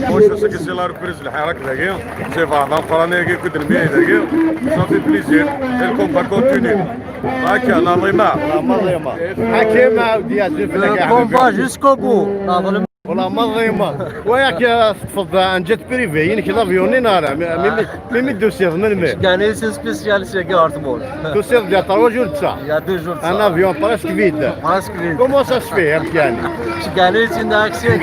Moi, je sais que c'est la reprise de la Harak, c'est vraiment pour l'année que de l'année, ça fait plaisir. Et le combat continue. On a vraiment. Le combat jusqu'au bout. والله منظمة وياك تفضل عن جت بريفي ينك لافيونين انا ميمي دوسير من مي Gagné, c'est spécial chez Gartmore. دوسير ديال 3 جور تسع Il y a 2 jours de ان ça. افيون براسك فيد Presque vide. كومون سا سفي يعني J'ai gagné, c'est une action.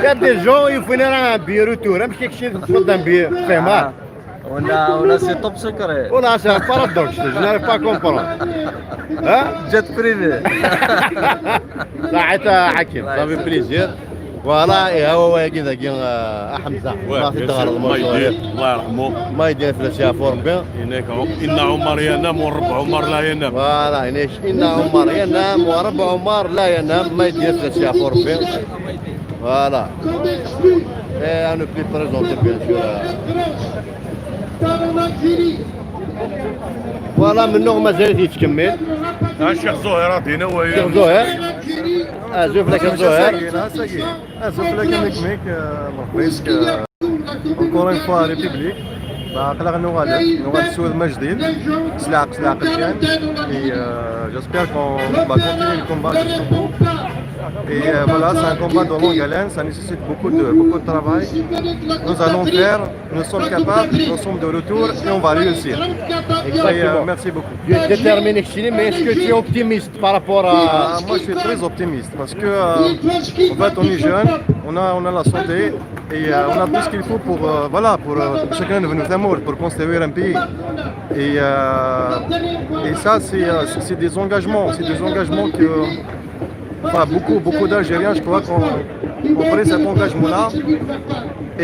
يا دي جون يفين راه بيرو تور مش كيكشي تفضل بي فهمها On a ses top secrets. ولا سا بارادوكس جو ناري با كومبرون ها Jet privé. ساعتها حكيم صافي بليزير فوالا هو كذا حمزه ما في دغال الله يرحمه ما يدير فلاسيا فورم بيان إن عمر ينام ورب عمر لا ينام. فوالا علاش ان عمر ينام ورب عمر لا ينام ما يدير فلاسيا فورم بيان فوالا اي انا بلي بريزونتي بيان سور فوالا من نوع مازال يتكمل الشيخ زهير هنا هو شيخ زهير زوف لك الزهير Encore une fois, République. Bah, nous allons sur le match d'île. C'est la chrétienne. Et j'espère qu'on va continuer le combat jusqu'au bout. Et voilà, c'est un combat de longue haleine, ça nécessite beaucoup de travail. Nous allons faire, nous sommes capables, nous sommes de retour et on va réussir. Et, merci beaucoup. Tu es déterminé, mais est-ce que tu es optimiste par rapport à... Moi, je suis très optimiste parce que en fait, on est jeune, on a la santé et on a tout ce qu'il faut pour chacun de nos amours, pour construire un pays. Et ça, c'est des engagements que enfin, beaucoup d'Algériens, je crois, qu'on pris cet engagement-là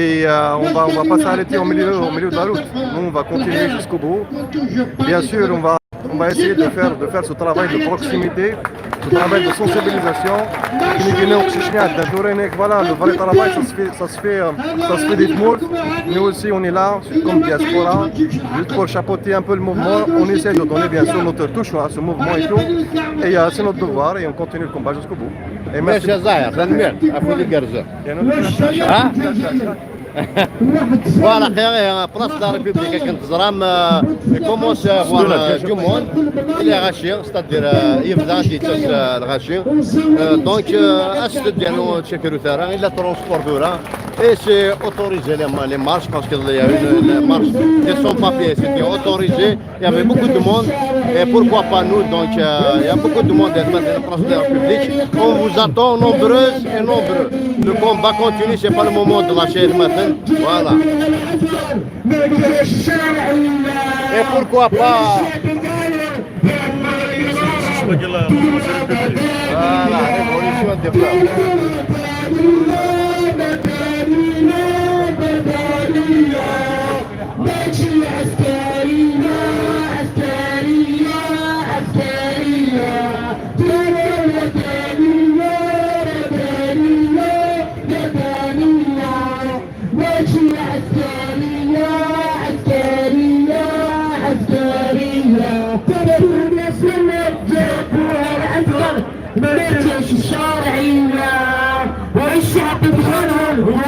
et on va pas s'arrêter au milieu de la route. Nous, on va continuer jusqu'au bout. Bien sûr, on va essayer de faire ce travail de proximité, ce travail de sensibilisation. Voilà, le vrai travail, ça se fait des mots. Nous aussi, on est là, comme diaspora, juste pour chapeauter un peu le mouvement. On essaie de donner bien sûr notre touche à ce mouvement et tout. Et c'est notre devoir et on continue le combat jusqu'au bout. Et ماشي يا زاهر تنمير عفوا لي كرزه ها فوالا خير بلاصه لا ريبوبليك كنتزرام كومونس فوالا جومون اللي غاشي ستادير يبدا ديتاس الغاشي دونك اسد ديالو تشكرو ثرا الا ترونسبور دورا et c'est autorisé les marches parce qu'il y a une marche de son papier, c'était autorisé, il y avait beaucoup de monde et pourquoi pas nous, donc il y a beaucoup de monde dans la place de la République, on vous attend nombreuses et nombreux, le combat continue, c'est pas le moment de lâcher le matin, voilà. Et pourquoi pas voilà, révolution des flammes. الجيش الشرعية والشعب بحرر هو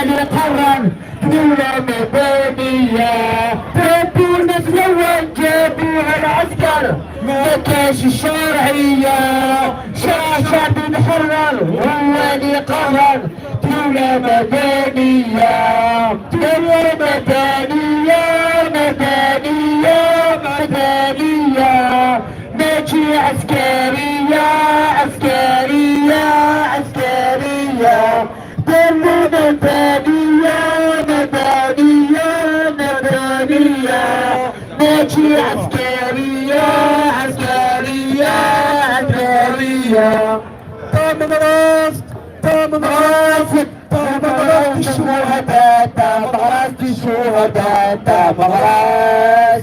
اللي قرر دولة مدنية ربوا الأول جابوها العسكر ما كاش الشرعية شعب محرر هو اللي قرر دولة مدنية دولة مدنية مدنية مدنية ماشي عسكرية عسكرية عسكرية دولة مدنية مدنية مدنية ماشي عسكرية عسكرية عسكرية تم راس الشهداء تم راس الشهداء تم راس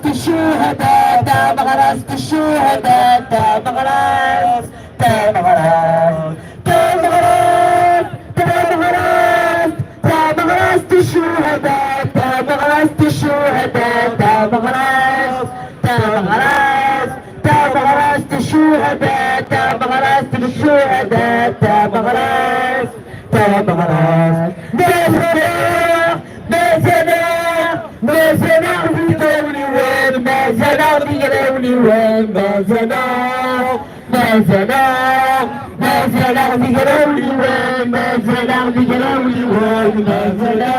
الشهداء دام غرست الشهداء دام غرست دام غرست دام غرست دام غرست دام غرست الشهداء دام غرست الشهداء دام غرست دام غرست دام غرست الشهداء دام غرست الشهداء تاب غراس تاب غراس ما زنا في قولي وين ما زنا في قولي وين ما زنا في قولي وين ما زنا في قولي وين ما زنا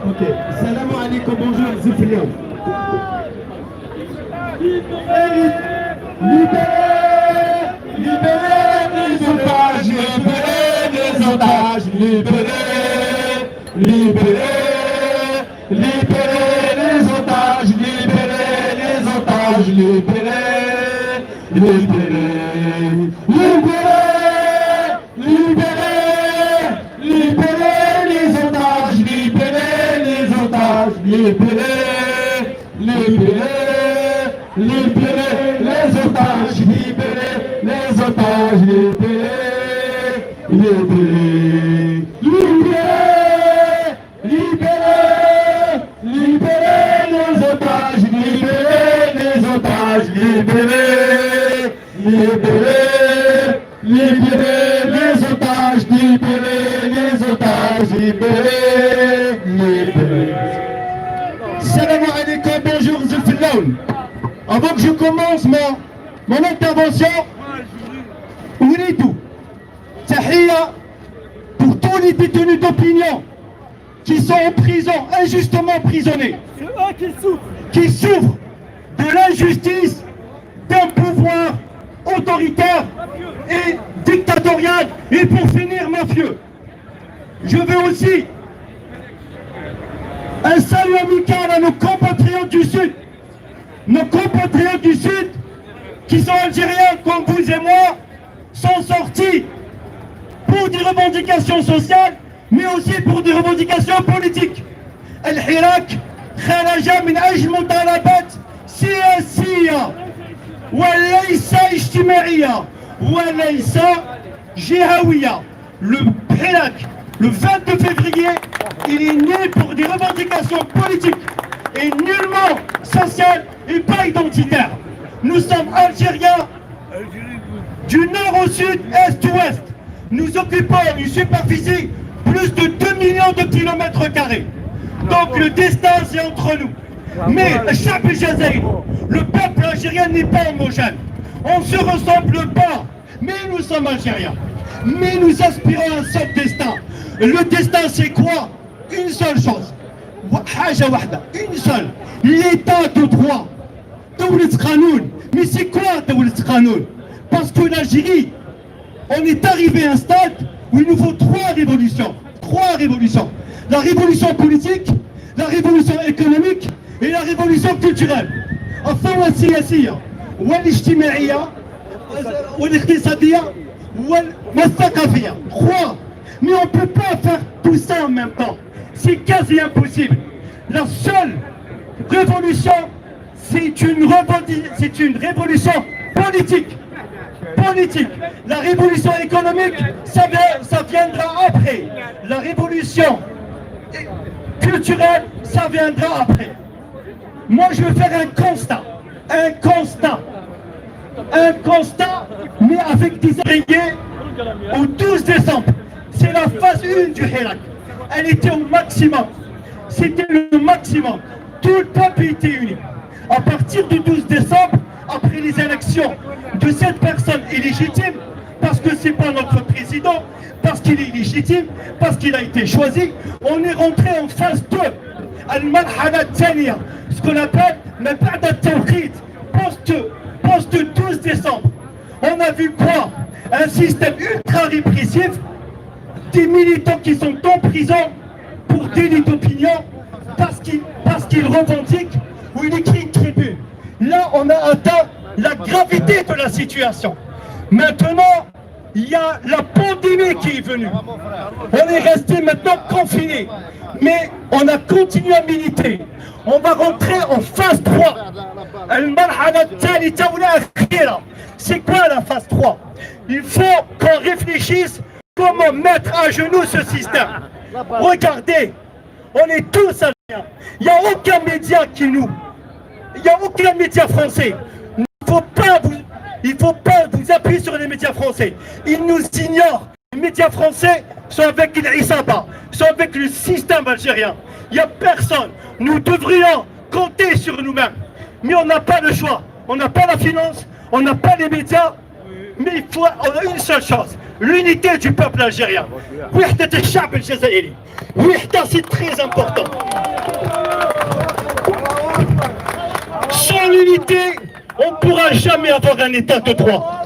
Ok, salam alaikum, bonjour, Ziflion. Libérez les otages, libérez les otages, libérez les otages, libérez les otages, Salam alaikum, bonjour, Zifloun. Avant que je commence mon intervention, Oulidou, Tahia, pour tous les détenus d'opinion qui sont en prison, injustement emprisonnés, qui souffrent de l'injustice d'un pouvoir autoritaire et dictatorial et pour finir mafieux. Je veux aussi un salut amical à nos compatriotes du Sud. Nos compatriotes du Sud qui sont algériens comme vous et moi sont sortis pour des revendications sociales mais aussi pour des revendications politiques. الحراك خرج من أجل مطالبات سياسية وليس اجتماعية وليس جهوية. Le Hirak, le 22 février, il est né pour des revendications politiques et nullement sociales et pas identitaires. Nous sommes algériens du nord au sud, est ou ouest. Nous occupons une superficie plus de 2 millions de kilomètres carrés. Donc le destin c'est entre nous. Mais le peuple algérien n'est pas homogène. On ne se ressemble pas, mais nous sommes algériens. Mais nous aspirons à un seul destin. Le destin c'est quoi? Une seule chose. Une seule. L'état de droit. Mais c'est quoi Khanoun? Parce qu'en Algérie, on est arrivé à un stade où il nous faut 3 révolutions. 3 révolutions. La révolution politique, la révolution économique et la révolution culturelle. الثورة السياسية والاجتماعية والاقتصادية والثقافية. 3. Mais on ne peut pas faire tout ça en même temps. C'est quasi impossible. La seule révolution, c'est une révolution politique. Politique. La révolution économique, ça viendra après. La révolution culturelle, ça viendra après. Moi, je veux faire un constat, mais avec des oreillers au 12 décembre. C'est la phase 1 du Hirak. Elle était au maximum. C'était le maximum. Tout le peuple était uni. À partir du 12 décembre, après les élections de cette personne illégitime, parce que c'est pas notre président, parce qu'il est illégitime, parce qu'il a été choisi, on est rentré en phase 2. Al-Marhala Tania, ce qu'on appelle le Ba'da Tawqit, post 12 décembre. On a vu quoi? Un système ultra répressif, des militants qui sont en prison pour délit d'opinion parce qu'ils revendiquent ou ils écrivent une tribune. Là, on a atteint la gravité de la situation. Maintenant, il y a la pandémie qui est venue. On est resté maintenant confiné, mais on a continué à militer. On va rentrer en phase 3. C'est quoi la phase 3? Il faut qu'on réfléchisse comment mettre à genoux ce système. Regardez, on est tous algériens. Il n'y a aucun média qui nous... Il n'y a aucun média français. Il ne faut pas vous appuyer sur les médias français. Ils nous ignorent. Les médias français sont avec l'Issaba, sont avec le système algérien. Il n'y a personne. Nous devrions compter sur nous-mêmes. Mais on n'a pas le choix. On n'a pas la finance, on n'a pas les médias. Mais on a une seule chose. L'unité du peuple algérien. C'est très important. Sans l'unité, on ne pourra jamais avoir un état de droit.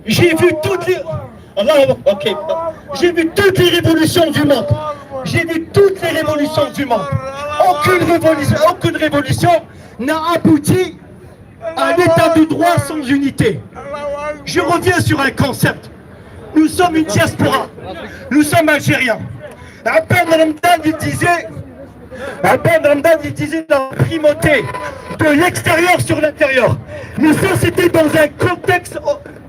J'ai vu toutes les... J'ai vu toutes les révolutions du monde. Aucune révolution n'a abouti à l'état de droit sans unité. Je reviens sur un concept. Nous sommes une diaspora. Nous sommes algériens. Abdel Ramadan, il disait la primauté de l'extérieur sur l'intérieur. Mais ça, c'était dans un contexte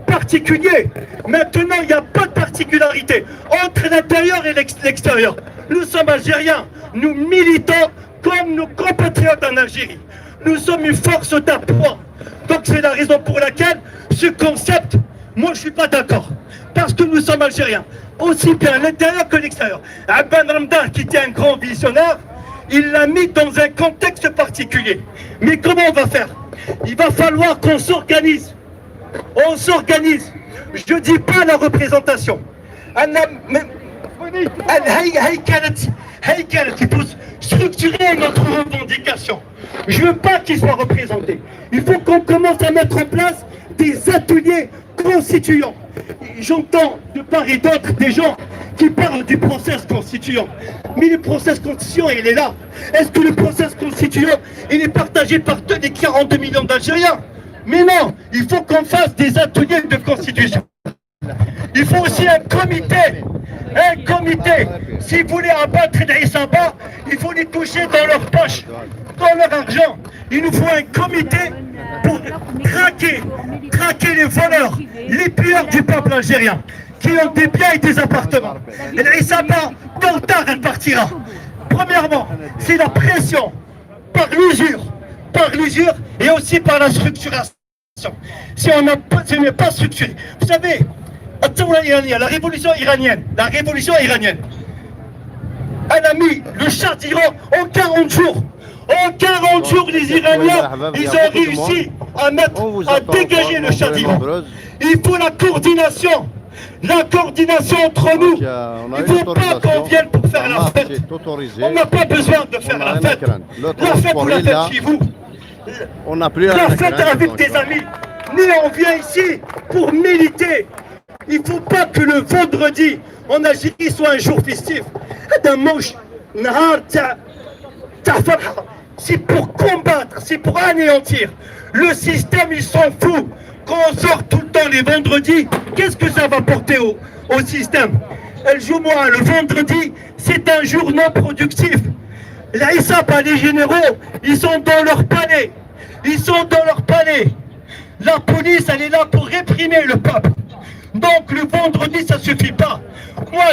particulier. Maintenant, il n'y a pas de particularité entre l'intérieur et l'extérieur. Nous sommes algériens. Nous militons comme nos compatriotes en Algérie. Nous sommes une force d'appoint. Donc c'est la raison pour laquelle ce concept, moi je ne suis pas d'accord. Parce que nous sommes algériens, aussi bien à l'intérieur que à l'extérieur. Abdel Ramadan, qui était un grand visionnaire, il l'a mis dans un contexte particulier. Mais comment on va faire? Il va falloir qu'on s'organise. On s'organise. Je ne dis pas la représentation. Il faut structurer notre revendication. Je ne veux pas qu'il soit représenté. Il faut qu'on commence à mettre en place des ateliers constituants. J'entends de part et d'autre des gens qui parlent du processus constituant. Mais le processus constituant, il est là. Est-ce que le processus constituant, il est partagé par les 42 millions d'Algériens? Mais non, il faut qu'on fasse des ateliers de constitution. Il faut aussi un comité. Un comité. Si vous voulez abattre les Issaba, il faut les toucher dans leur poche, dans leur argent. Il nous faut un comité pour traquer les voleurs, les pilleurs du peuple algérien, qui ont des biens et des appartements. Et l'Issaba, tôt ou tard, elle partira. Premièrement, c'est la pression par l'usure et aussi par la structuration. Si on n'est pas structuré, vous savez, la révolution iranienne, elle a mis le Shah d'Iran en 40 jours. En 40 jours, les Iraniens, ils ont réussi à dégager le Shah d'Iran. Il faut la coordination entre nous. Il ne faut pas qu'on vienne pour faire la fête. On n'a pas besoin de faire la fête. La fête, vous la faites chez vous. La fête avec des amis. Nous, on vient ici pour militer. Il ne faut pas que le vendredi en Algérie soit un jour festif. هذا موش نهار تاع فرحة c'est pour combattre, c'est pour anéantir. Le système, il s'en fout. Quand on sort tout le temps les vendredis, qu'est-ce que ça va porter au système? Elle joue moi, le vendredi, c'est un jour non productif. Là, ils savent pas, les généraux, ils sont dans leur palais. Ils sont dans leur palais. La police, elle est là pour réprimer le peuple. Donc le vendredi, ça suffit pas. Moi,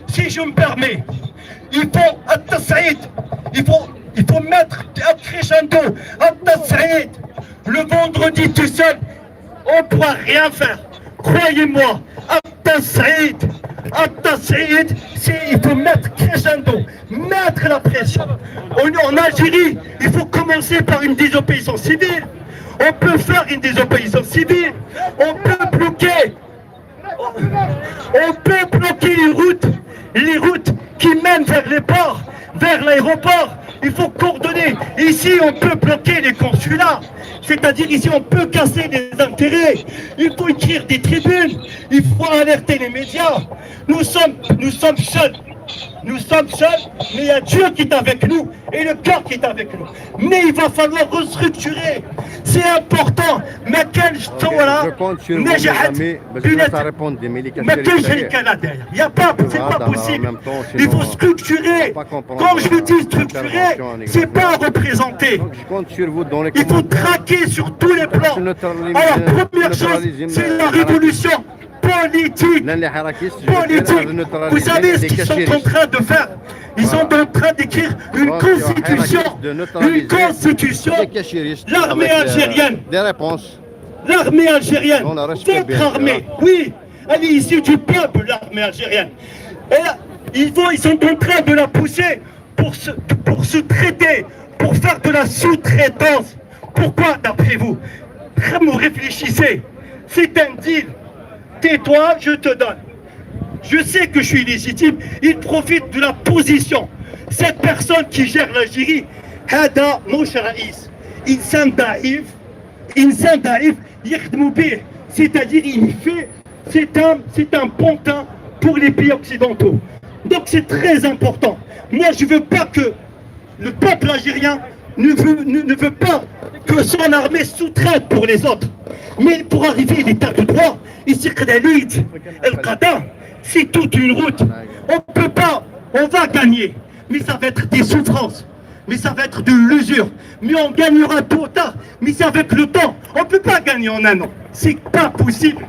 si je me permets, il faut il faut mettre un crescendo, le vendredi tout seul, on ne pourra rien faire. Croyez-moi, il faut mettre crescendo, mettre la pression. En Algérie, il faut commencer par une désobéissance civile. On peut faire une désobéissance civile. On peut bloquer les routes qui mènent vers les ports, vers l'aéroport. Il faut coordonner. Ici, on peut bloquer les consulats. C'est-à-dire ici, on peut casser les intérêts. Il faut écrire des tribunes. Il faut alerter les médias. Nous sommes seuls. Nous sommes seuls, mais il y a Dieu qui est avec nous et le cœur qui est avec nous. Mais il va falloir restructurer. C'est important. Mais quel je compte sur vous, mes amis, parce que ça répond des médicaments. Mais quel derrière? Il n'y a pas, c'est pas possible. Il faut structurer. Quand je dis structurer, c'est pas représenter. Je compte sur vous dans les Il faut traquer sur tous les plans. Alors, première chose, c'est la révolution politique. Vous savez ce qu'ils sont en train de faire? Ils sont en train d'écrire une constitution. Une constitution. L'armée algérienne. Des réponses. L'armée algérienne. Votre armée. Oui, elle est issue du peuple, l'armée algérienne. Et là, ils sont en train de la pousser pour se traiter, pour faire de la sous-traitance. Pourquoi, d'après vous? Vous réfléchissez. C'est un deal. Tais-toi, je te donne. Je sais que je suis légitime. Il profite de la position. Cette personne qui gère l'Algérie, Hada Mouch Raïs, Insan Daïf, Yakhdmou Bih. C'est-à-dire, il fait, c'est un pontin pour les pays occidentaux. Donc c'est très important. Moi, je ne veux pas que le peuple algérien ne veut pas que son armée sous-traite pour les autres. Mais pour arriver à l'état de droit, ici, c'est toute une route. On ne peut pas, on va gagner, mais ça va être des souffrances, mais ça va être de l'usure, mais on gagnera tôt ou tard, mais c'est avec le temps. On ne peut pas gagner en un an, c'est pas possible.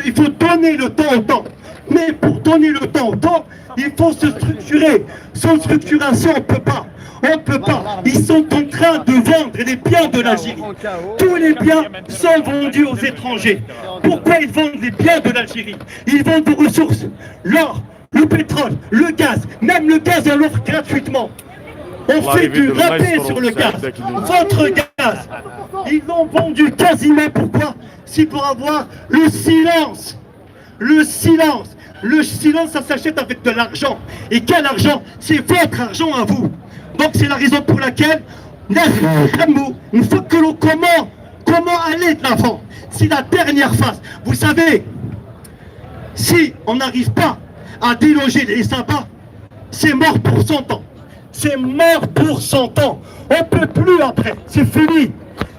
Il faut donner le temps au temps. Mais pour donner le temps au temps, il faut se structurer. Sans structuration, on ne peut pas. On ne peut pas. Ils sont en train de vendre les biens de l'Algérie. Tous les biens sont vendus aux étrangers. Pourquoi ils vendent les biens de l'Algérie? Ils vendent des ressources, l'or, le pétrole, le gaz. Même le gaz, on l'offre gratuitement. On fait du rabais sur le gaz. Votre gaz, ils l'ont vendu quasiment. Pourquoi? C'est pour avoir le silence. Le silence. Le silence, ça s'achète avec de l'argent. Et quel argent? C'est votre argent à vous. Donc c'est la raison pour laquelle il faut que l'on comment aller de l'avant. C'est la dernière phase. Vous savez, si on n'arrive pas à déloger les sabbats, c'est mort pour 100 ans. C'est mort pour 100 ans. On ne peut plus après. C'est fini.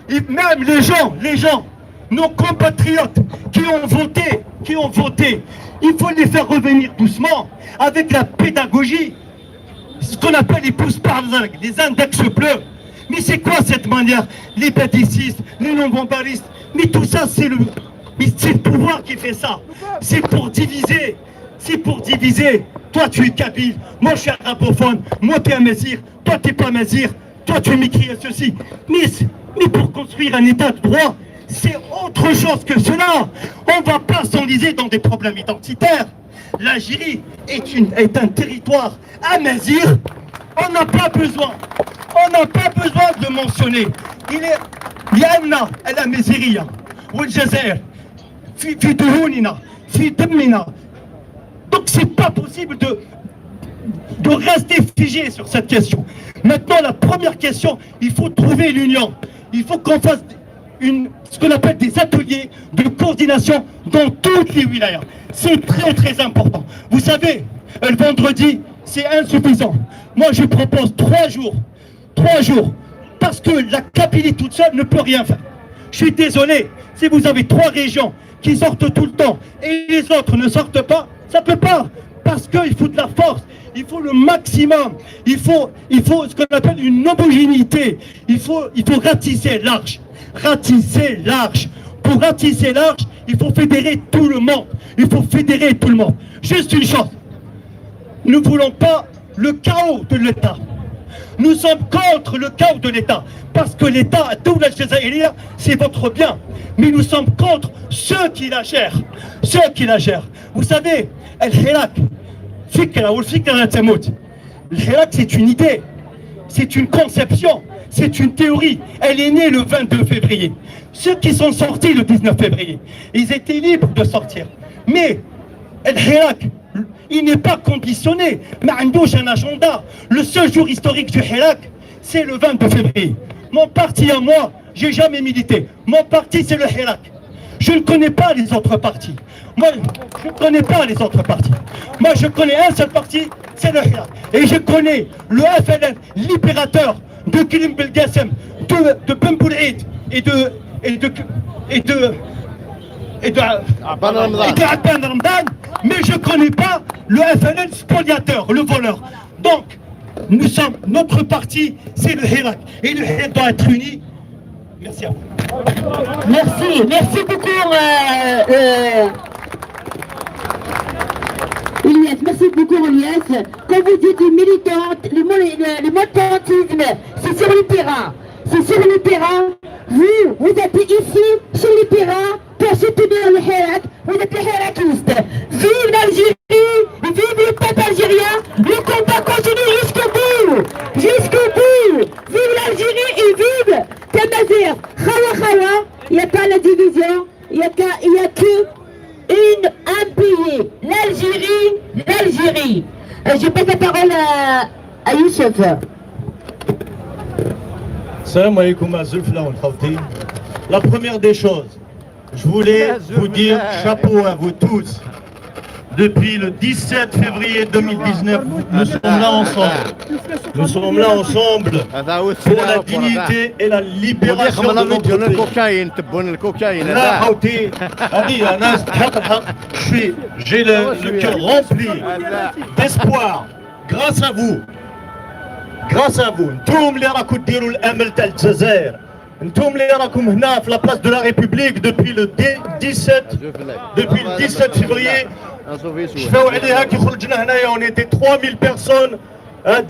Et même les gens, nos compatriotes qui ont voté, il faut les faire revenir doucement avec la pédagogie. Ce qu'on appelle les pouces par les index bleus. Mais c'est quoi cette manière? Les bâtissistes, les non-vambaristes, mais tout ça c'est le pouvoir qui fait ça. C'est pour diviser. C'est pour diviser. Toi tu es kabyle, moi je suis arabophone, moi tu es amazir, toi tu n'es pas amazir, toi tu m'écris à ceci. Mais pour construire un état de droit, c'est autre chose que cela. On ne va pas s'enliser dans des problèmes identitaires. L'Algérie est un territoire amazir. On n'a pas besoin de mentionner. Il y a الأمازيغية والجزائر في دهوننا في دمنا. Donc c'est pas possible de rester figé sur cette question. Maintenant la première question, il faut trouver l'union. Il faut qu'on fasse ce qu'on appelle des ateliers de coordination dans toutes les wilayas. C'est très très important. Vous savez, le vendredi, c'est insuffisant. Moi, je propose 3 jours. 3 jours. Parce que la Kabylie toute seule ne peut rien faire. Je suis désolé, si vous avez 3 régions qui sortent tout le temps et les autres ne sortent pas, ça ne peut pas. Parce qu'il faut de la force, il faut le maximum, il faut ce qu'on appelle une homogénéité. Il faut ratisser l'arche. Ratisser l'arche. Pour ratisser l'arche, il faut fédérer tout le monde. Il faut fédérer tout le monde. Juste une chose. Nous ne voulons pas le chaos de l'État. Nous sommes contre le chaos de l'État. Parce que l'État, c'est votre bien. Mais nous sommes contre ceux qui la gèrent. Ceux qui la gèrent. Vous savez, El-Hirak, le-Hirak, c'est une idée. C'est une conception. C'est une théorie. Elle est née le 22 février. Ceux qui sont sortis le 19 février, ils étaient libres de sortir. Mais El-Hirak, il n'est pas conditionné. Mais un agenda. Le seul jour historique du Hirak, c'est le 22 février. Mon parti à moi, j'ai jamais milité. Mon parti, c'est le Hirak. Je ne connais pas les autres partis. Moi, je ne connais pas les autres partis. Moi, je connais un seul parti, c'est le Hirak. Et je connais le FLN libérateur de Kilim Belgassem, de Ben Boulaïd et de Abban Ramadan, mais je ne connais pas le FLN spoliateur, le voleur. Donc, notre parti, c'est le Hirak. Et le Hirak doit être uni. Merci à vous. Merci beaucoup Elias, merci beaucoup Elias. Quand vous dites militante, le militantisme, c'est sur le terrain. C'est sur le terrain. Vous êtes ici, sur le terrain, pour soutenir le Hirak. Vous êtes les Hirakistes. Vive l'Algérie, vive le peuple algérien. Le combat continue jusqu'au bout. Jusqu'au bout. Vive l'Algérie et vive Tamazir. Khawa, il n'y a pas la division, il n'y a que un pays. L'Algérie. Je passe la parole à Youssef. Salam alaikum Azulfla wal Khawti. La première des choses, je voulais vous dire chapeau à vous tous. Depuis le 17 février 2019, nous sommes là ensemble. Nous sommes là ensemble pour la dignité et la libération de notre pays. Là, Khawti, j'ai le cœur rempli d'espoir grâce à vous. Grâce à vous, انتم اللي راكم ديروا الامل تاع الجزائر، انتم اللي راكم هنا في لا بلاس دو لا ريبوبليك depuis le 17 février. شفاو عليها كي خرجنا هنايا on était 3000 personnes à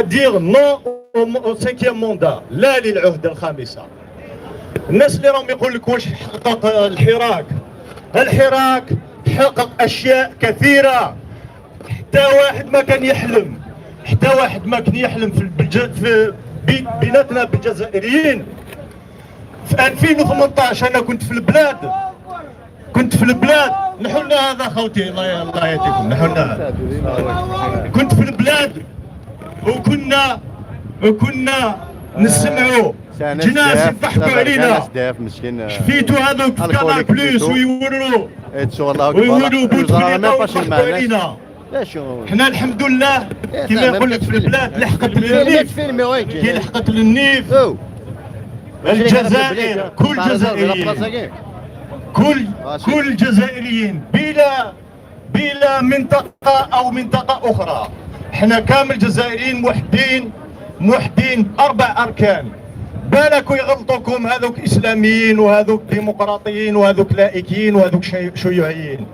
dire non au 5e mandat، لا للعهدة الخامسة. الناس اللي راهم يقول لك واش حقق الحراك حقق اشياء كثيرة، حتى واحد ما كان يحلم في بيناتنا بالجزائريين. في 2018 انا كنت في البلاد نحن هذا خوتي الله يهديكم نحن كنت في البلاد وكنا نسمعوا جناس يضحكوا علينا. شفيتوا هذوك في كانال بليس ويوروا بوتفليقه ويضحكوا علينا. حنا الحمد لله كما يقول لك في البلاد لحقت للنيف كي لحقت للنيف. الجزائر كل الجزائريين بلا منطقة أو منطقة أخرى، حنا كامل جزائريين موحدين 4 أركان. بالك يغلطوكم هذوك إسلاميين وهذوك ديمقراطيين وهذوك لائكيين وهذوك شيوعيين.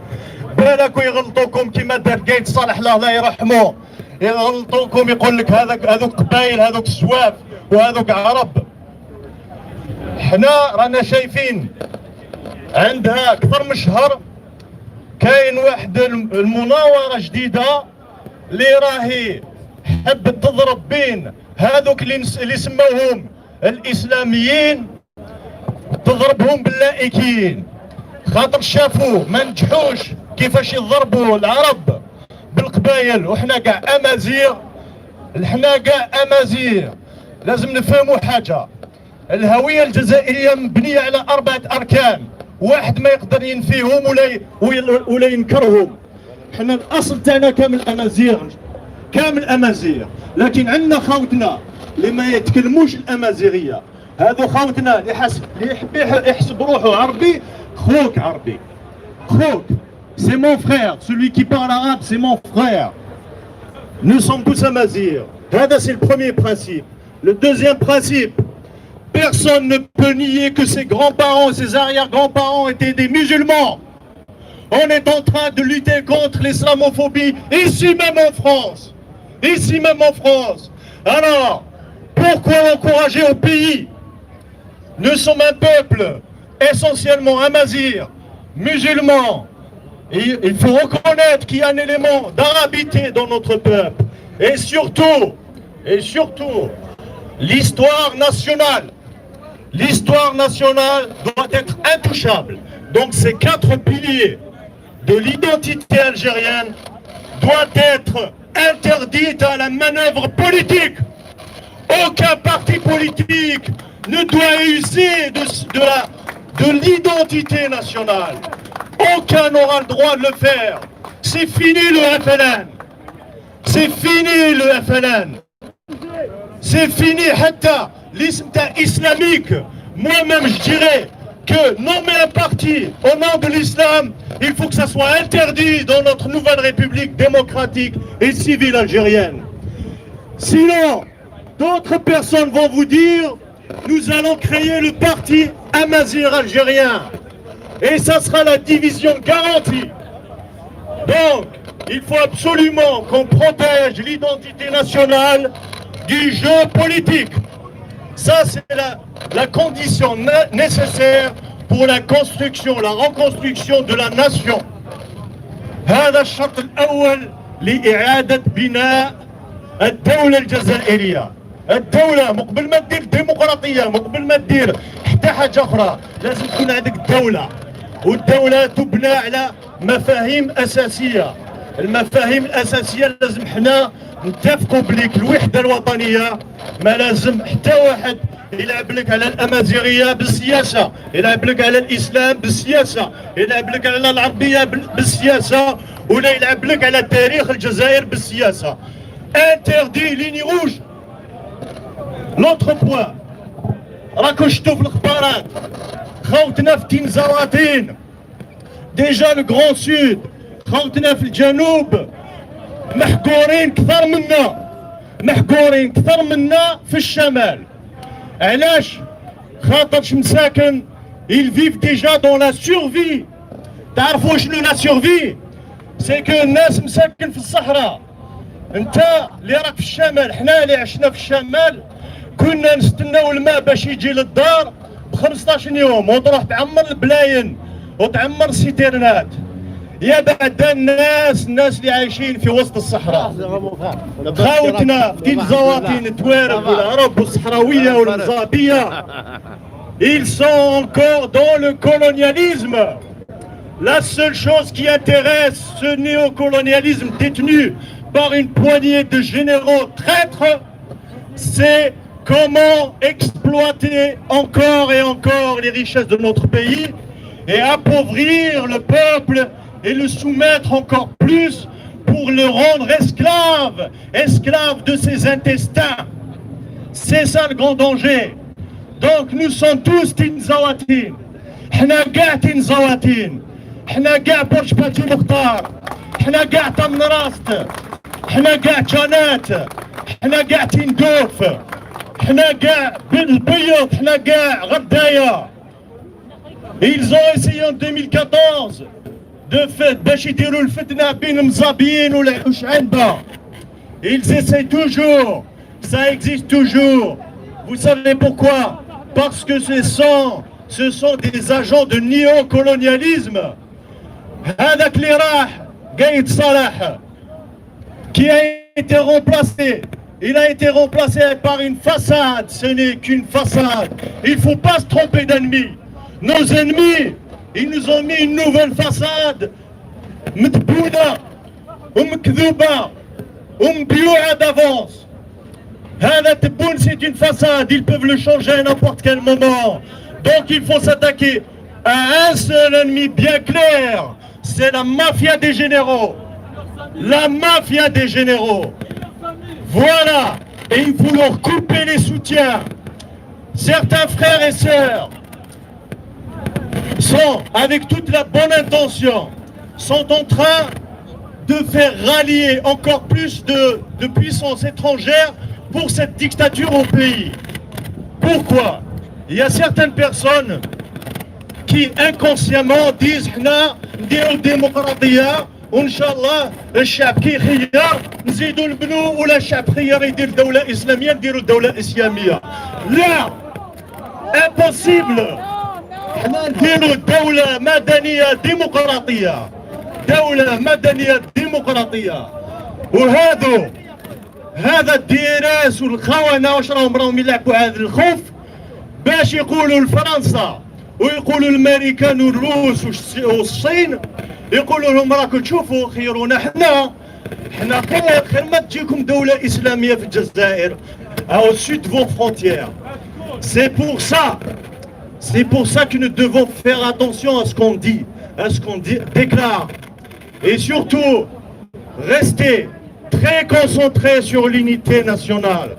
بالك يغلطوكم كما دار قايد صالح الله يرحمه، يغلطوكم يقول لك هذوك قبايل هذوك سواف وهذوك عرب. حنا رانا شايفين عندها اكثر من شهر كاين واحد المناورة جديدة اللي راهي حبت تضرب بين هذوك اللي سموهم الاسلاميين، تضربهم باللائكيين، خاطر شافوا ما نجحوش كيفاش يضربوا العرب بالقبايل. وحنا كاع امازيغ لازم نفهموا حاجة. الهوية الجزائرية مبنية على 4 أركان، واحد ما يقدر ينفيهم ولا ينكرهم. حنا الأصل تاعنا كامل أمازيغ، لكن عندنا خوتنا اللي ما يتكلموش الامازيغيه. هذو خوتنا اللي يحب يحسب روحه عربي، خوك عربي، خوك. C'est mon frère, celui qui parle arabe, c'est mon frère. Nous sommes tous amazirs. C'est le premier principe. Le deuxième principe, personne ne peut nier que ses grands-parents, ses arrière-grands-parents étaient des musulmans. On est en train de lutter contre l'islamophobie, ici même en France. Ici même en France. Alors, pourquoi encourager au pays? Nous sommes un peuple essentiellement amazir, musulman. Et il faut reconnaître qu'il y a un élément d'arabité dans notre peuple. Et surtout, l'histoire nationale doit être intouchable. Donc ces 4 piliers de l'identité algérienne doivent être interdits à la manœuvre politique. Aucun parti politique ne doit user de l'identité nationale. Aucun n'aura le droit de le faire. C'est fini le FLN. C'est fini le FLN. C'est fini hatta l'islam islamique. Moi-même je dirais que nommer un parti au nom de l'islam, il faut que ça soit interdit dans notre nouvelle république démocratique et civile algérienne. Sinon, d'autres personnes vont vous dire, nous allons créer le parti amazir algérien. Et ça sera la division garantie. Donc, il faut absolument qu'on protège l'identité nationale du jeu politique. Ça, c'est la condition nécessaire pour la construction, la reconstruction de la nation. هذا الشرط الأول لإعادة بناء الدولة الجزائرية. الدولة مقبل ما تدير ديمقراطية، مقبل ما تدير حتى حاجة أخرى، لازم تكون عندك دولة. والدولة تبنى على مفاهيم أساسية. المفاهيم الأساسية لازم حنا نتفقوا بليك الوحدة الوطنية. ما لازم حتى واحد يلعب لك على الأمازيغية بالسياسة، يلعب لك على الإسلام بالسياسة، يلعب لك على العربية بالسياسة، ولا يلعب لك على تاريخ الجزائر بالسياسة. Interdit ligne rouge. L'autre point, راكو شفتوا في الأخبارات خوتنا في تين زواتين. ديجا الجران سود، خوتنا في الجنوب محقورين كثر منا في الشمال. علاش؟ خاطرش مساكن ils vivent déjà dans la survie. تعرفوا شنو لا سيرفي؟ سي كو الناس مساكن في الصحراء. انت اللي راك في الشمال، حنا اللي عشنا في الشمال كنا نستناو الماء باش يجي للدار ب 15 يوم وتروح تعمر البلاين وتعمر السيتيرنات. يا بعد الناس اللي عايشين في وسط الصحراء، خاوتنا في تين زواطين التوارب والعرب والصحراويه والمزابيه. Ils sont encore dans le colonialisme. La seule chose qui intéresse ce néocolonialisme détenu par une poignée de généraux traîtres, c'est comment exploiter encore et encore les richesses de notre pays et appauvrir le peuple et le soumettre encore plus pour le rendre esclave de ses intestins. C'est ça le grand danger. Donc nous sommes tous Tinzawatin. حنا كاع تنزواتين، حنا كاع برج باتي مختار، حنا كاع تمنراست، حنا كاع جانات، حنا كاع تندوف، حنا كاع بالبيض، حنا كاع غدايا. Ils ont essayé en 2014 باش يديروا الفتنة بين المزابيين والحوشعنبة. Ils essaient toujours, ça existe toujours. Vous savez pourquoi? Parce que ce sont des agents de néocolonialisme. هذاك اللي راح قايد صلاح qui a été remplacé, il a été remplacé par une façade. Ce n'est qu'une façade. Il ne faut pas se tromper d'ennemis. Nos ennemis, ils nous ont mis une nouvelle façade مدبونة ومكذوبة ومبيوعة d'avance. هذا تبون c'est une façade, ils peuvent le changer à n'importe quel moment. Donc il faut s'attaquer à un seul ennemi bien clair, c'est la mafia des généraux. La mafia des généraux. Voilà, et il faut leur couper les soutiens. Certains frères et sœurs sont, avec toute la bonne intention, sont en train de faire rallier encore plus de puissances étrangères pour cette dictature au pays. Pourquoi? Il y a certaines personnes qui inconsciemment disent حنا نديروا الديمقراطية وإن شاء الله الشعب كيخير نزيدوا نبنوا ولا الشعب خير يدير دولة إسلامية نديروا دولة إسلامية. لا، impossible. حنا نديروا دولة مدنية ديمقراطية، دولة مدنية ديمقراطية. هذا الديراس والخونة واش راهم يلعبوا هذا الخوف باش يقولوا لفرنسا ويقولوا الامريكان والروس والصين، يقولوا لهم راكم تشوفوا خيرونا حنا خير ما تجيكم دولة إسلامية في الجزائر au sud de vos frontières. C'est pour ça que nous devons faire attention à ce qu'on dit, déclare, et surtout rester très concentré sur l'unité nationale,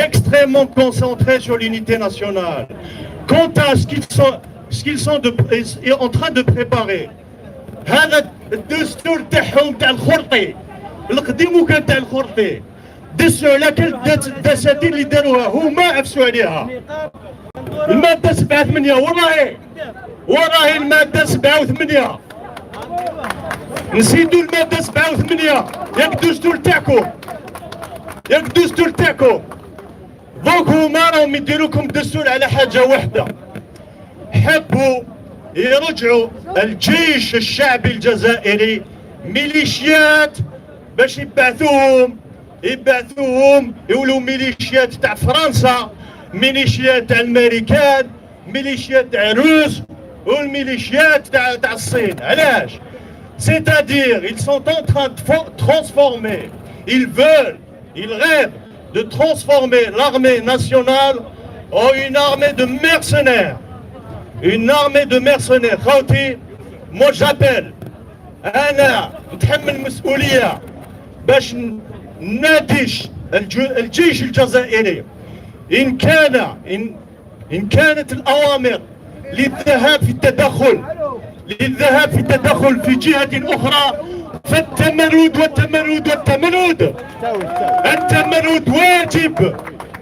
extrêmement concentré sur l'unité nationale. Quant à ce qu'ils sont en train de préparer, هذا الدستور تاعهم تاع الخرطي القديم وكان تاع الخرطي، دسوا على كل الدساتير اللي داروها هما عفسوا عليها. المادة 7-8 وراهي المادة 7-8. نسيتوا المادة 7-8. ياك الدستور تاعكم دوك هما راهم يديروكم دستور على حاجة واحدة، حبوا يرجعوا الجيش الشعبي الجزائري ميليشيات باش يبعثوهم يولوا ميليشيات تاع فرنسا، ميليشيات تاع الامريكان، ميليشيات تاع الروس والميليشيات تاع الصين. علاش؟ C'est-à-dire, ils sont en train de transformer, ils rêvent de transformer l'armée nationale en une armée de mercenaires. Une armée de mercenaires. خاوتي moi j'appelle أنا نتحمل مسؤولية باش نناديش الجيش الجزائري إن كانت الأوامر للذهاب في في جهة أخرى، فالتمرد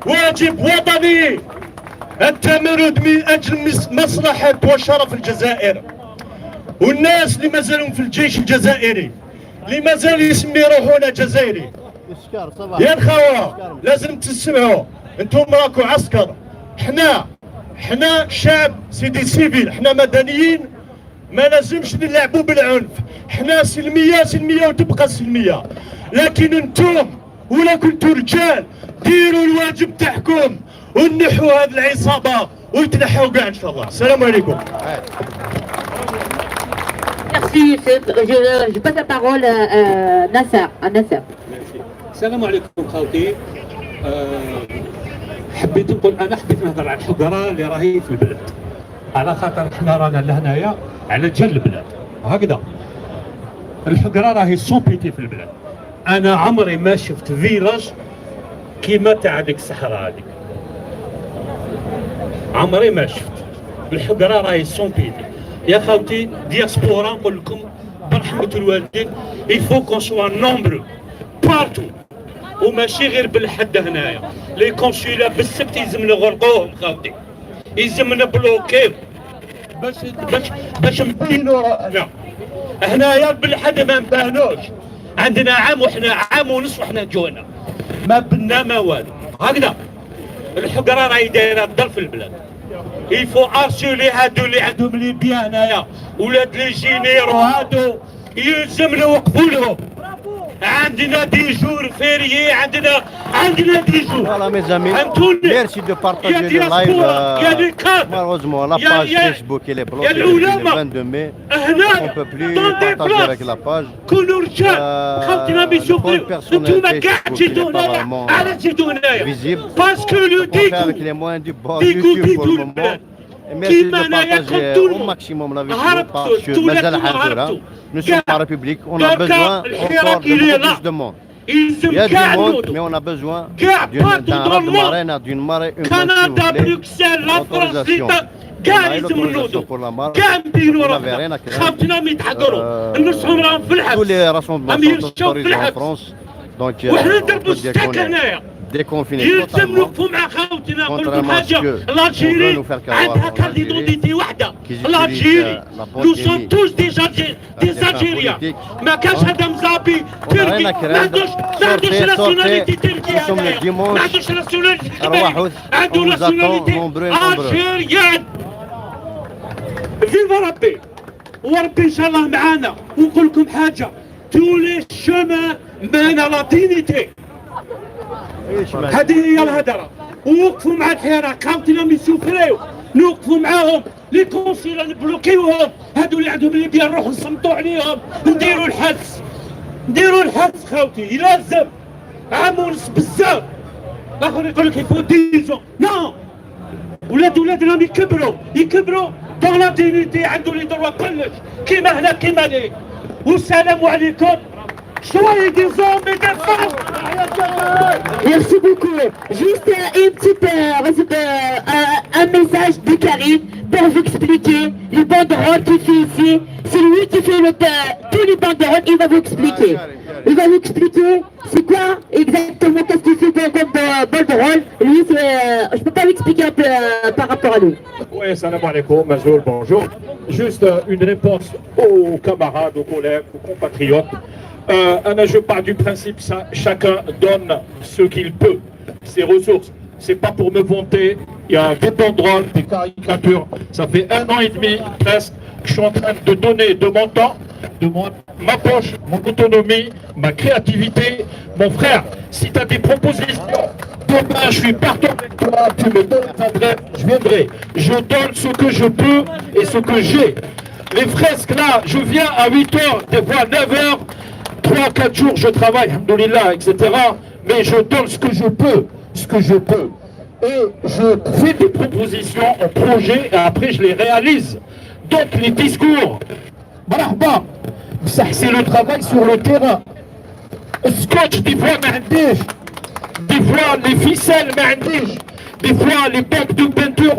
واجب وطني. التمرد من أجل مصلحة وشرف الجزائر، والناس اللي مازالوا في الجيش الجزائري اللي مازال يسمي روحونا جزائري، يا الخوة لازم تسمعوا، انتم راكو عسكر، حنا شعب سيدي سيفيل، حنا مدنيين، ما لازمش نلعبوا بالعنف، حنا سلمية وتبقى سلمية. لكن انتم ولا كنتوا رجال ديروا الواجب تاعكم ونحوا هذه العصابة ويتنحوا كاع ان شاء الله. السلام عليكم. Merci. Je passe la parole à Nasser. السلام عليكم خاوتي. حبيت نهضر على الحقره اللي راهي في البلد، على خاطر حنا رانا لهنايا على جل البلاد هكذا. الحقره راهي سومبيتي في البلاد. انا عمري ما شفت فيلاج كيما تاع هذيك الصحراء هذيك، عمري ما شفت. الحقره راهي سومبيتي يا خاوتي. دياسبورا نقول لكم برحمه الوالدين، يفو كون سوا نومبرو بارتو، وماشي غير بالحد هنايا. لي كونسولا بالسبت يلزمنا غرقوهم خاوتي، يلزمنا بلوكيو باش نبينو هنايا بالحد ما نبانوش. عندنا عام وحنا عام ونص وحنا جونا ما بنا ما والو هكذا. الحقره راهي دايره الضر في البلاد. يفو ارسولي هادو اللي عندهم لي بيان هنايا ولاد لي جينيرو هادو يلزم نوقفوا لهم. عندنا دي جور فيريي، عندنا دي جور. Voilà mes amis, merci de partager le live. Malheureusement la page Facebook elle est bloquée depuis le 22 mai. On ne peut plus partager avec la page. Le compte personnel Facebook il est pas vraiment visible. On fait avec les moyens du bord YouTube pour le moment. Et merci de partager au maximum la vidéo parce que Mazal Hazura, nous sommes en République, on a besoin encore de beaucoup plus de monde. Il y a du monde, mais on a besoin d'une marée Canada, Bruxelles, la France, كاع يزمنودو كاع نديرو روحنا خاوتنا ميتحقروا نصهم راهم في الحبس tous les rassemblements sont autorisés en France donc وحنا ندربو السكاك هنايا يلزم نوقفوا مع خاوتنا نقول لكم حاجه الجيري عندها كارت ديدونتيتي وحده الجيري نو سون توش دي الجيريان ما كانش هذا مزابي تركي ما عندوش ناسيوناليتي تركي ما عندوش ناسيوناليتي عنده ناسيوناليتي الجيريان فيفا ربي وربي ان شاء الله معانا ونقول لكم حاجه تولي الشمال مان لا دينيتي هذه هي الهدره ووقفوا مع الحيره خاوتنا ميسوفريو نوقفوا معاهم لي كونسيلا نبلوكيوهم هادو اللي عندهم ليبيا نروحوا نصمتوا عليهم نديروا الحبس خاوتي يلازم عام ونص بزاف الاخر يقول لك يفوت ديزون نو ولادنا يكبروا دون لا دينيتي عنده لي دروا كلش كيما هنا كيما لي والسلام عليكم Soyez des hommes et des femmes. Merci beaucoup. Juste une petite, un message de Karim pour vous expliquer les banderoles qu'il fait ici. C'est lui qui fait tous les banderoles, il va vous expliquer. Il va vous expliquer c'est quoi exactement, qu'est-ce qu'il fait comme banderole. Lui, je peux pas l'expliquer un peu par rapport à lui. Oui, salam alaikum, Mazoul, bonjour. Juste une réponse aux camarades, aux collègues, aux compatriotes. Je pars du principe ça, chacun donne ce qu'il peut, ses ressources. C'est pas pour me vanter, il y a des banderoles, des caricatures. Ça fait 1 an et demi presque que je suis en train de donner de mon temps, de ma poche, mon autonomie, ma créativité. Mon frère, si tu as des propositions, demain je suis partout avec toi, tu me donnes ta adresse, je viendrai. Je donne ce que je peux et ce que j'ai. Les fresques là, je viens à 8h, des fois 9h. 3-4 jours je travaille, alhamdoulilah, etc. Mais je donne ce que je peux. Et je fais des propositions en projet et après je les réalise. Donc les discours, c'est le travail sur le terrain. Scotch, des fois, des fois les ficelles, des fois les bacs de peinture,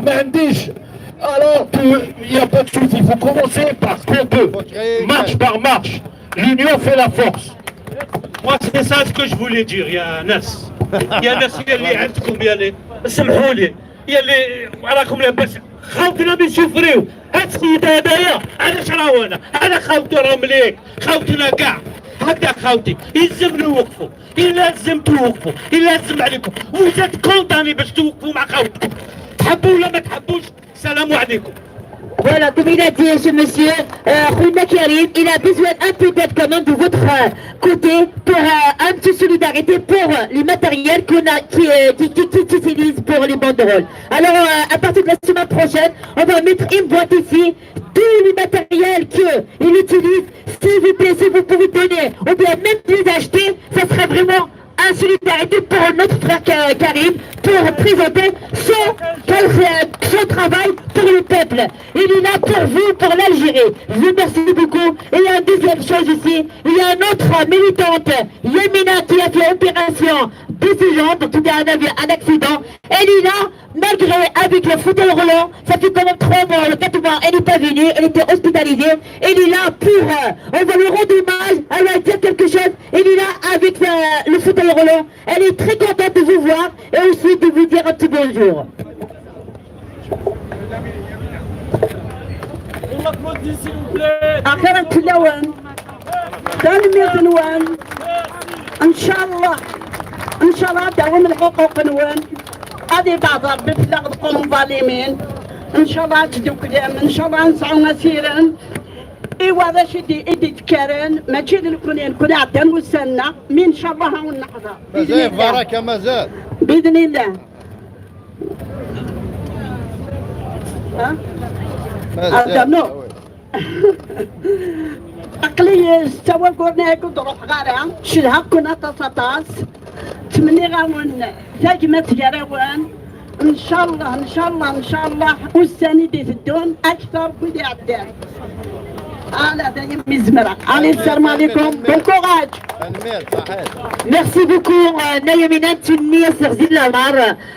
alors qu'il n'y a pas de souci, il faut commencer par ce qu'on peut, marche par marche. L'union fait la force. Moi c'est ça ce que je voulais dire يا ناس اللي عندكم سمحوا لي اللي راكم لاباس خاوتنا بيسوفريو هاد السيد هدايا علاش راهو انا خاوتي راه مليك خاوتنا كاع هكا خاوتي يلزم نوقفوا يلزم توقفوا يلزم عليكم وزاد كونطاني باش توقفوا مع خاوتكم تحبوا ولا ما تحبوش السلام عليكم. Voilà, comme il a dit ce monsieur, Khouna Karim, il a besoin un peu d'aide quand même de votre côté pour un petit solidarité pour les matériels qui utilisent pour les banderoles. Alors, à partir de la semaine prochaine, on va mettre une boîte ici, tous les matériels qu'il utilise. S'il vous plaît, si vous pouvez donner, ou bien même les acheter, ça serait vraiment une solidarité pour notre frère Karim, pour présenter son travail pour le peuple. Il est là pour vous, pour l'Algérie. Je vous remercie beaucoup. Et il y a une deuxième chose ici. Il y a une autre militante, Yemina, qui a fait opération de ses jambes, tout est un accident. Elle est là, malgré avec le fauteuil roulant, ça fait quand même 3 mois, le 4 mois, elle n'est pas venue, elle était hospitalisée. Elle est là pour, on va lui rendre hommage, elle va dire quelque chose. Elle est là avec le fauteuil roulant. Elle est très contente de vous voir et aussi de vous dire un petit bonjour. أخيرا تلون تلميذ نوان إن شاء الله دوام الحقوق نوان هذه بعض بفلاغ تقوم ظالمين إن شاء الله تدو كلام إن شاء الله نسعو مسيرا إيوا هذا شدي إيدي تكارن ما تشيد نكون عدن وسنا من إن شاء الله هون نحظى مازال بركة مازال بإذن الله ها؟ أردنو أقلي استوى قرنا يقول روح غارة شلها كنا تصاص تمني غاون ثاجمة جراوان إن شاء الله والسنة دي في الدون أكثر كل عدان دايما مزمرة. Allez, السلام عليكم. Bon courage. تنمير صحيح. Merci beaucoup, Nayamina Tunia Serzila Mar.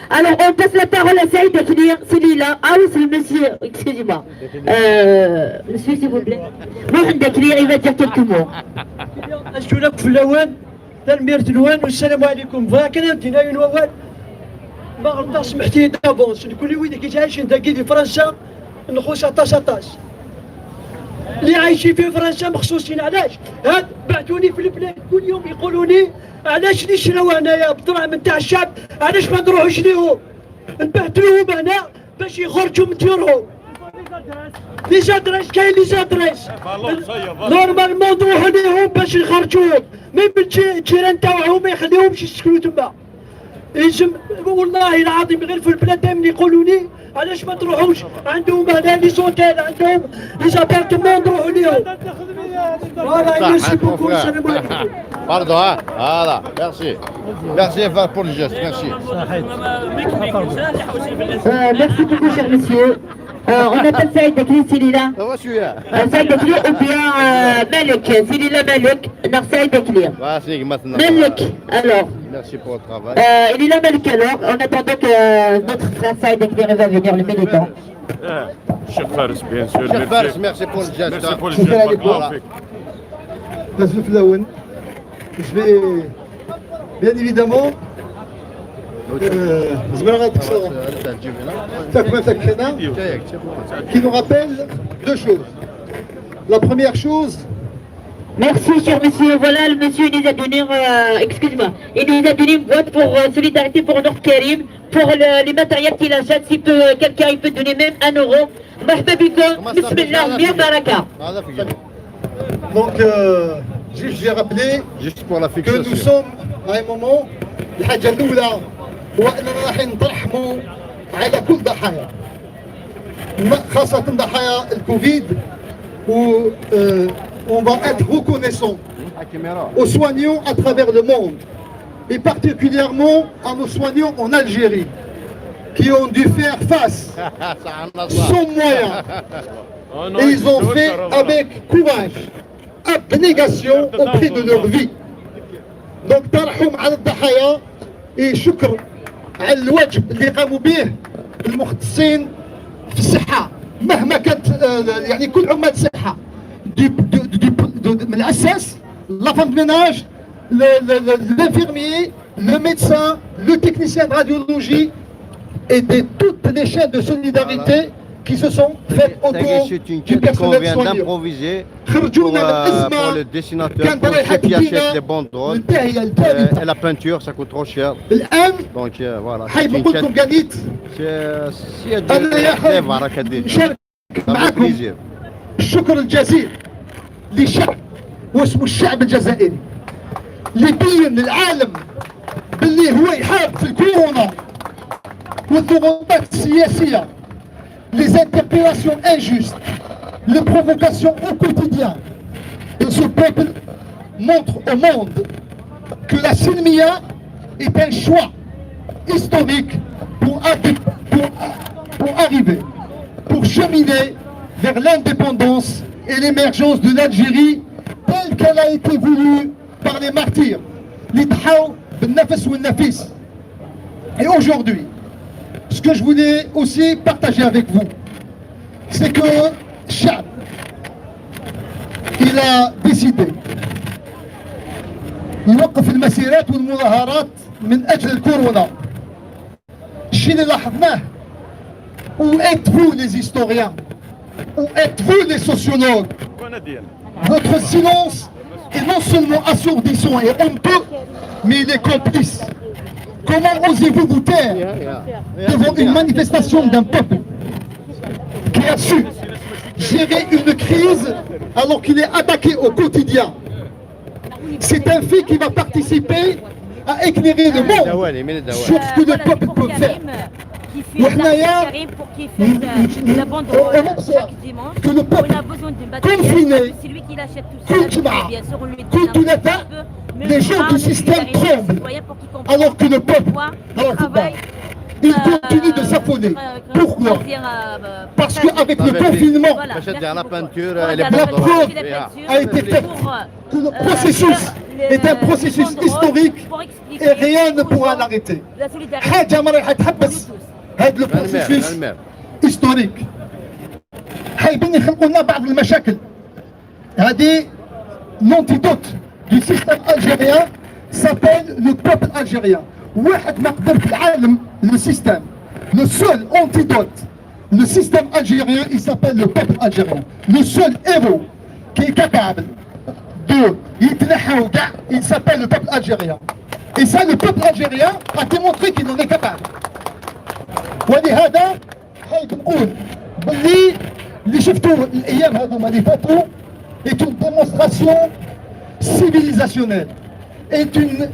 Alors, on passe la parole à Saïd Aklir, celui-là. Ah oui, c'est le monsieur, excusez-moi. Monsieur, s'il vous plaît. Mohamed Aklir, il va dire quelques mots. أشكرك في الأوان تنمير الوان والسلام عليكم. فكان دينا الوان ما غلطاش سمحتي دافونس كل وين كيتعايش انت كي في فرنسا نخوص عطاش اللي عايشين في فرنسا مخصوصين علاش هاد بعثوني في البلاد كل يوم يقولوا لي علاش نشراو هنايا بالدراهم نتاع الشعب علاش ما نروحوش ليهم نبهدلوهم هنا باش يخرجوا من ديورهم لي زادريس كاين لي زادريس نورمالمون نروحوا ليهم باش يخرجوهم من الجيران تاعهم ما يخليهمش يسكنوا تما يجم والله العظيم غير في البلاد دائما يقولوا لي علاش ما تروحوش عندهم هنا لي زوتيل عندهم لي زابارتمون نروحوا ليهم فوالا ميرسي بوكو السلام عليكم Pardon, hein? Voilà, merci. Merci pour le geste, merci. Merci beaucoup, cher monsieur. On appelle Saïd Aklir, celui-là. Ça va celui-là? Saïd Aklir ou bien Malek, celui-là Malek. Non, Saïd Aklir. Vas-y, maintenant. Malek, alors. Merci pour le travail. Il est là, Malek, alors. En attendant que notre frère Saïd Aklir va venir, le militant. Cheikh Fares, bien sûr. Cheikh Fares, merci pour le geste. Merci pour le geste. Voilà. Nazou Flaouen. Je vais bien évidemment qui nous rappelle deux choses. La première chose, Merci, cher monsieur. Voilà, le monsieur, il nous a donné, excuse-moi, il nous a donné une boîte pour solidarité pour Nord Karim, pour les matériels qu'il achète. Si quelqu'un il peut donner même 1 euro. Marhaba bikoum, bismillah, bien baraka. donc juste je vais rappeler Juste pour la que fixation. nous sommes à un moment الحاجة الأولى هو أننا راح نترحموا على كل ضحايا خاصة ضحايا الكوفيد où on va être reconnaissant aux soignants à travers le monde et particulièrement à nos soignants en Algérie qui ont dû faire face sans moyens et ils ont fait avec courage, abnégation au prix de leur vie. Donc ترحم على الضحايا شكر على الواجب اللي قاموا به المختصين في الصحة مهما كانت يعني كل عمال الصحة من الأساس la femme de ménage, l'infirmier, le médecin, le technicien de radiologie et de toutes les chaînes de solidarité qui se sont faites autour du personnel soignant. D'improviser pour le dessinateur, pour ceux qui achètent les banderoles. Et la peinture, ça coûte trop cher. Donc voilà. معكم الشكر الجزيل لشعب واسمه الشعب الجزائري اللي بين للعالم باللي هو يحارب في الكورونا والضغوطات السياسية les interpellations injustes, les provocations au quotidien. Et ce peuple montre au monde que la Silmia est un choix historique pour arriver, pour cheminer vers l'indépendance et l'émergence de l'Algérie telle qu'elle a été voulue par les martyrs, les Dhaou, Ben Nafes ou Nafis. Et aujourd'hui, ce que je voulais aussi partager avec vous, c'est que Chab, il a décidé يوقف المسيرات والمظاهرات من أجل الكورونا. الشيء اللي لاحظناه où êtes-vous les historiens? Où êtes-vous les sociologues? Votre silence est non seulement assourdissant et honteux, mais il est complice. Comment osez-vous vous taire devant une manifestation d'un peuple qui a su gérer une crise alors qu'il est attaqué au quotidien? C'est un fait qui va participer à éclairer le monde sur ce que le peuple peut faire. On observe que le peuple confiné, contre l'État, les gens du système tremblent, alors que le peuple il continue de s'affoler. Pourquoi? Parce qu'avec le confinement, la peinture, elle la est preuve a été faite que le processus est un processus historique et rien ne pourra l'arrêter. حاجة ما راح تحبس هذا le processus historique. حايبين يخلقوا لنا بعض المشاكل. هذه l'antidote du système algérien s'appelle le peuple algérien. واحد ما قدر في العالم le système. Le seul antidote, le système algérien, il s'appelle le peuple algérien. Le seul héros qui est capable de يتنحى وكاع, il s'appelle le peuple algérien. Et ça, le peuple algérien a démontré qu'il en est capable. ولهذا حايب نقول باللي اللي شفتوه الايام هذوما اللي فاتوا est une démonstration civilisationnelle, est une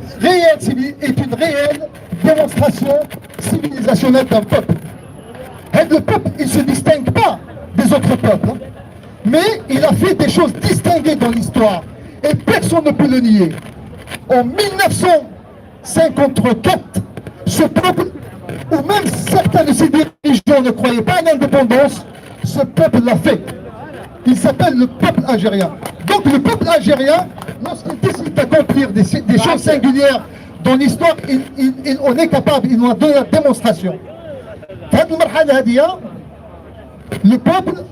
réelle démonstration civilisationnelle d'un peuple. Et le peuple, il ne se distingue pas des autres peuples, mais il a fait des choses distinguées dans l'histoire, et personne ne peut le nier. En 1954, ce peuple, ou même certains de ses dirigeants ne croyaient pas à l'indépendance, ce peuple l'a fait. Il s'appelle le peuple algérien. Donc le peuple algérien, lorsqu'il décide d'accomplir des choses singulières dans l'histoire, il en est capable, il en a donné la démonstration. Le peuple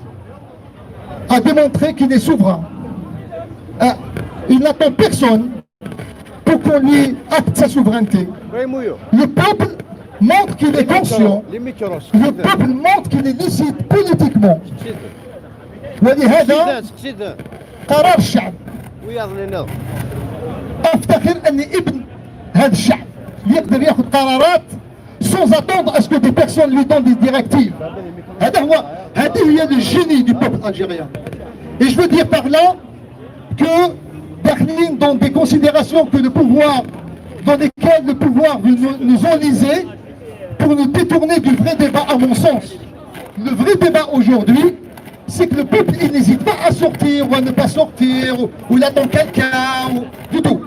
a démontré qu'il est souverain. Il n'attend personne pour qu'on lui acte sa souveraineté. Le peuple montre qu'il est conscient. Le peuple montre qu'il est lucide politiquement. ولهذا قرار الشعب افتخر اني ابن هذا الشعب يقدر ياخذ قرارات sans attendre à ce que des personnes lui donnent des directives. هذه هي le génie du peuple algérien. Et je veux dire par là que داخلين dans des considérations que le pouvoir, dans lesquelles le pouvoir veut nous enliser pour nous détourner du vrai débat à mon sens. Le vrai débat aujourd'hui, c'est que le peuple, il n'hésite pas à sortir ou à ne pas sortir, ou il attend quelqu'un, du tout.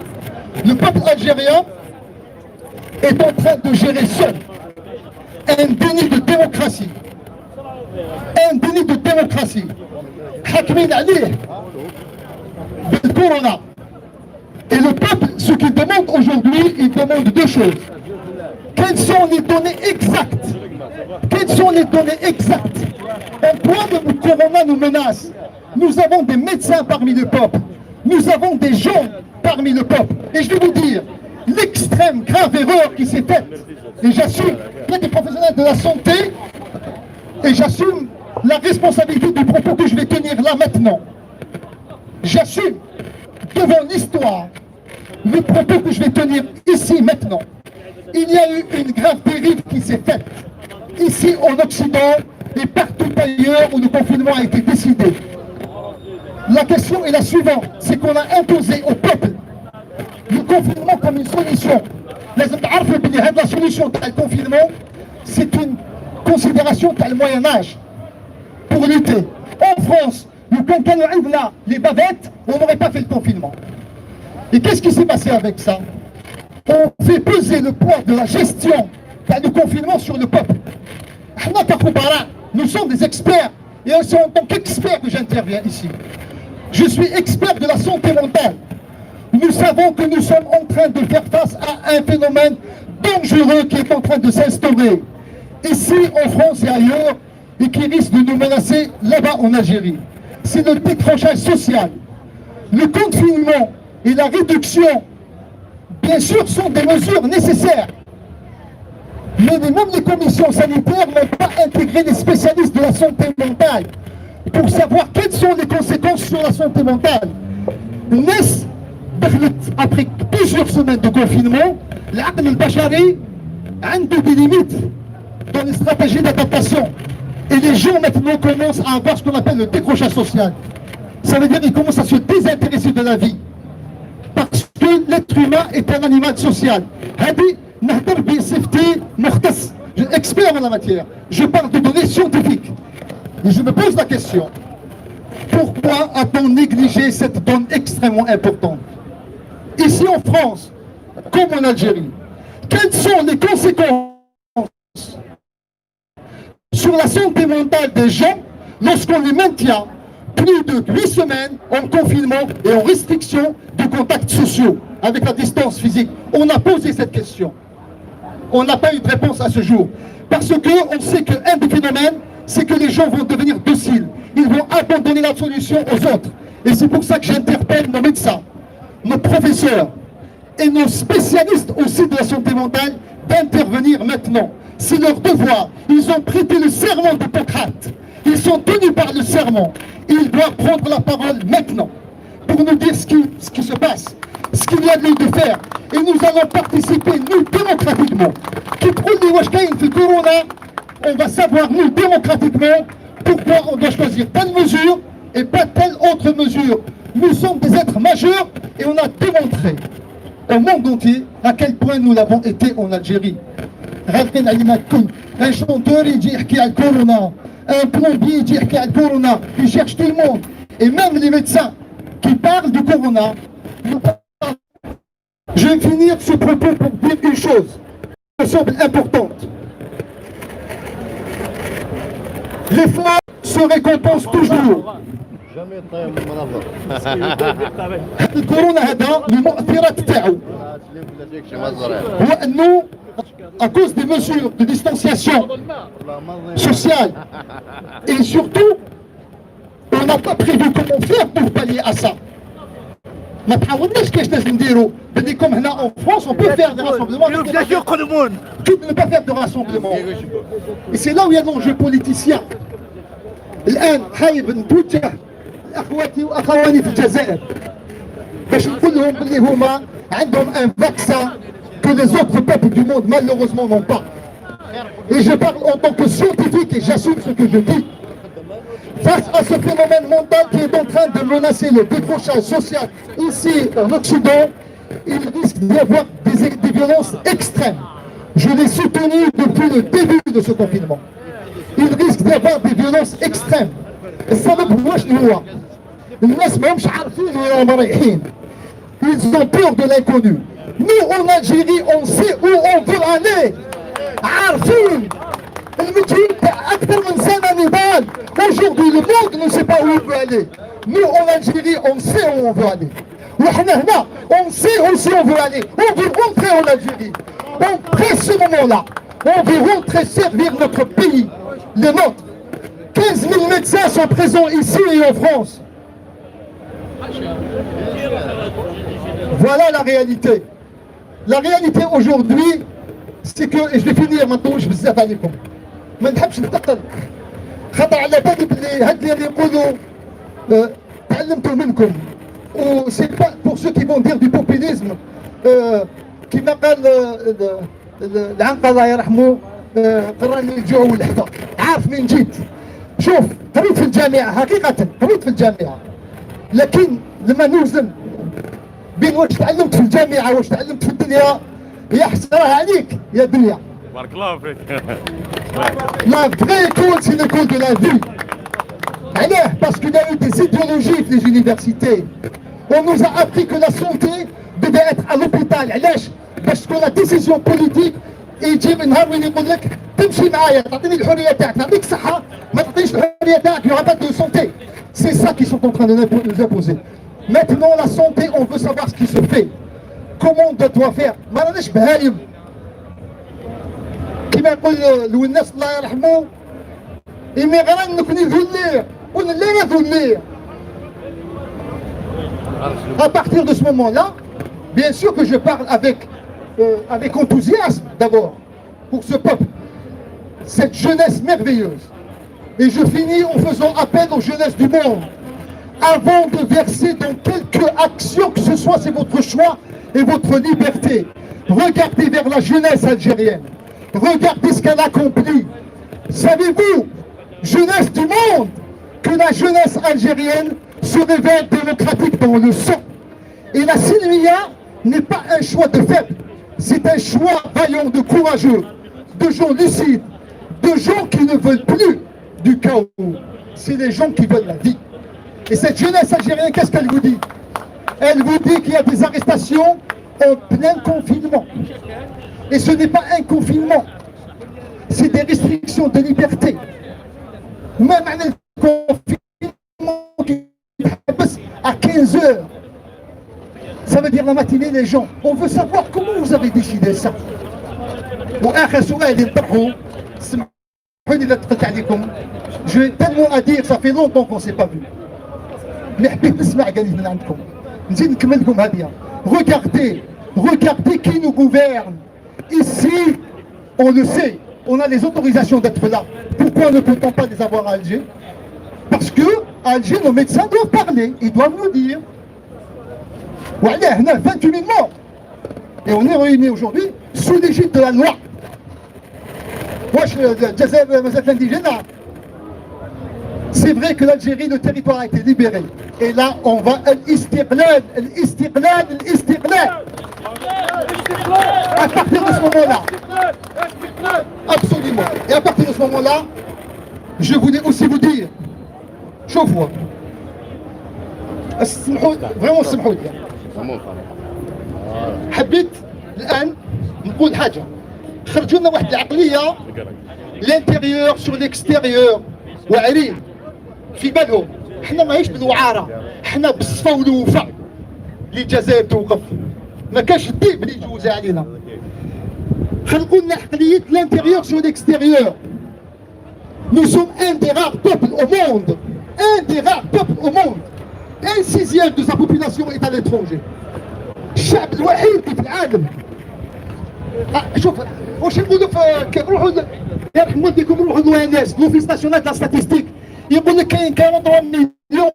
Le peuple algérien est en train de gérer seul un déni de démocratie. Un déni de démocratie. Hakmin عليه بالكورونا. Et le peuple, ce qu'il demande aujourd'hui, il demande deux choses. Quelles sont les données exactes? Quelles sont les données exactes? En quoi le corona nous menace? Nous avons des médecins parmi le peuple. Nous avons des gens parmi le peuple. Et je vais vous dire, l'extrême grave erreur qui s'est faite, et j'assume, il y a des professionnels de la santé, et j'assume la responsabilité du propos que je vais tenir là maintenant. J'assume devant l'histoire le propos que je vais tenir ici maintenant. Il y a eu une grave dérive qui s'est faite ici en Occident et partout ailleurs où le confinement a été décidé. La question est la suivante, c'est qu'on a imposé au peuple le confinement comme une solution. La solution du confinement, c'est une considération du Moyen-Âge pour lutter. En France, nous, quand on arrive là, les bavettes, on n'aurait pas fait le confinement. Et qu'est-ce qui s'est passé avec ça? On fait peser le poids de la gestion du confinement sur le peuple. Nous sommes des experts, et c'est en tant qu'expert que j'interviens ici. Je suis expert de la santé mentale. Nous savons que nous sommes en train de faire face à un phénomène dangereux qui est en train de s'instaurer, ici en France et ailleurs, et qui risque de nous menacer là-bas en Algérie. C'est le décrochage social. Le confinement et la réduction, bien sûr, sont des mesures nécessaires. Mais même les commissions sanitaires n'ont pas intégré les spécialistes de la santé mentale pour savoir quelles sont les conséquences sur la santé mentale. Après plusieurs semaines de confinement, l'aql al-bashari a des limites dans les stratégies d'adaptation. Et les gens maintenant commencent à avoir ce qu'on appelle le décrochage social. Ça veut dire qu'ils commencent à se désintéresser de la vie. Parce que l'être humain est un animal social. Je suis expert en la matière. Je parle de données scientifiques. Et je me pose la question. Pourquoi a-t-on négligé cette donne extrêmement importante? Ici en France, comme en Algérie, quelles sont les conséquences sur la santé mentale des gens lorsqu'on les maintient plus de 8 semaines en confinement et en restriction de contacts sociaux avec la distance physique? On a posé cette question. On n'a pas eu de réponse à ce jour. Parce qu'on sait qu'un des phénomènes, c'est que les gens vont devenir dociles. Ils vont abandonner la solution aux autres. Et c'est pour ça que j'interpelle nos médecins, nos professeurs et nos spécialistes aussi de la santé mentale d'intervenir maintenant. C'est leur devoir. Ils ont prêté le serment d'Hippocrate. Ils sont tenus par le serment. Ils doivent prendre la parole maintenant pour nous dire ce qui se passe, ce qu'il y a de lieu de faire. Et nous allons participer, nous, démocratiquement. On va savoir, nous, démocratiquement, pourquoi on doit choisir telle mesure et pas telle autre mesure. Nous sommes des êtres majeurs et on a démontré au monde entier à quel point nous l'avons été en Algérie. Un chanteur, il dit qu'il y a le corona. Un plombier, il dit qu'il y a le corona. Il cherche tout le monde. Et même les médecins qui parlent du corona. Je vais finir ce propos pour dire une chose qui me semble importante. L'effort se récompense toujours. الكورونا هذا المؤثرات تاعو هو انه à cause des mesures de distanciation sociale et surtout on n'a pas prévu comment faire pour pallier à ça. ما تحاولناش كيفاش لازم نديرو بديكم هنا en France on peut faire des rassemblements. Ne pas faire de rassemblements. Et c'est là où il y a l'enjeu politicien. الآن حايب نتوجه اخواتي واخواني في الجزائر باش نقول لهم بلي هما عندهم ان فاكسان que les autres peuples du monde malheureusement n'ont pas. Et je parle en tant que scientifique et j'assume ce que je dis. Face à ce phénomène mondial qui est en train de menacer le décrochage social ici en Occident, il risque d'y avoir des violences extrêmes. Je l'ai soutenu depuis le début de ce confinement. Il risque d'y avoir des violences extrêmes. السبب هو شنو هو؟ الناس ماهمش عارفين وين رايحين. Ils ont peur de l'inconnu. Nous en Algérie on sait où on veut aller. عارفين المجهود تاع أكثر من سنة نضال. Aujourd'hui le monde ne sait pas où il veut aller. Nous en Algérie on sait où on veut aller. وإحنا هنا on sait aussi où on veut aller. On veut rentrer en Algérie. Après ce moment-là, on veut rentrer servir notre pays, le nôtre. 15 000 médecins sont présents ici et en France. Voilà la réalité. La réalité aujourd'hui, c'est que, et je vais finir maintenant, je بزاف عليكم. ما نحبش نتقل. خاطر على بالي بلي هاد اللي يقولوا تعلمتوا منكم. Ou c'est pas pour ceux qui vont dire du populisme, كما قال العنقى الله يرحمه قراني الجوع والحفا. عارف من جيت. شوف قريت في الجامعة حقيقة قريت في الجامعة لكن لما نوزن بين واش تعلمت في الجامعة واش تعلمت في الدنيا هي حسرها عليك يا دنيا. بارك الله فيك. La vraie école c'est l'école de la vie. علاه parce qu'il y a eu des idéologies في les universités. On nous a appris que la santé devait être à l'hôpital. علاش؟ باش تكون la décision politique يجي من نهار وين يقول لك تمشي معايا تعطيني الحريه تاعك نعطيك صحه ما تعطينيش الحريه تاعك il y aura pas de santé. C'est ça qu'ils sont en train de nous imposer. Maintenant la santé on veut savoir ce qui se fait. Comment on doit faire. ما راناش بهايم. كما يقول الوناس الله يرحمه إمي غير نكوني ذلير ولا لا ذلير. À partir de ce moment-là, bien sûr que je parle avec enthousiasme d'abord pour ce peuple, cette jeunesse merveilleuse. Et je finis en faisant appel aux jeunesses du monde. Avant de verser dans quelque action que ce soit, c'est votre choix et votre liberté. Regardez vers la jeunesse algérienne. Regardez ce qu'elle accomplit. Savez-vous, jeunesse du monde, que la jeunesse algérienne se révèle démocratique dans le sang. Et la Silmia n'est pas un choix de faible. C'est un choix vaillant de courageux, de gens lucides, de gens qui ne veulent plus du chaos. C'est les gens qui veulent la vie. Et cette jeunesse algérienne, qu'est-ce qu'elle vous dit? Elle vous dit qu'il y a des arrestations en plein confinement. Et ce n'est pas un confinement. c'est des restrictions de liberté. Même un confinement qui passe à 15 heures. Ça veut dire la matinée, les gens. On veut savoir comment vous avez décidé ça. J'ai tellement à dire, ça fait longtemps qu'on ne s'est pas vu. Regardez qui nous gouverne. Ici, on le sait, on a les autorisations d'être là. Pourquoi ne peut-on pas les avoir à Alger? Parce que à Alger, nos médecins doivent parler, ils doivent nous dire. Voilà, on a 28 000 morts. Et on est réunis aujourd'hui sous l'égide de la loi. C'est vrai que l'Algérie, le territoire a été libéré. Et là, on va à l'istiqlal. À partir de ce moment-là, absolument. Et à partir de ce moment-là, je voulais aussi vous dire, شوفوا vraiment سمحوا لي حبيت الآن نقول حاجة خرجوا لنا واحد العقلية l'intérieur sur l'extérieur واعرين في بالهم احنا ماهيش بالوعارة احنا بالصفا والوفا اللي الجزائر توقف ما كاش الديب اللي يجوزها علينا خلقوا لنا عقلية l'intérieur sur l'extérieur. Nous sommes un des rares peuples au monde, un des rares peuples au monde. 1/6 de sa population est à l'étranger. الشعب الوحيد في العالم. شوف واش نقولوا كنروحوا يرحم والديكم نروحوا للونس لوفيس ناسيونال تاع ستاتيستيك يقول لك كاين 43 مليون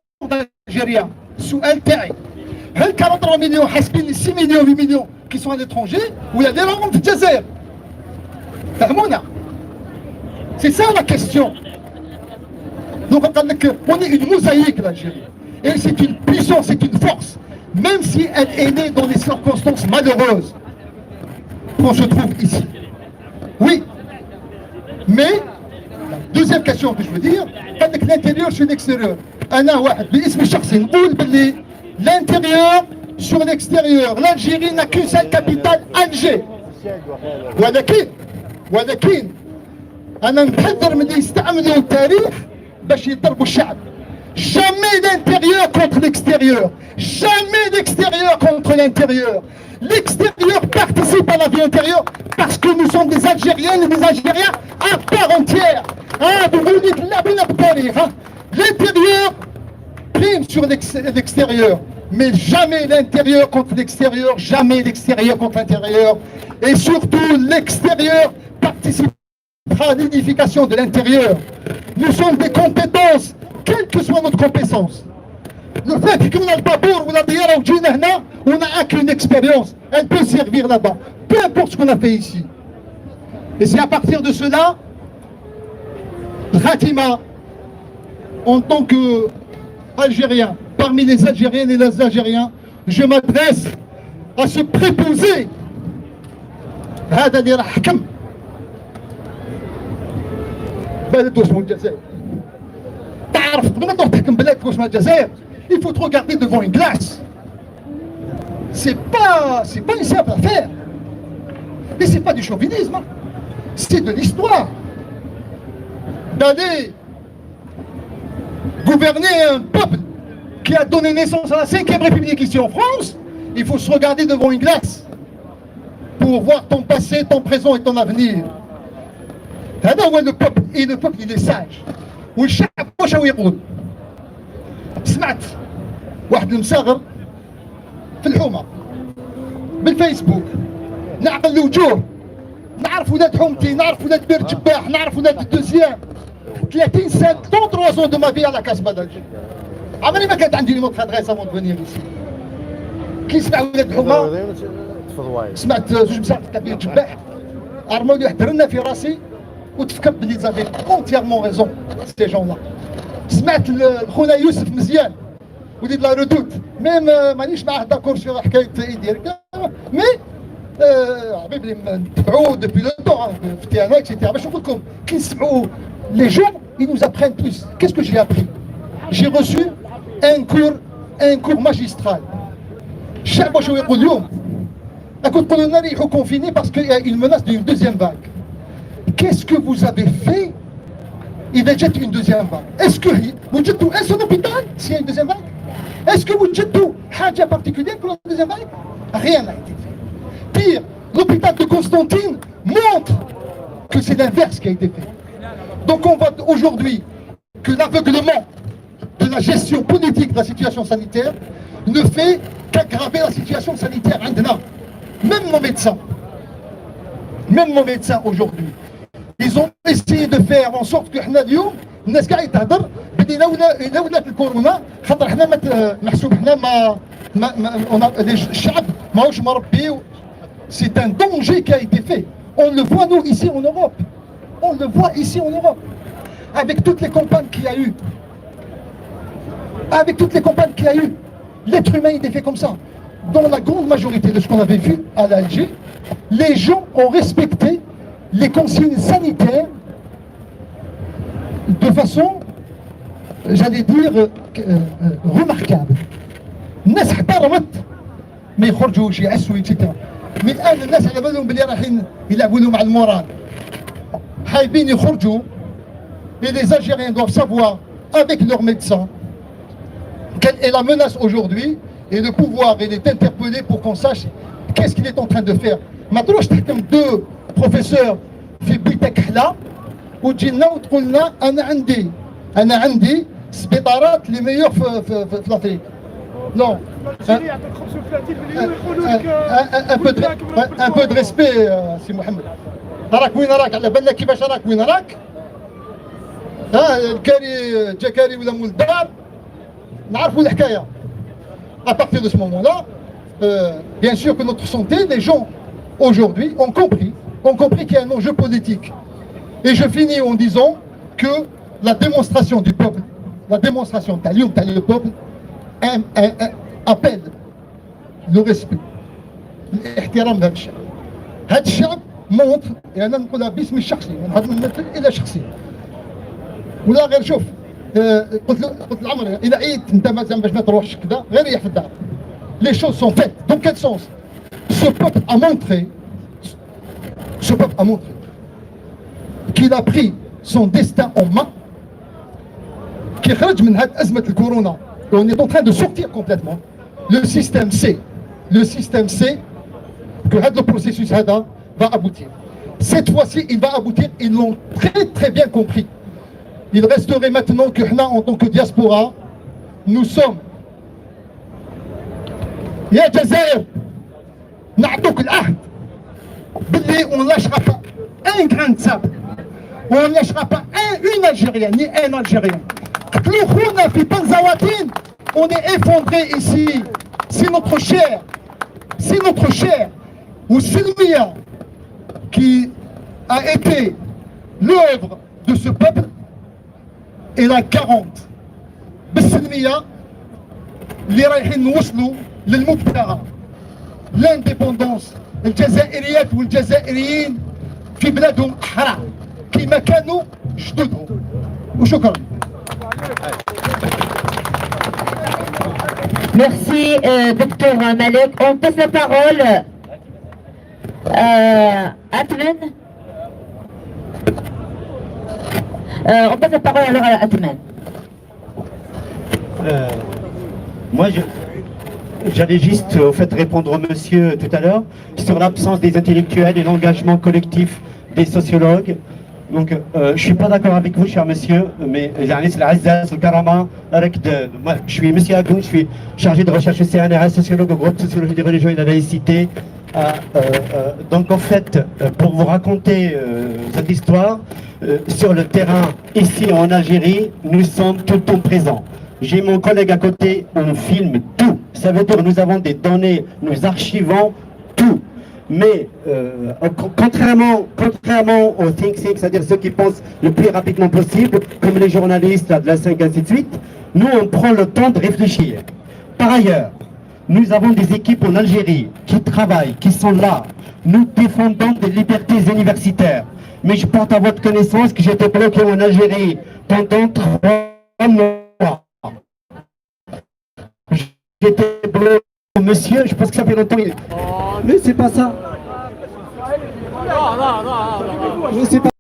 دالجيريان. السؤال تاعي هل 43 مليون حاسبين 6 مليون 8 مليون كي سون ليترونجي ولا راهم في الجزائر؟ فهمونا. C'est ça la question. Donc on est une mosaïque l'Algérie. Et c'est une puissance, c'est une force. Même si elle est née dans des circonstances malheureuses qu'on se trouve ici. Oui. Mais, la deuxième question que je veux dire, avec l'intérieur sur l'extérieur. L'intérieur sur l'extérieur. L'Algérie n'a qu'une seule capitale, Alger. ولكن أنا نتحذر من اللي يستعملوا التاريخ باش يضربوا الشعب. Jamais l'intérieur contre l'extérieur. Jamais l'extérieur contre l'intérieur. L'extérieur participe à la vie intérieure parce que nous sommes des Algériennes et des Algériens à part entière. L'intérieur prime sur l'extérieur. Mais jamais l'intérieur contre l'extérieur. Jamais l'extérieur contre l'intérieur. Et surtout l'extérieur participe à l'édification de l'intérieur. Nous sommes des compétences, quelle que soit notre compétence. Le fait qu'on a le babour ou la diara ou Djinahna, on a acquis une expérience. Elle peut servir là-bas. Peu importe ce qu'on a fait ici. Et c'est à partir de cela, Khatima, en tant qu'Algérien, parmi les Algériennes et les Algériens, je m'adresse à ce préposé. هذا اللي راح حكم بلد واسمه الجزائر. تعرف قبل ما تروح تحكم بلد واسمها الجزائر il faut te regarder devant une glace. C'est pas une simple affaire. Et c'est pas du chauvinisme, c'est de l'histoire. D'aller gouverner un peuple qui a donné naissance à la 5e République ici en France, il faut se regarder devant une glace pour voir ton passé, ton présent et ton avenir. هذا هو le peuple et le peuple il est sage. والشعب واش هو يقول؟ سمعت واحد المساغر في الحومه بالفيسبوك نعقل الوجوه نعرف ولاد حومتي نعرف ولاد بير جباح نعرف ولاد الدوزيام 30 سنه 33 ans de ma vie à la Casbah d'Alger. عمري ما كانت عندي لي نوت ادريس avant de venir ici. كي نسمع ولاد الحومه سمعت زوج مساعد تاع بير جباح ارموا لي حضر لنا في راسي وتفكرت بلي زافي اونتيرمون ريزون سي جون لا. سمعت خونا يوسف مزيان وليد لا ردود ميم مانيش معاه داكور في حكايه ايدير مي حبيبي نتبعوه دوبي لو طون في التيانا اكسيتيرا باش نقول لكم كي نسمعوا لي جون ils nous apprennent plus. Qu'est-ce que j'ai appris? J'ai reçu un cours magistral. الشعب واش يقول اليوم؟ كنت تقولوا لنا نريحوا كونفيني باسكو il y a une menace d'une deuxième vague. qu'est-ce que vous avez fait? Il va jeter une deuxième vague. Est-ce que vous dites tout? Est-ce un hôpital s'il y a une deuxième vague? Est-ce que vous dites tout? Haja particulière pour la deuxième vague? Rien n'a été fait. Pire, l'hôpital de Constantine montre que c'est l'inverse qui a été fait. Donc on voit aujourd'hui que l'aveuglement de la gestion politique de la situation sanitaire ne fait qu'aggraver la situation sanitaire. Même nos médecins aujourd'hui, ils ont essayé de faire en sorte que حنا اليوم الناس قاعد تهضر بلي الا ولات الكورونا خاطر حنا محسوب حنا ما الشعب ماهوش مربي. C'est un danger qui a été fait. On le voit nous ici en Europe. On le voit ici en Europe. Avec toutes les campagnes qu'il y a eu. Avec toutes les campagnes qu'il y a eu. L'être humain était fait comme ça. Dans la grande majorité de ce qu'on avait vu à l'Alger, les gens ont respecté les consignes sanitaires de façon, j'allais dire, remarquable. الناس احترمت ما يخرجوش يعسوا etc. من الان الناس على بالهم بلي رايحين يلعبوا لهم على المورال. حايبين يخرجوا. Et les Algériens doivent savoir avec leurs médecins quelle est la menace aujourd'hui et le pouvoir il est interpellé pour qu'on sache qu'est-ce qu'il est en train de faire. ما تروحش تحكم deux professeurs في بيتك حلا وتجي لنا وتقول لنا انا عندي سبيطارات لي ميور في الافريق. Non. Un peu de respect, سي محمد. راك وين راك؟ على بالك كيفاش راك وين راك؟ الكاري جاكاري ولا مول الدار نعرفوا الحكايه. À partir de ce moment-là, bien sûr que notre santé, les gens aujourd'hui ont compris qu'il y a un enjeu politique. Et je finis en disant que la démonstration du peuple, la démonstration du peuple appelle le respect. الاحترام لهذا الشعب. هذا الشعب montre انا نقولها باسمي الشخصي هذا الممثل الى شخصي. ولا غير شوف قلت لعمري الى عيد انت مثلا باش ما تروحش كذا غير ريح في الدار. Les choses sont faites. Dans quel sens? Ce peuple a montré qu'il a pris son destin en main, qu'il خرج من هاد أزمة الكورونا. Et on est en train de sortir complètement. Le système sait que le processus va aboutir. Cette fois-ci, il va aboutir. Ils l'ont très très bien compris. Il resterait maintenant que nous, en tant que diaspora, nous sommes. يا جزائر نعطوك العهد باللي on ne lâchera pas un grain de sable. On ne lâchera pas une Algérienne ni un Algérien. قتلوا خونا في بنزواتين. On est effondré ici. C'est notre chair. Ou Silmia qui a été l'œuvre de ce peuple et la garante. بالسلمية اللي رايحين نوصلوا للمبتغى لانديبوندونس. الجزائريات والجزائريين في بلادهم أحرار كما كانوا جدودهم. وشكرا. Merci, docteur Malek. On passe la parole à Atman. On passe la parole alors à Atman. Moi, j'allais juste au fait répondre au monsieur tout à l'heure sur l'absence des intellectuels et l'engagement collectif des sociologues. Donc, je suis pas d'accord avec vous, cher monsieur, mais je suis monsieur Agoun, je suis chargé de recherche au CNRS, sociologue au groupe Sociologie des religions et de la laïcité. Donc, en fait, pour vous raconter cette histoire, sur le terrain, ici en Algérie, nous sommes tout le temps présents. J'ai mon collègue à côté, on filme tout. Ça veut dire que nous avons des données, nous archivons tout. Mais contrairement aux think tanks, c'est-à-dire ceux qui pensent le plus rapidement possible, comme les journalistes de la 5, ainsi de suite, nous on prend le temps de réfléchir. Par ailleurs, nous avons des équipes en Algérie qui travaillent, qui sont là. Nous défendons des libertés universitaires. Mais je porte à votre connaissance que j'étais bloqué en Algérie pendant 3 mois. J'étais bloqué. Monsieur, je pense que ça fait longtemps. Mais c'est pas ça.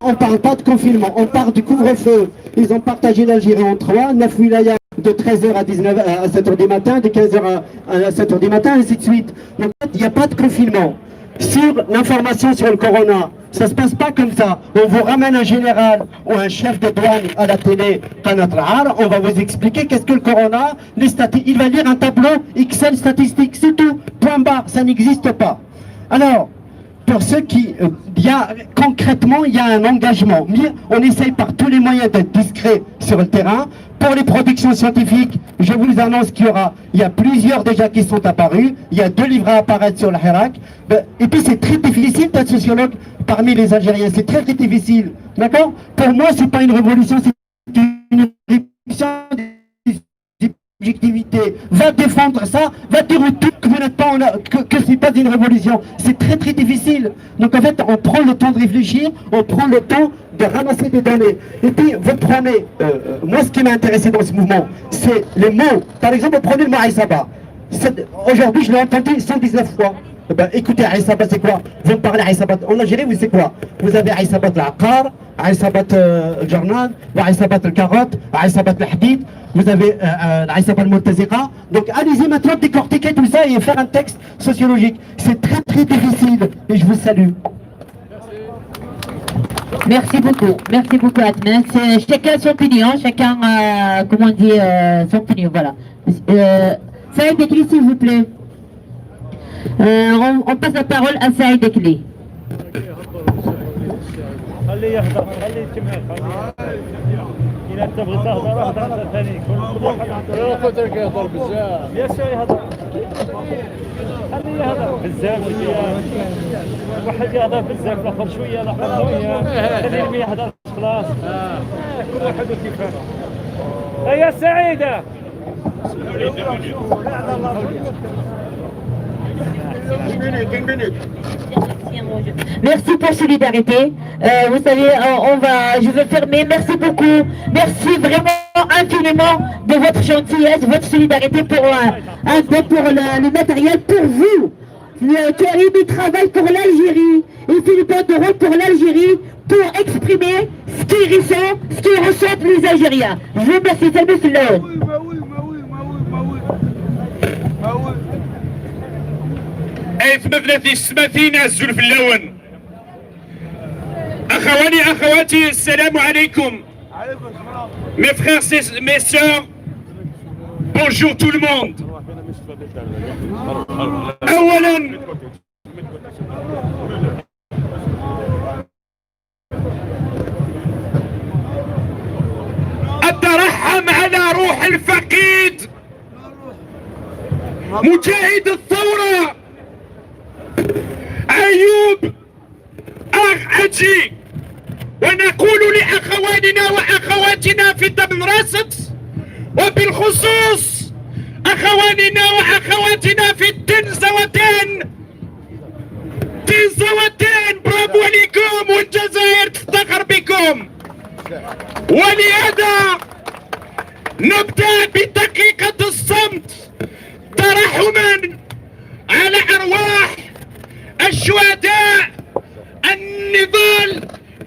On ne parle pas de confinement, on parle du couvre-feu. Ils ont partagé l'Algérie en 3, 9 wilayas de 13h à 7h du matin, de 15h à 7h du matin, ainsi de suite. Donc il n'y a pas de confinement. Sur l'information sur le corona, ça ne se passe pas comme ça. On vous ramène un général ou un chef de douane à la télé, on va vous expliquer qu'est-ce que le corona, il va lire un tableau Excel statistique, c'est tout, point barre, ça n'existe pas. Alors, pour ceux qui, concrètement, il y a un engagement. On essaye par tous les moyens d'être discret sur le terrain. Pour les productions scientifiques, je vous annonce il y a plusieurs déjà qui sont apparus. Il y a 2 livres à apparaître sur le Hirak. Et puis c'est très difficile d'être sociologue parmi les Algériens. C'est très très difficile. D'accord? Pour moi, c'est pas une révolution, c'est une révolution objectivité. Va défendre ça, va dire que vous n'êtes pas que c'est pas une révolution. C'est très très difficile. Donc en fait, on prend le temps de réfléchir, on prend le temps de ramasser des données. Et puis vous prenez, moi ce qui m'a intéressé dans ce mouvement, c'est les mots. Par exemple, vous prenez le mot Aïssaba. Aujourd'hui, je l'ai entendu 119 fois. Eh ben, écoutez, Aïssaba, c'est quoi? Vous me parlez Aïssaba. En Algérie, vous savez quoi? Vous avez Aïssaba l'Aqar, Aïssaba le-Jarnan, Aïssaba le-Carotte, Aïssaba le-Hadid, vous avez Aïssaba le-Multaziqa. Donc allez-y maintenant décortiquer tout ça et faire un texte sociologique. C'est très très difficile et je vous salue. Merci beaucoup Atmen. Chacun son opinion, chacun, comment on dit, son opinion, voilà. Saïd Dekli, s'il vous plaît. On passe la parole à Saïd Dekli. إلا أنت بغيت تهضر هضر ثاني كل واحد عنده يهضر بزاف يا سي يهضر خليه يهضر بزاف واحد يهضر بزاف الاخر شويه الاخر شويه خليه ما يهضرش خلاص كل واحد وكيفاه يا سعيده Merci pour solidarité. Vous savez, je vais fermer. Merci beaucoup. Merci vraiment infiniment de votre gentillesse, votre solidarité pour le matériel pour vous. Karim, il travaille pour l'Algérie. Il fait le banderole pour l'Algérie pour exprimer ce qu'ils ressentent, ce qu'ils ressentent les Algériens. Je vous remercie. Salut, Fillon. ايث مثلثي السماثين عزوا في اللون. اخواني اخواتي السلام عليكم. Mes frères et mes sœurs, bonjour tout le monde. اولا اترحم على روح الفقيد مجاهد الثورة أيوب أخ أجي، ونقول لأخواننا وأخواتنا في دبن راسط وبالخصوص أخواننا وأخواتنا في التنزوتين برافو عليكم، والجزائر تفتخر بكم. ولهذا نبدأ بدقيقة الصمت ترحما على أرواح الشهداء النضال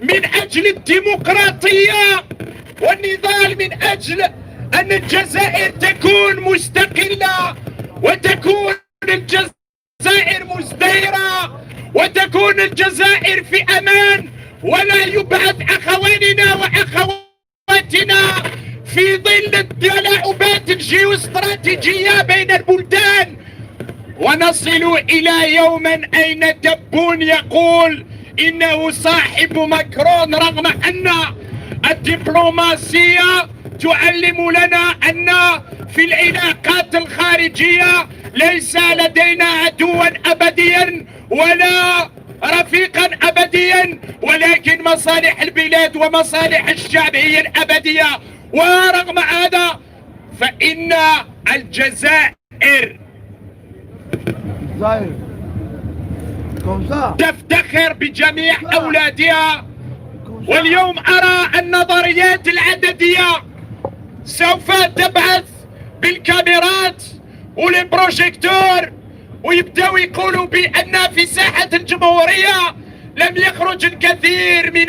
من أجل الديمقراطية والنضال من أجل أن الجزائر تكون مستقلة وتكون الجزائر مزدهرة وتكون الجزائر في أمان، ولا يبعث أخواننا وأخواتنا في ظل التلاعبات الجيوستراتيجية بين البلدان، ونصل إلى يوم أين تبون يقول إنه صاحب ماكرون، رغم أن الدبلوماسية تعلم لنا أن في العلاقات الخارجية ليس لدينا عدوا أبديا ولا رفيقا أبديا، ولكن مصالح البلاد ومصالح الشعب هي الأبدية. ورغم هذا فإن الجزائر تفتخر بجميع أولادها. واليوم أرى النظريات العددية سوف تبعث بالكاميرات والبروجيكتور ويبدأوا يقولوا بأن في ساحة الجمهورية لم يخرج الكثير من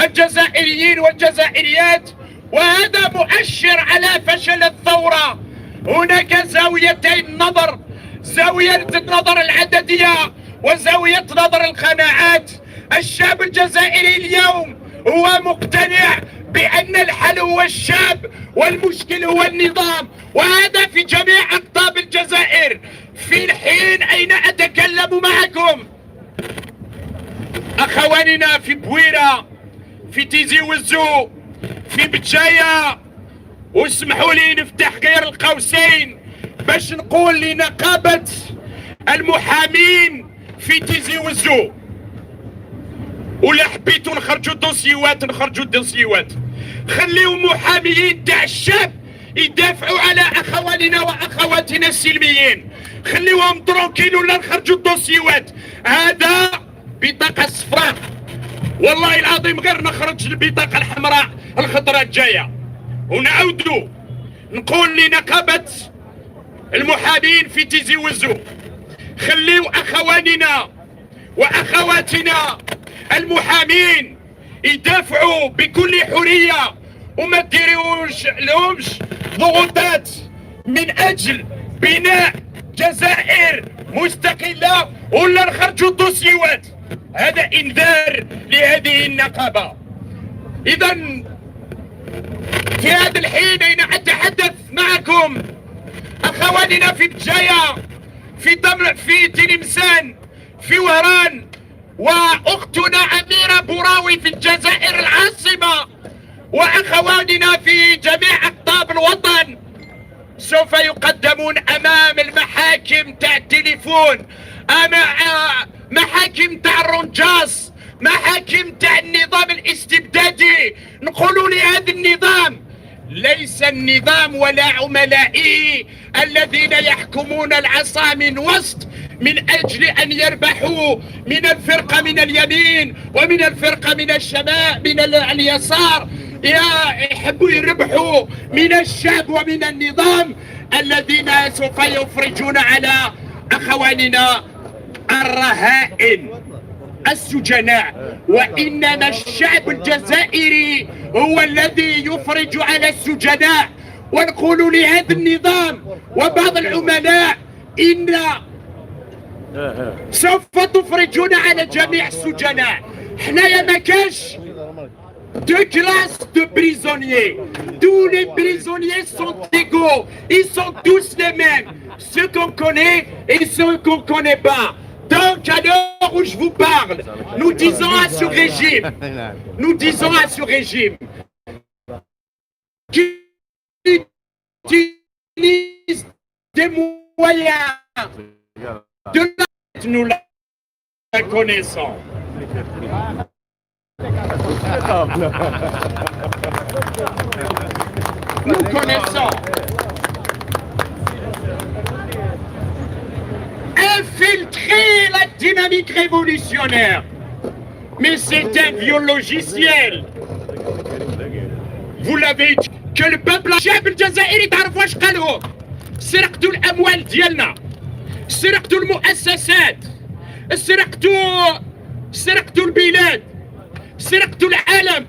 الجزائريين والجزائريات، وهذا مؤشر على فشل الثورة. هناك زاويتين نظر، زاوية النظر العددية وزاوية نظر القناعات. الشعب الجزائري اليوم هو مقتنع بأن الحل هو الشعب والمشكل هو النظام، وهذا في جميع أقطاب الجزائر. في الحين أين أتكلم معكم أخواننا في بويرة، في تيزي وزو، في بتشايا، واسمحوا لي نفتح غير القوسين باش نقول لنقابة المحامين في تيزي وزو، ولا حبيتوا نخرجوا دوسيوات نخرجوا دوسيوات. خليوا محاميين تاع الشعب يدافعوا على اخواننا واخواتنا السلميين، خليوهم ترونكيل ولا نخرجوا الدوسيوات. هذا بطاقه صفراء، والله العظيم غير نخرج البطاقه الحمراء الخضراء الجايه. ونعودوا نقول لنقابه المحامين في تيزي وزو، خليوا اخواننا واخواتنا المحامين يدافعوا بكل حريه، وما ديروش لهمش ضغوطات من اجل بناء جزائر مستقله ولا نخرجوا الدوسيوات. هذا انذار لهذه النقابه. اذا في هذا الحين اين اتحدث معكم اخواننا في بجايه، في تلمسان، في وهران، واختنا اميره بوراوي في الجزائر العاصمه، واخواننا في جميع اقطاب الوطن سوف يقدمون امام المحاكم تاع التليفون، امام محاكم تاع الرنجاص، محاكم تاع النظام الاستبدادي. نقولوا لهذا النظام ليس النظام ولا عملائه الذين يحكمون العصا من وسط من أجل أن يربحوا من الفرقة من اليمين ومن الفرقة من الشمال من اليسار، يحبوا يربحوا من الشعب ومن النظام الذين سوف يفرجون على أخواننا الرهائن السجناء، وإنما الشعب الجزائري هو الذي يفرج على السجناء. ونقول لهذا النظام وبعض العملاء إن سوف تفرجون على جميع السجناء. حنايا ما كاش deux classes de prisonniers. Tous les prisonniers sont égaux. Ils sont tous les mêmes. Ceux qu'on connaît et ceux qu'on ne connaît pas. Donc à l'heure où je vous parle, nous disons à ce régime, qui utilise des moyens de la... Nous la connaissons. Nous connaissons. Infiltrer la dynamique révolutionnaire. Mais c'est un vieux logiciel. Vous l'avez dit que le peuple الشعب الجزائري تعرفوا واش قالوا؟ سرقتوا الاموال ديالنا، سرقتوا المؤسسات، سرقتوا البلاد، سرقتوا العالم،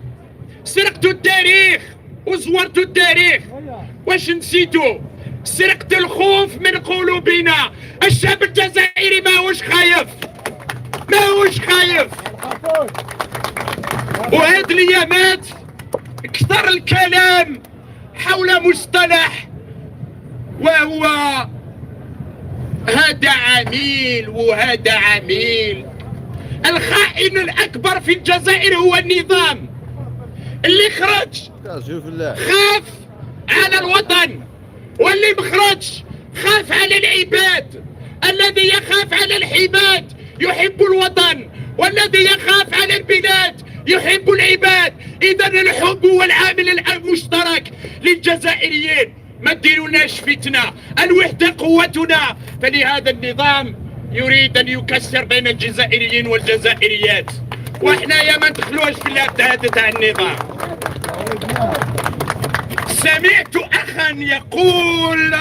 سرقتوا التاريخ وزورتوا التاريخ. واش نسيتوا؟ سرقتوا الخوف من قلوبنا. الشعب الجزائري ماهوش خايف، ماهوش خايف. وهاد الايامات كثر الكلام حول مصطلح وهو هذا عميل وهذا عميل. الخائن الأكبر في الجزائر هو النظام اللي خرج خاف على الوطن، واللي مخرج خاف على العباد. الذي يخاف على العباد يحب الوطن، والذي يخاف على البلاد يحب العباد. إذا الحب هو العامل المشترك للجزائريين. ما ديروناش فتنة، الوحدة قوتنا. فلهذا النظام يريد أن يكسر بين الجزائريين والجزائريات، وإحنا ما ندخلوش في الأبداد تاع النظام. سمعت أخا يقول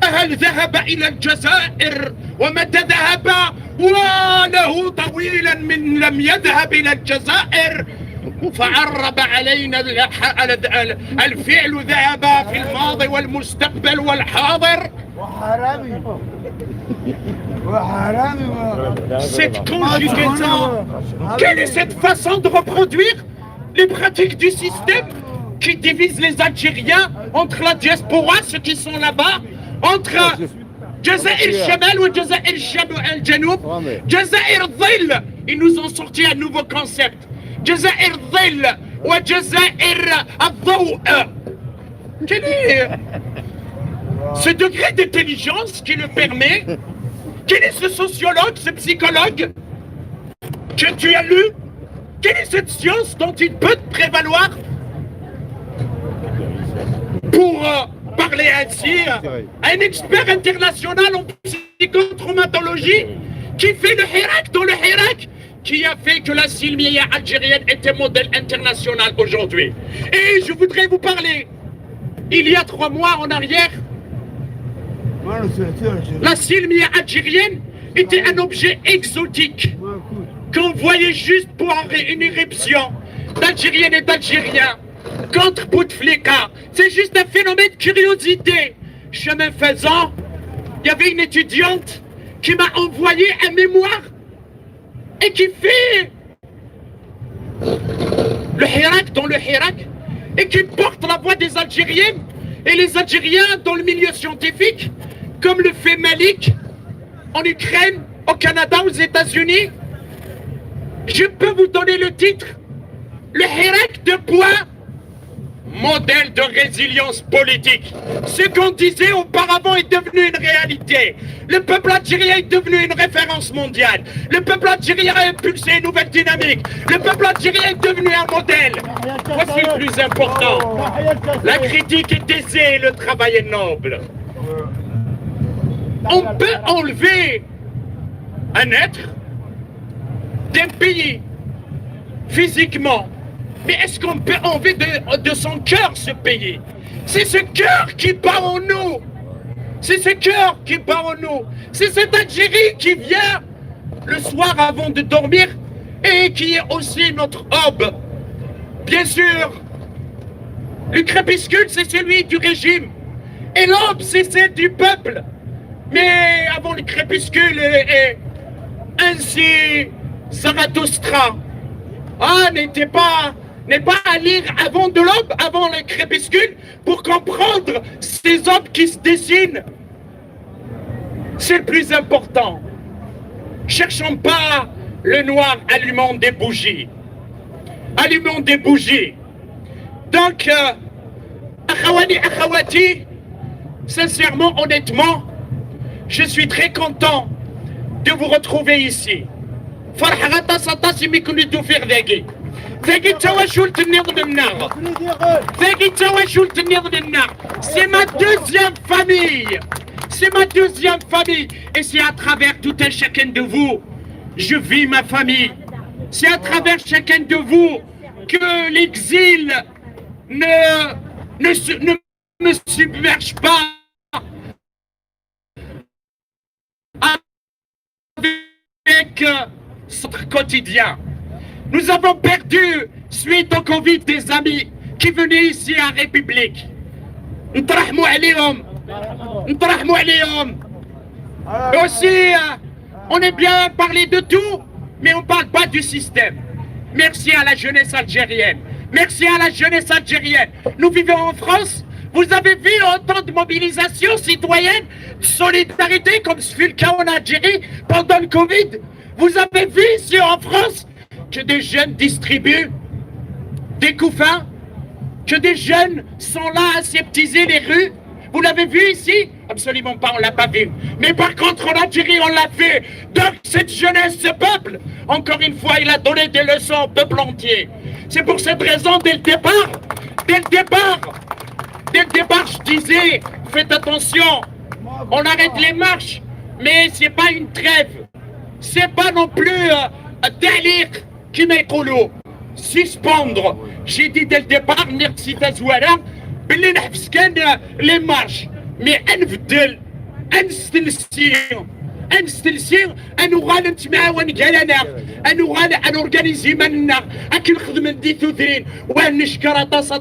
هل ذهب إلى الجزائر؟ ومتى ذهب؟ وله طويلا من لم يذهب إلى الجزائر. فعرب علينا الفعل ذهب في الماضي والمستقبل والحاضر. Cette conjugaison, quelle est cette façon de reproduire les pratiques du système qui divise les Algériens entre la diaspora, ceux qui sont là-bas, entre Jazair Shamal ou Jazair Al-Janoub, Jazair Dhil. Ils nous ont sorti un nouveau concept. Jazair Dhil ou Jazair Al-Dhaw. Quel est ce degré d'intelligence qui le permet? Quel est ce sociologue, ce psychologue que tu as lu? Quelle est cette science dont il peut te prévaloir pour parler ainsi à un expert international en psychotraumatologie qui fait le Hirak dans le Hirak, qui a fait que la Silmiya algérienne était modèle international aujourd'hui. Et je voudrais vous parler, il y a 3 mois en arrière, la Silmiya algérienne était un objet exotique qu'on voyait juste pour une éruption d'Algériennes et d'Algériens contre Bouteflika. C'est juste un phénomène de curiosité. Chemin faisant, il y avait une étudiante qui m'a envoyé un mémoire et qui fait le Hirak dans le Hirak et qui porte la voix des Algériennes et les Algériens dans le milieu scientifique, comme le fait Malik en Ukraine, au Canada, aux États-Unis. Je peux vous donner le titre. Le Hirak de poids, modèle de résilience politique. Ce qu'on disait auparavant est devenu une réalité. Le peuple algérien est devenu une référence mondiale. Le peuple algérien a impulsé une nouvelle dynamique. Le peuple algérien est devenu un modèle. Voici le plus important. La critique est aisée, le travail est noble. On peut enlever un être d'un pays physiquement, mais est-ce qu'on peut enlever de son cœur ce pays? C'est ce cœur qui bat en nous. C'est ce cœur qui bat en nous. C'est cette Algérie qui vient le soir avant de dormir et qui est aussi notre aube. Bien sûr, le crépuscule, c'est celui du régime. Et l'aube, c'est celle du peuple. Mais avant le crépuscule, et ainsi Zarathustra n'est pas à lire avant de l'aube, avant le crépuscule, pour comprendre ces aubes qui se dessinent. C'est le plus important. Cherchons pas le noir, allumons des bougies. Allumons des bougies. Donc, Akhawani, Akhawati, sincèrement, honnêtement, je suis très content de vous retrouver ici. C'est ma deuxième famille. C'est ma deuxième famille. Et c'est à travers tout un chacun de vous, je vis ma famille. C'est à travers chacun de vous que l'exil ne me submerge pas avec notre quotidien. Nous avons perdu, suite au Covid, des amis qui venaient ici à République. Et aussi, on est bien parlé de tout, mais on ne parle pas du système. Merci à la jeunesse algérienne. Merci à la jeunesse algérienne. Nous vivons en France. Vous avez vu autant de mobilisation citoyenne, de solidarité, comme ce fut le cas en Algérie pendant le Covid. Vous avez vu ici en France que des jeunes distribuent des couffins, que des jeunes sont là à aseptiser les rues. Vous l'avez vu ici? Absolument pas, on ne l'a pas vu. Mais par contre, en Algérie, on l'a fait. Donc, cette jeunesse, ce peuple, encore une fois, il a donné des leçons au peuple entier. C'est pour cette raison, dès le départ, je disais, faites attention, on arrête les marches, mais c'est pas une trêve. C'est pas non plus un délire qui m'écoule. Suspendre. J'ai dit dès le départ, merci Tazouara, les marches. Mais انستلسي انو غالا نتماون كالنا انو غالا انورغانيزي مالنا اكل خدمة دي ثوثرين ونشكر طاس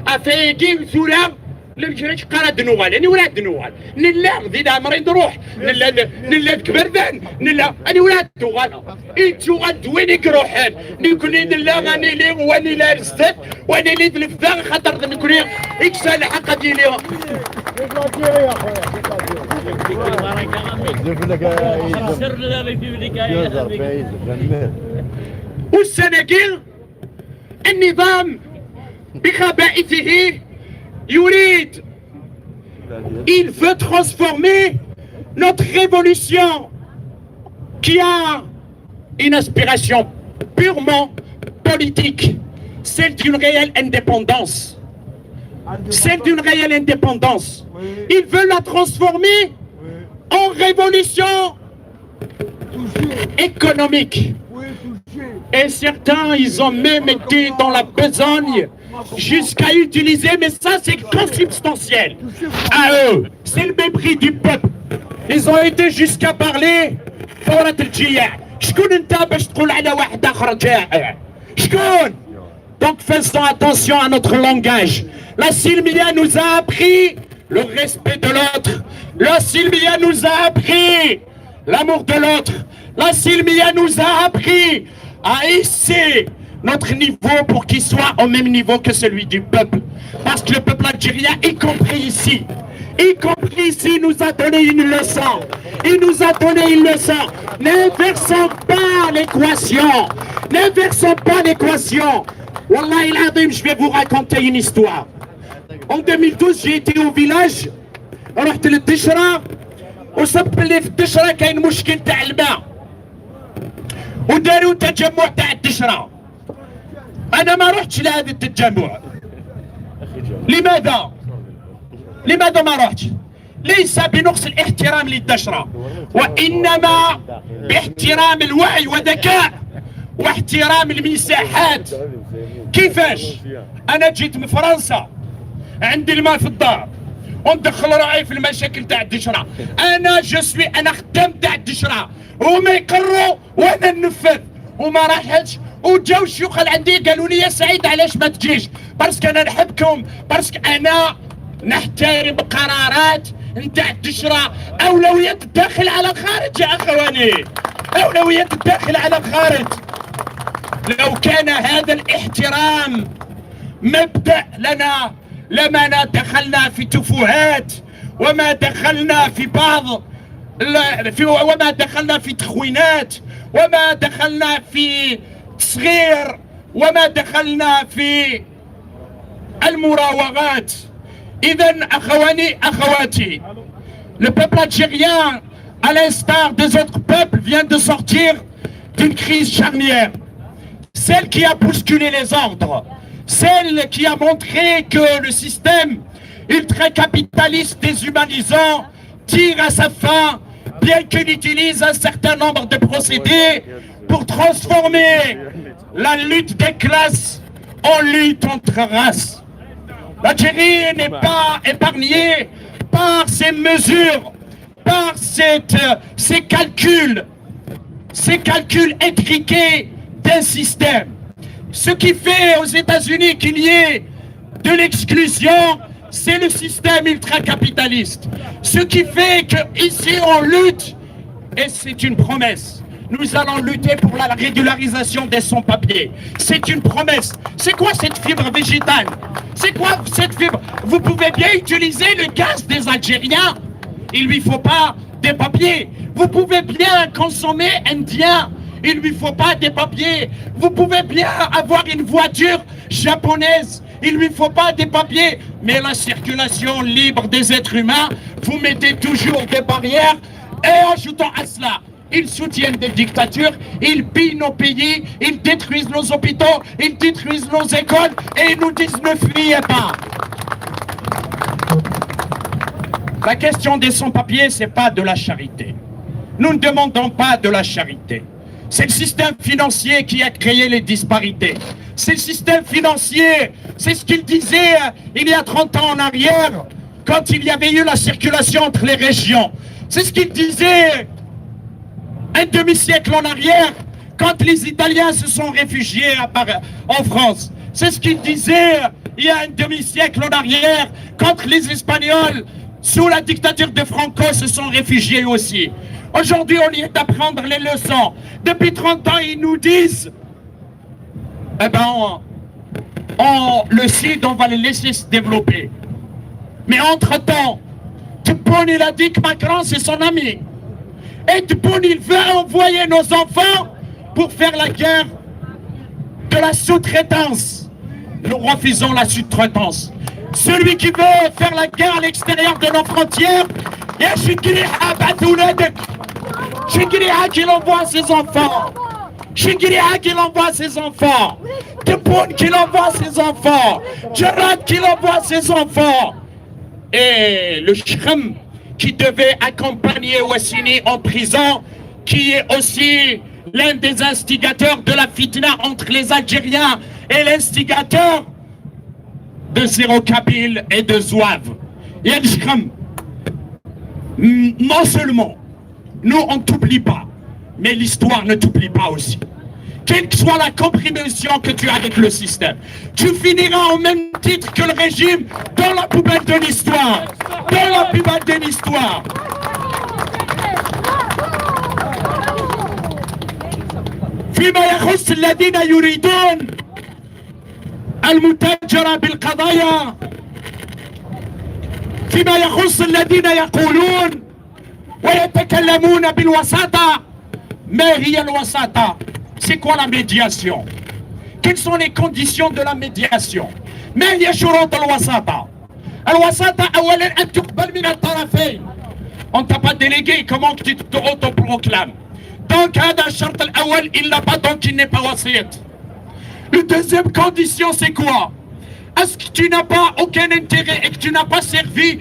افايقين ثورا لم يجريش قرا دنوال اني ولاد دنوال نلا ذي دامرين نروح نلا كبردان نلا اني ولاد دوغال انتو غدويني روحان نكوني نلا غاني لي واني لا رستات واني لي تلفذا خاطر نكوني اكسا الحق ديالي والسناقيل النظام بخبائثه يريد il veut transformer notre révolution qui a une aspiration purement politique, celle d'une réelle indépendance. Celle d'une réelle indépendance. Il veut la transformer en révolution économique. Et certains, ils ont même été dans la besogne jusqu'à utiliser, mais ça c'est consubstantiel à eux. C'est le mépris du peuple. Ils ont été jusqu'à parler فورة الجياع. شكون انت باش تقول على واحد اخر جائع؟ شكون؟ Donc faisons attention à notre langage. La Silmia nous a appris le respect de l'autre. La Silmia nous a appris l'amour de l'autre. La Silmia nous a appris à hisser notre niveau pour qu'il soit au même niveau que celui du peuple. Parce que le peuple algérien, y compris ici, nous a donné une leçon. Il nous a donné une leçon. N'inversons pas l'équation. N'inversons pas l'équation. Wallah il Adim, je vais vous raconter une histoire. En 2012, j'ai été au village. رحت للدشرة وصب لي في الدشرة كاين مشكل تاع الماء. وداروا تجمع تاع الدشرة. أنا ما رحتش لهذا التجمع. لماذا؟ لماذا ما رحتش؟ ليس بنقص الاحترام للدشرة، وإنما باحترام الوعي وذكاء واحترام المساحات. كيفاش؟ أنا جيت من فرنسا عندي الماء في الدار وندخل رأيي في المشاكل تاع الدشرة. أنا خدام تاع الدشرة وما يقروا وأنا ننفذ وما راحتش. وجاو الشيوخ عندي قالوا لي يا سعيد علاش ما تجيش؟ باسكو أنا نحبكم، باسكو أنا نحترم قرارات نتاع الدشرة. أولوية الداخل على الخارج يا أخواني، أولوية الداخل على الخارج. لو كان هذا الاحترام مبدأ لنا لما دخلنا في تفوهات وما دخلنا في بعض وما دخلنا في تخوينات وما دخلنا في تصغير وما دخلنا في المراوغات. إذن أخواتي, le peuple algérien, à l'instar des autres peuples, vient de sortir d'une crise charnière. Celle qui a bousculé les ordres, celle qui a montré que le système ultra-capitaliste déshumanisant tire à sa fin, bien qu'il utilise un certain nombre de procédés pour transformer la lutte des classes en lutte entre races. L'Algérie n'est pas épargnée par ces mesures, par ces calculs étriqués d'un système. Ce qui fait aux États-Unis qu'il y ait de l'exclusion, c'est le système ultra-capitaliste. Ce qui fait qu'ici on lutte, et c'est une promesse. Nous allons lutter pour la régularisation des sans-papiers. C'est une promesse. C'est quoi cette fibre végétale? C'est quoi cette fibre? Vous pouvez bien utiliser le gaz des Algériens. Il ne lui faut pas des papiers. Vous pouvez bien consommer indien. Il ne lui faut pas des papiers. Vous pouvez bien avoir une voiture japonaise. Il ne lui faut pas des papiers. Mais la circulation libre des êtres humains, vous mettez toujours des barrières. Et ajoutant à cela, ils soutiennent des dictatures, ils pillent nos pays, ils détruisent nos hôpitaux, ils détruisent nos écoles et ils nous disent ne fuyez pas. La question des sans-papiers, c'est pas de la charité. Nous ne demandons pas de la charité. C'est le système financier qui a créé les disparités. C'est le système financier, c'est ce qu'il disait il y a 30 ans en arrière. quand il y avait eu la circulation entre les régions. C'est ce qu'il disait un demi-siècle en arrière, quand les Italiens se sont réfugiés en France. C'est ce qu'il disait il y a un demi-siècle en arrière, quand les Espagnols, sous la dictature de Franco, se sont réfugiés aussi. Aujourd'hui, on y est à prendre les leçons. Depuis 30 ans, ils nous disent, eh ben, le Sud, on va les laisser se développer. Mais entre-temps, Tebboune, il a dit que Macron, c'est son ami. Et Tebboune, il veut envoyer nos enfants pour faire la guerre de la sous-traitance. Nous refusons la sous-traitance. Celui qui veut faire la guerre à l'extérieur de nos frontières, il y a Chikriha Batouladek. Chikriha qui envoie ses enfants. Chikriha qui envoie ses enfants. Tebboune qui envoie ses enfants. Djerad qui envoie ses enfants. Et le Chrem qui devait accompagner Ouassini en prison, qui est aussi l'un des instigateurs de la fitna entre les Algériens et l'instigateur de Zéro Kabyle et de Zouave. Et le Chrem, non seulement nous on ne t'oublie pas, mais l'histoire ne t'oublie pas aussi. Quelle que soit la compréhension que tu as avec le système, tu finiras au même titre que le régime dans la poubelle de l'histoire. Dans la poubelle de l'histoire. فيما يخص الذين يريدون المتاجرة بالقضايا، فيما يخص الذين يقولون ويتكلمون بالوساطة، ما هي الوساطة؟ C'est quoi la médiation? Quelles sont les conditions de la médiation? ما هي شروط الوساطة؟ الوساطة أولا أن تقبل من الطرفين. On t'a pas délégué, comment tu te autoproclames? Donc هذا الشرط الأول il n'a pas, donc il n'est pas وسيط. La deuxième condition c'est quoi? Est-ce que tu n'as pas aucun intérêt et que tu n'as pas servi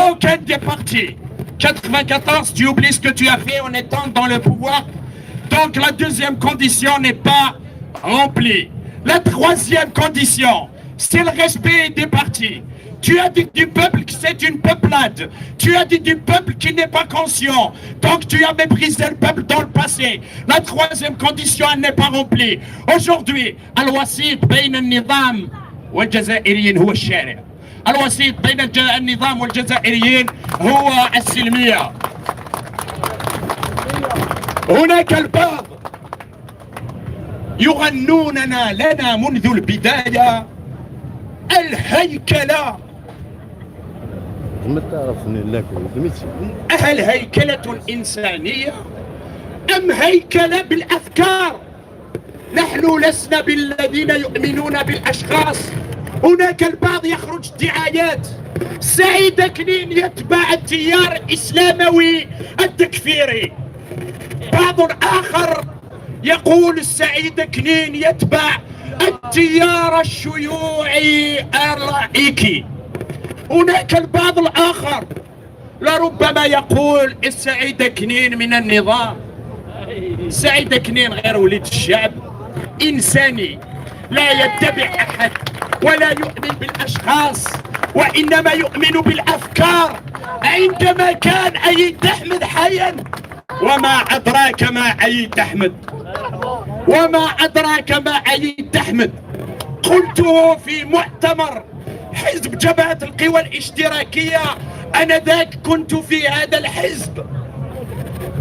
aucun des partis? 94, tu oublies ce que tu as fait en étant dans le pouvoir. Donc la deuxième condition n'est pas remplie. La troisième condition, c'est le respect des partis. Tu as dit du peuple que c'est une peuplade. Tu as dit du peuple qui n'est pas conscient. Donc tu as méprisé le peuple dans le passé. La troisième condition, elle n'est pas remplie. Aujourd'hui, الوسيط بين النظام والجزائريين هو الشارع. الوسيط بين النظام والجزائريين هو السلمية. هناك البعض يغنوننا لنا منذ البداية الهيكلة. هل هيكلة إنسانية أم هيكلة بالأفكار؟ نحن لسنا بالذين يؤمنون بالأشخاص. هناك البعض يخرج دعايات سعيد كنين يتبع التيار الإسلاموي التكفيري. بعض آخر يقول السعيد كنين يتبع التيار الشيوعي الرائكي. هناك البعض الآخر لربما يقول السعيد كنين من النظام. السعيد كنين غير وليد الشعب، إنساني لا يتبع أحد ولا يؤمن بالأشخاص وإنما يؤمن بالأفكار. عندما كان أيد أحمد حيا، وما أدراك ما عيد أحمد، وما أدراك ما عيد أحمد، قلته في مؤتمر حزب جبهة القوى الاشتراكية، أنا ذاك كنت في هذا الحزب،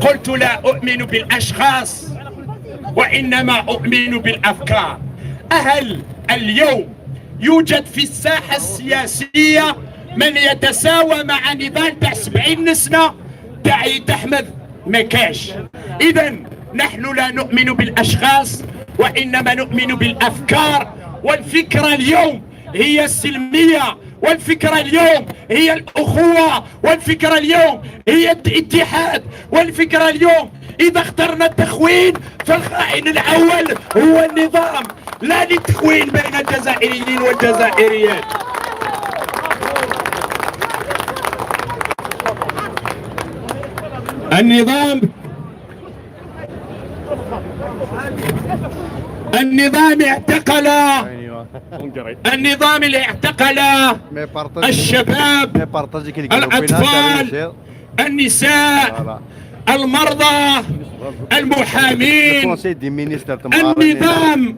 قلت لا أؤمن بالأشخاص وإنما أؤمن بالأفكار. هل اليوم يوجد في الساحة السياسية من يتساوى مع نضال تاع 70 سنة تاع عيد أحمد؟ مكاش. إذا نحن لا نؤمن بالأشخاص وإنما نؤمن بالأفكار. والفكرة اليوم هي السلمية، والفكرة اليوم هي الأخوة، والفكرة اليوم هي الاتحاد، والفكرة اليوم إذا اخترنا التخوين فالخائن الأول هو النظام، لا للتخوين بين الجزائريين والجزائريات. النظام اعتقل النظام اللي اعتقل الشباب، الأطفال، النساء، المرضى، المحامين. النظام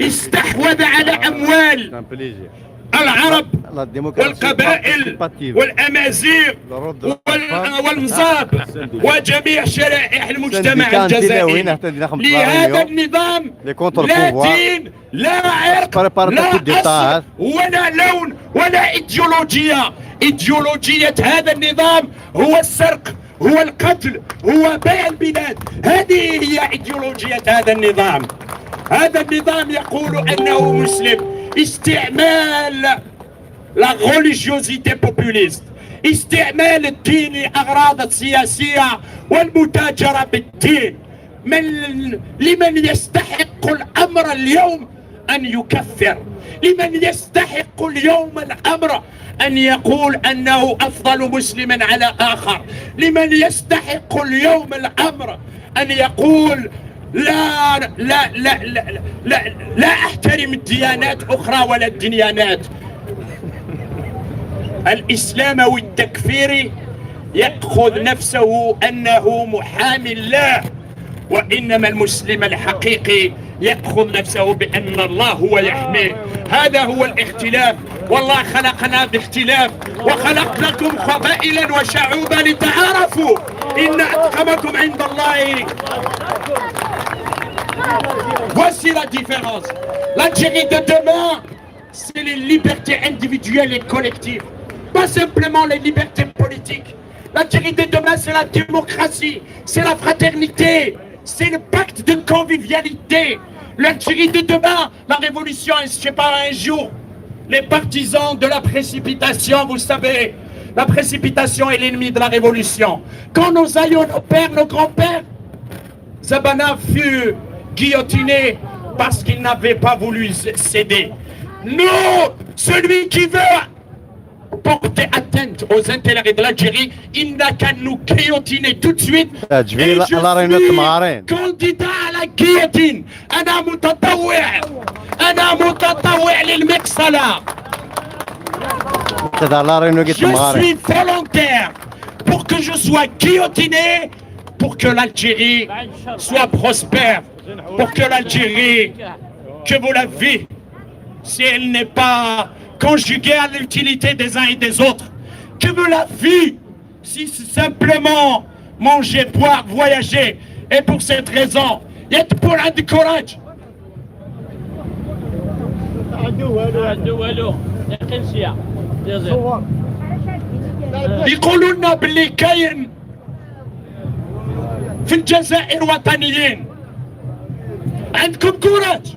استحوذ على أموال العرب والقبائل والأمازيغ والنصاب وجميع شرائح المجتمع الجزائري. لهذا النظام لا دين، لا عرق، لا أصل، ولا لون، ولا إيديولوجيا. إيديولوجية هذا النظام هو السرق، هو القتل، هو بيع البلاد. هذه هي إيديولوجية هذا النظام. هذا النظام يقول أنه مسلم. استعمال لا ريليجيوزيتي بوبوليست، استعمال الدين لأغراض السياسية والمتاجرة بالدين. لمن يستحق الأمر اليوم أن يكفر، لمن يستحق اليوم الأمر أن يقول أنه أفضل مسلم على آخر، لمن يستحق اليوم الأمر أن يقول لا لا لا لا لا, لا أحترم الديانات أخرى ولا الديانات. الإسلاموي التكفيري يأخذ نفسه أنه محامي الله، وإنما المسلم الحقيقي يأخذ نفسه بأن الله هو يحميه. هذا هو الاختلاف، والله خلقنا باختلاف وخلق لكم قبائلا وشعوبا لتعارفوا إن أتقاكم عند الله. Voici la différence. L'Algérie de demain, c'est les libertés individuelles et collectives, pas simplement les libertés politiques. L'Algérie de demain, c'est la démocratie, c'est la fraternité, c'est le pacte de convivialité. L'Algérie de demain, la révolution, je ne sais pas, un jour, les partisans de la précipitation, vous savez, la précipitation est l'ennemi de la révolution. Quand nos aïeux, nos pères, nos grands-pères, Zabana fut guillotiné parce qu'il n'avait pas voulu céder. Non, celui qui veut porter atteinte aux intérêts de l'Algérie, il n'a qu'à nous guillotiner tout de suite. Et je suis candidat à la guillotine. أنا متطوع للمقصلة. Je suis volontaire pour que je sois guillotiné, pour que l'Algérie soit prospère, pour que l'Algérie, que vous la vie, si elle n'est pas conjuguée à l'utilité des uns et des autres, que vous la vie, si c'est simplement manger, boire, voyager. Et pour cette raison, il y a pour du courage. يقولوا لنا باللي كاين في الجزائر وطنيين. عندكم كوراج؟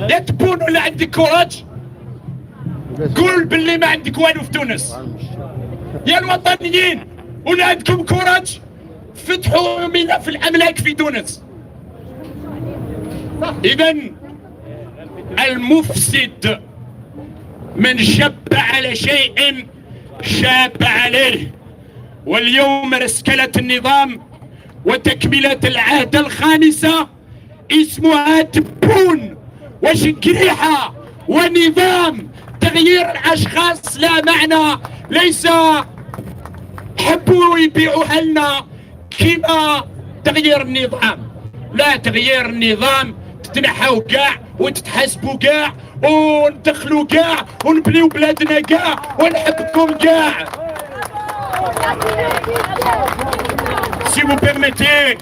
يا تبون ولا عندك كوراج؟ قول باللي ما عندك والو في تونس. يا الوطنيين ولا عندكم كوراج؟ فتحوا ملف الأملاك في تونس. إذن المفسد من شب على شيء شاب عليه. واليوم رسكلة النظام وتكملة العهد الخامسة اسمها تبون وشكريحة ونظام. تغيير الأشخاص لا معنى، ليس حبوا يبيعوها لنا كما تغيير النظام. لا، تغيير النظام تتنحوا كاع وتتحاسبوا كاع وندخلوا كاع ونبنيو بلادنا كاع ونحبكم كاع. Si vous permettez,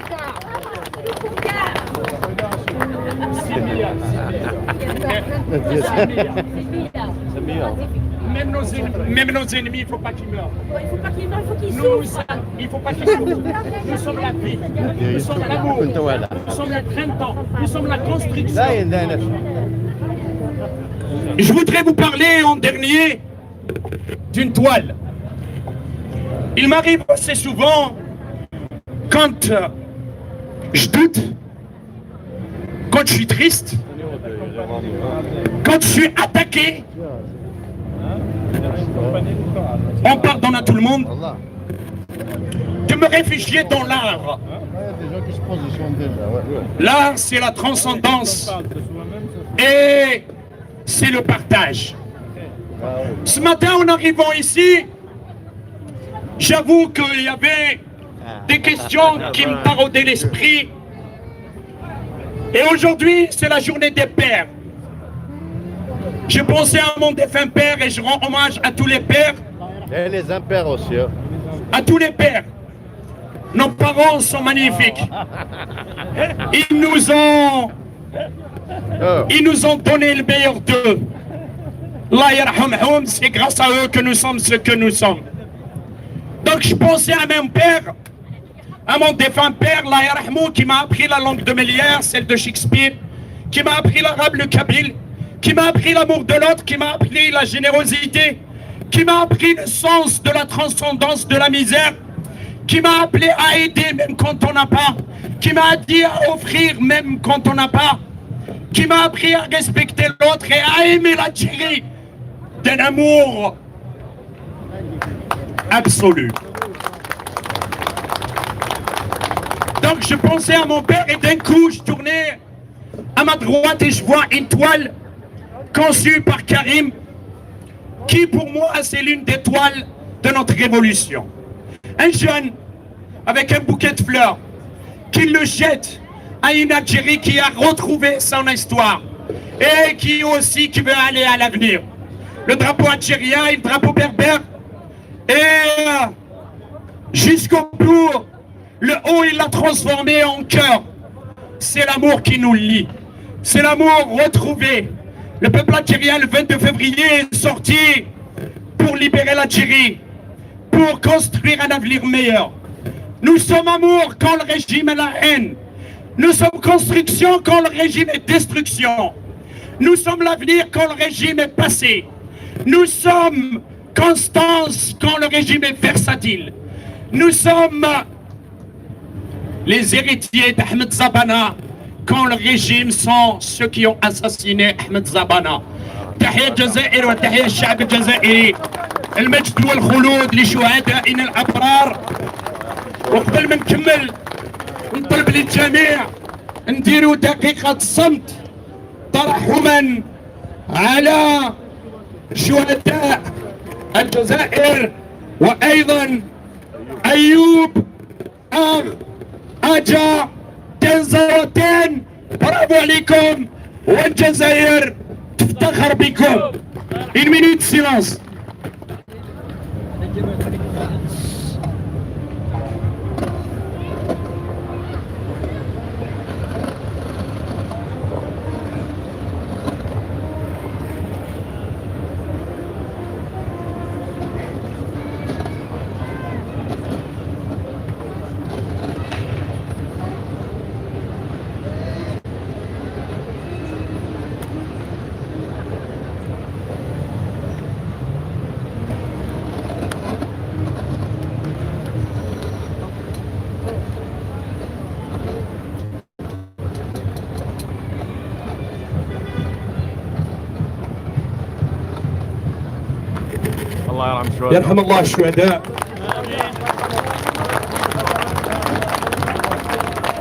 même nos ennemis, il ne faut pas qu'ils meurent. Il ne faut pas qu'ils meurent, il faut qu'ils souffrent. Il ne faut pas qu'ils souffrent. Nous sommes la vie, nous sommes l'amour, nous sommes le printemps, nous sommes la construction. Je voudrais vous parler en dernier d'une toile. Il m'arrive assez souvent, quand je doute, quand je suis triste, quand je suis attaqué, on pardonne à tout le monde, de me réfugier dans l'art. L'art, c'est la transcendance et c'est le partage. Ce matin, en arrivant ici, j'avoue qu'il y avait des questions qui me taraudaient l'esprit. Et aujourd'hui, c'est la journée des pères. Je pensais à mon défunt père et je rends hommage à tous les pères. Et les impairs aussi. Hein. À tous les pères. Nos parents sont magnifiques. Ils nous ont donné le meilleur d'eux. Allah yarhamhum, c'est grâce à eux que nous sommes ce que nous sommes. Donc je pensais à mon père, à mon défunt père, Allah yarhamhum, qui m'a appris la langue de Molière, celle de Shakespeare, qui m'a appris l'arabe, le kabyle, qui m'a appris l'amour de l'autre, qui m'a appris la générosité, qui m'a appris le sens de la transcendance de la misère, qui m'a appelé à aider même quand on n'a pas, qui m'a dit à offrir même quand on n'a pas, qui m'a appris à respecter l'autre et à aimer l'Algérie d'un amour absolu. Donc je pensais à mon père et d'un coup je tournais à ma droite et je vois une toile conçue par Karim qui pour moi c'est l'une des toiles de notre révolution. Un jeune avec un bouquet de fleurs qui le jette à une Algérie qui a retrouvé son histoire et qui aussi qui veut aller à l'avenir. Le drapeau algérien et le drapeau berbère et jusqu'au bout, le haut il l'a transformé en cœur. C'est l'amour qui nous lie. C'est l'amour retrouvé. Le peuple algérien le 22 février est sorti pour libérer l'Algérie, pour construire un avenir meilleur. Nous sommes amour quand le régime est la haine. Nous sommes construction quand le régime est destruction. Nous sommes l'avenir quand le régime est passé. Nous sommes constance quand le régime est versatile. Nous sommes les héritiers d'Ahmed Zabana quand le régime sont ceux qui ont assassiné Ahmed Zabana. تحية الجزائر وتحية الشعب الجزائري. المجد والخلود لشهدائنا الأبرار. وقبل ما نكمل نطلب للجميع نديروا دقيقة صمت ترحما على شهداء الجزائر وأيضا أيوب أجا جزرتين. برافو عليكم والجزائر تفتخر بكم. Une minute de silence. يرحم الله الشهداء.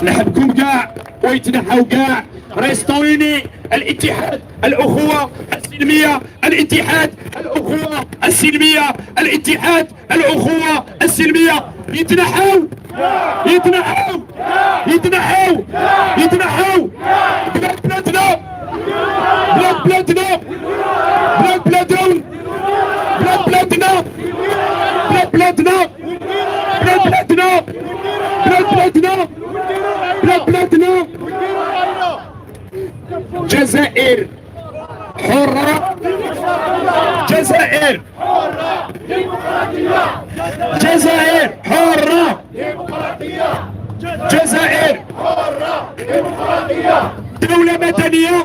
نحبكم كاع ويتنحوا كاع. ريستويني الاتحاد، الأخوة السلمية، الاتحاد، الأخوة السلمية، الاتحاد، الأخوة السلمية. يتنحوا يتنحوا يتنحوا يتنحوا. بلاد بلادنا، بلاد بلادنا، بلاد بلادنا، بلاد بلادنا، بلاد بلادنا، بلاد بلادنا، بلاد بلادنا، بلاد بلادنا. جزائر حرة، جزائر جزائر حرة، جزائر دولة مدنية،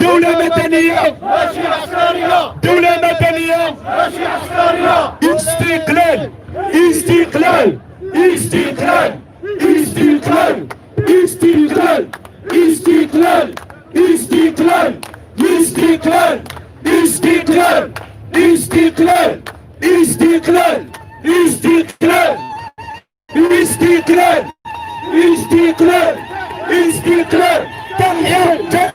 دولة مدنية، دولة مدنية، استقلال استقلال استقلال استقلال استقلال استقلال استقلال استقلال استقلال استقلال استقلال استقلال استقلال استقلال استقلال. تحية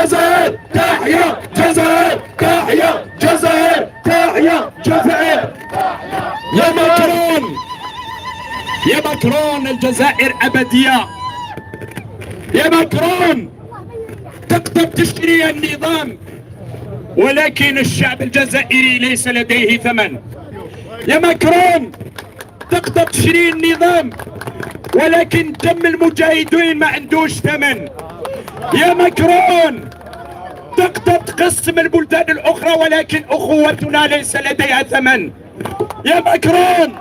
جزائر تحيا جزائر تحيا جزائر تحيا جزائر. يا ماكرون يا ماكرون الجزائر أبدية. يا ماكرون تقدر تشتري النظام ولكن الشعب الجزائري ليس لديه ثمن. يا ماكرون تقدر تشتري النظام ولكن دم المجاهدين ما عندوش ثمن. يا ماكرون تقدر تقسم البلدان الأخرى ولكن أخوتنا ليس لديها ثمن. يا ماكرون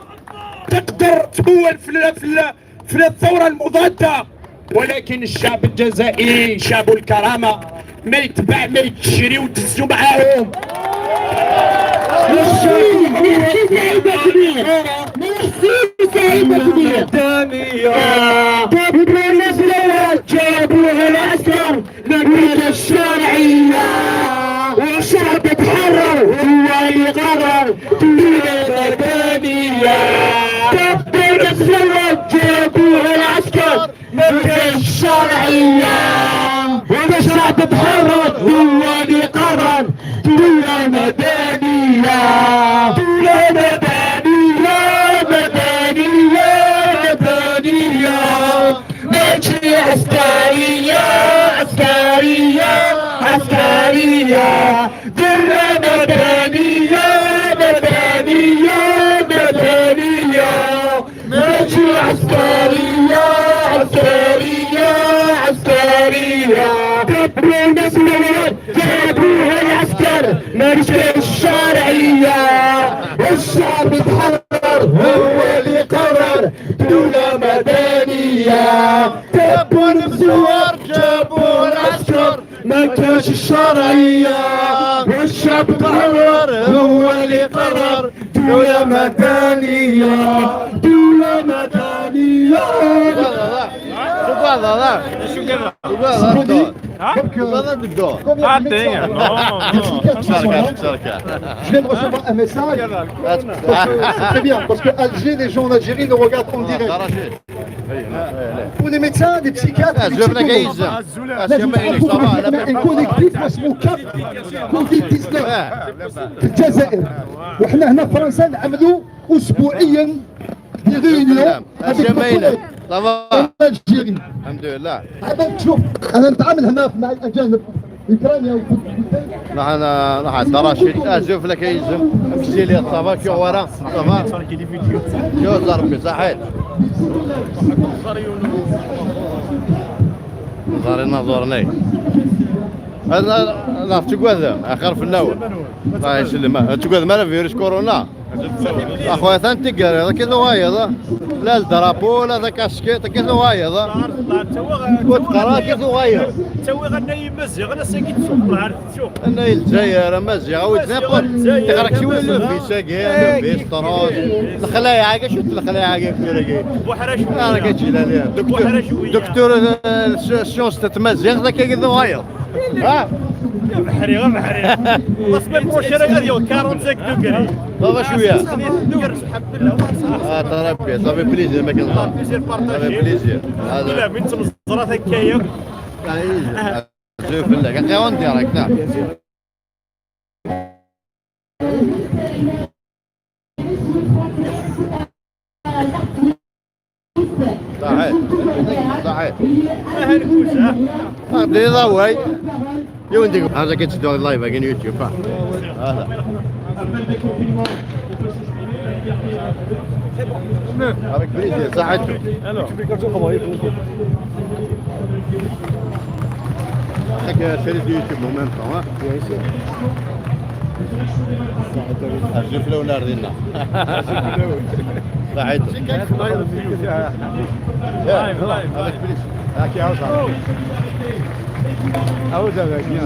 تقدر تمول في الثورة المضادة ولكن الشعب الجزائري شعب الكرامة ما يتباع ما يتشري وتسجوا معاهم. جابوها العسكر نبيل الشرعية والشعب تحرر هو اللي قرر تولي المدنية. كبر الثورة جابوها العسكر نبيل الشرعية والشعب تحرر هو اللي قرر تولي المدنية. تولي مدنية مدنية مدنية ماشي عسكرية عسكرية عسكرية. درة مدنية مدنية مدنية ماشي عسكرية عسكرية عسكرية. كبروا المسؤولين جابوها العسكر ماشي الشرعية والشعب تحرر هو اللي قرر دولة مدنية. كبروا المسؤولين جابوها العسكر ما كانش الشرعية والشعب تحرر هو اللي قرر دولة مدنية. دولة مدنية. Je viens de recevoir un message. C'est très bien, parce que Alger, les gens en Algérie nous regardent en direct. Pour les médecins, les psychiatres, les psychologues. Un collectif اسمه كاب كوفيد 19 في الجزائر. وإحنا هنا في فرنسا نعملوا أسبوعيا دي ريونيون الجمايلة الجيري. الحمد لله. شوف أنا نتعامل هنا مع الأجانب أوكرانيا راح دراشي شوف لك يلزم امشي لي الصبا كي ورا صبا شو ضربي صحيح صارينا زورني انا تقول اخر في الاول الله يسلمك تقول ما فيروس كورونا اخويا ثاني تقرا هذا كذا وايض لا الدرابو لا ذا كاسكيت كذا وايض وتقرا كذا وايض تسوي غنى يمزغ انا ساكت تشوف ما عرفت تشوف انا الجزائر مزيغ وتنقل تقراك شي ولا في ساقين في ستراس الخلايا عاقه شفت الخلايا عاقه في بحرش انا كتجي لها دكتور السيونس تتمزغ ذاك كذا وايض ها بحري غير بحري اصبر بروشير غادي 45 دوغري بابا شويه الحمد لله تربي صافي بليزير ما كنهضر صافي بليزير هذا من تمزرات هكايا شوف لك قاون ديالك نعم صحيح صحيح ما هنكوش ها بدي ضوي يوندي هذا كتشدو اللايف على يوتيوب هذا avec plaisir, ça arrête. Alors, c'est les YouTube en même temps, hein? Bien sûr. شوف لو ناردينا صحيح لايف لايف هاكي عاوز عاوز هاكي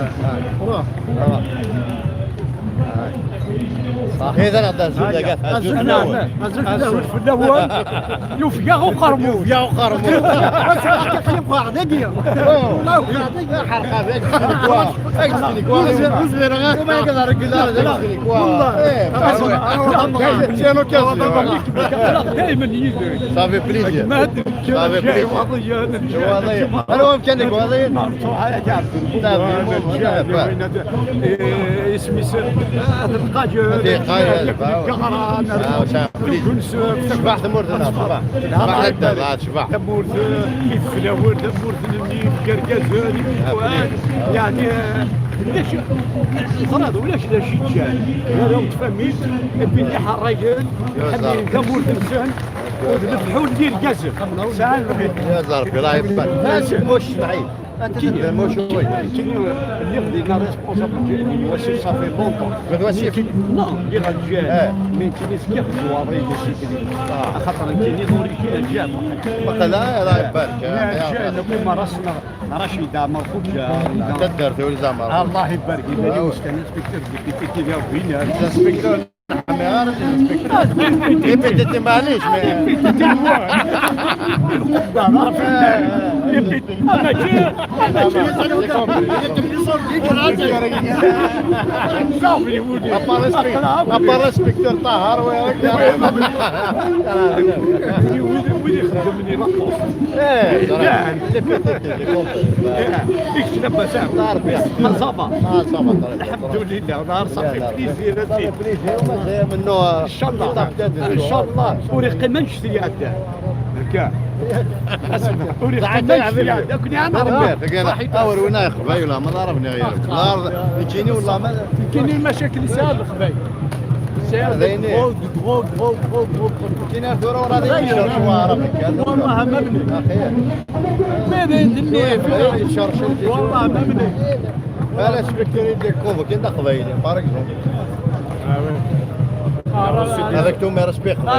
اذا نعطيها الزبده كاع الزبده في الاول يوفيا وقرمو يا وقرمو يبقى دقيقه حرقه بك كوا ما يقدر يقول والله دائما يدري صافي بليزير ما ادري صافي بليزير وضيع انا هو كانك وضيع اسمي هذا القاجر شبح ثمورتنا شبح حتى شبح ثمورت كيف فلاور ثمورت كركاز يعني ليش الفراد ولاش لا شي تشان انا متفاهمين بين الراجل حبي ثمورت الانسان والفحول ديال الكازر ساعه يا زربي الله يبارك ناس موش معي انت موش وي اللي خدينا ريسبونسابل ديالي واش صافي بونطون واش لا اللي غنجي من تونس كيف الزواري ديال السيكري خاطر كاينين اوريجينال جاب وقيلا الله يبارك جانا كما راسنا رشيده مرفوضه تدرت ولا زعما الله يبارك فيك واستاذ انسبكتور ديبيتي ديال فينا الانسبكتور يبيتي معليش ابا سبيكتور طاهر وياك وين يخدمني رقص يكتب مساء نهار صباح الحمد لله نهار صافي بليزير منه ان شاء الله ان شاء الله وريق ما نشتري عندها هكا وريق ما نشتري عندها كني انا اور وين يخبي ولا ما ضربني غير الارض يجيني والله ما كاينين مشاكل سهل الخباي سهل دروغ كاين الدوره ورا هذه والله ما بني ما بيدني والله ما بني لا سبيكتور يديك كوفو كاين قبايلي بارك هذاك تومي رسبيق ما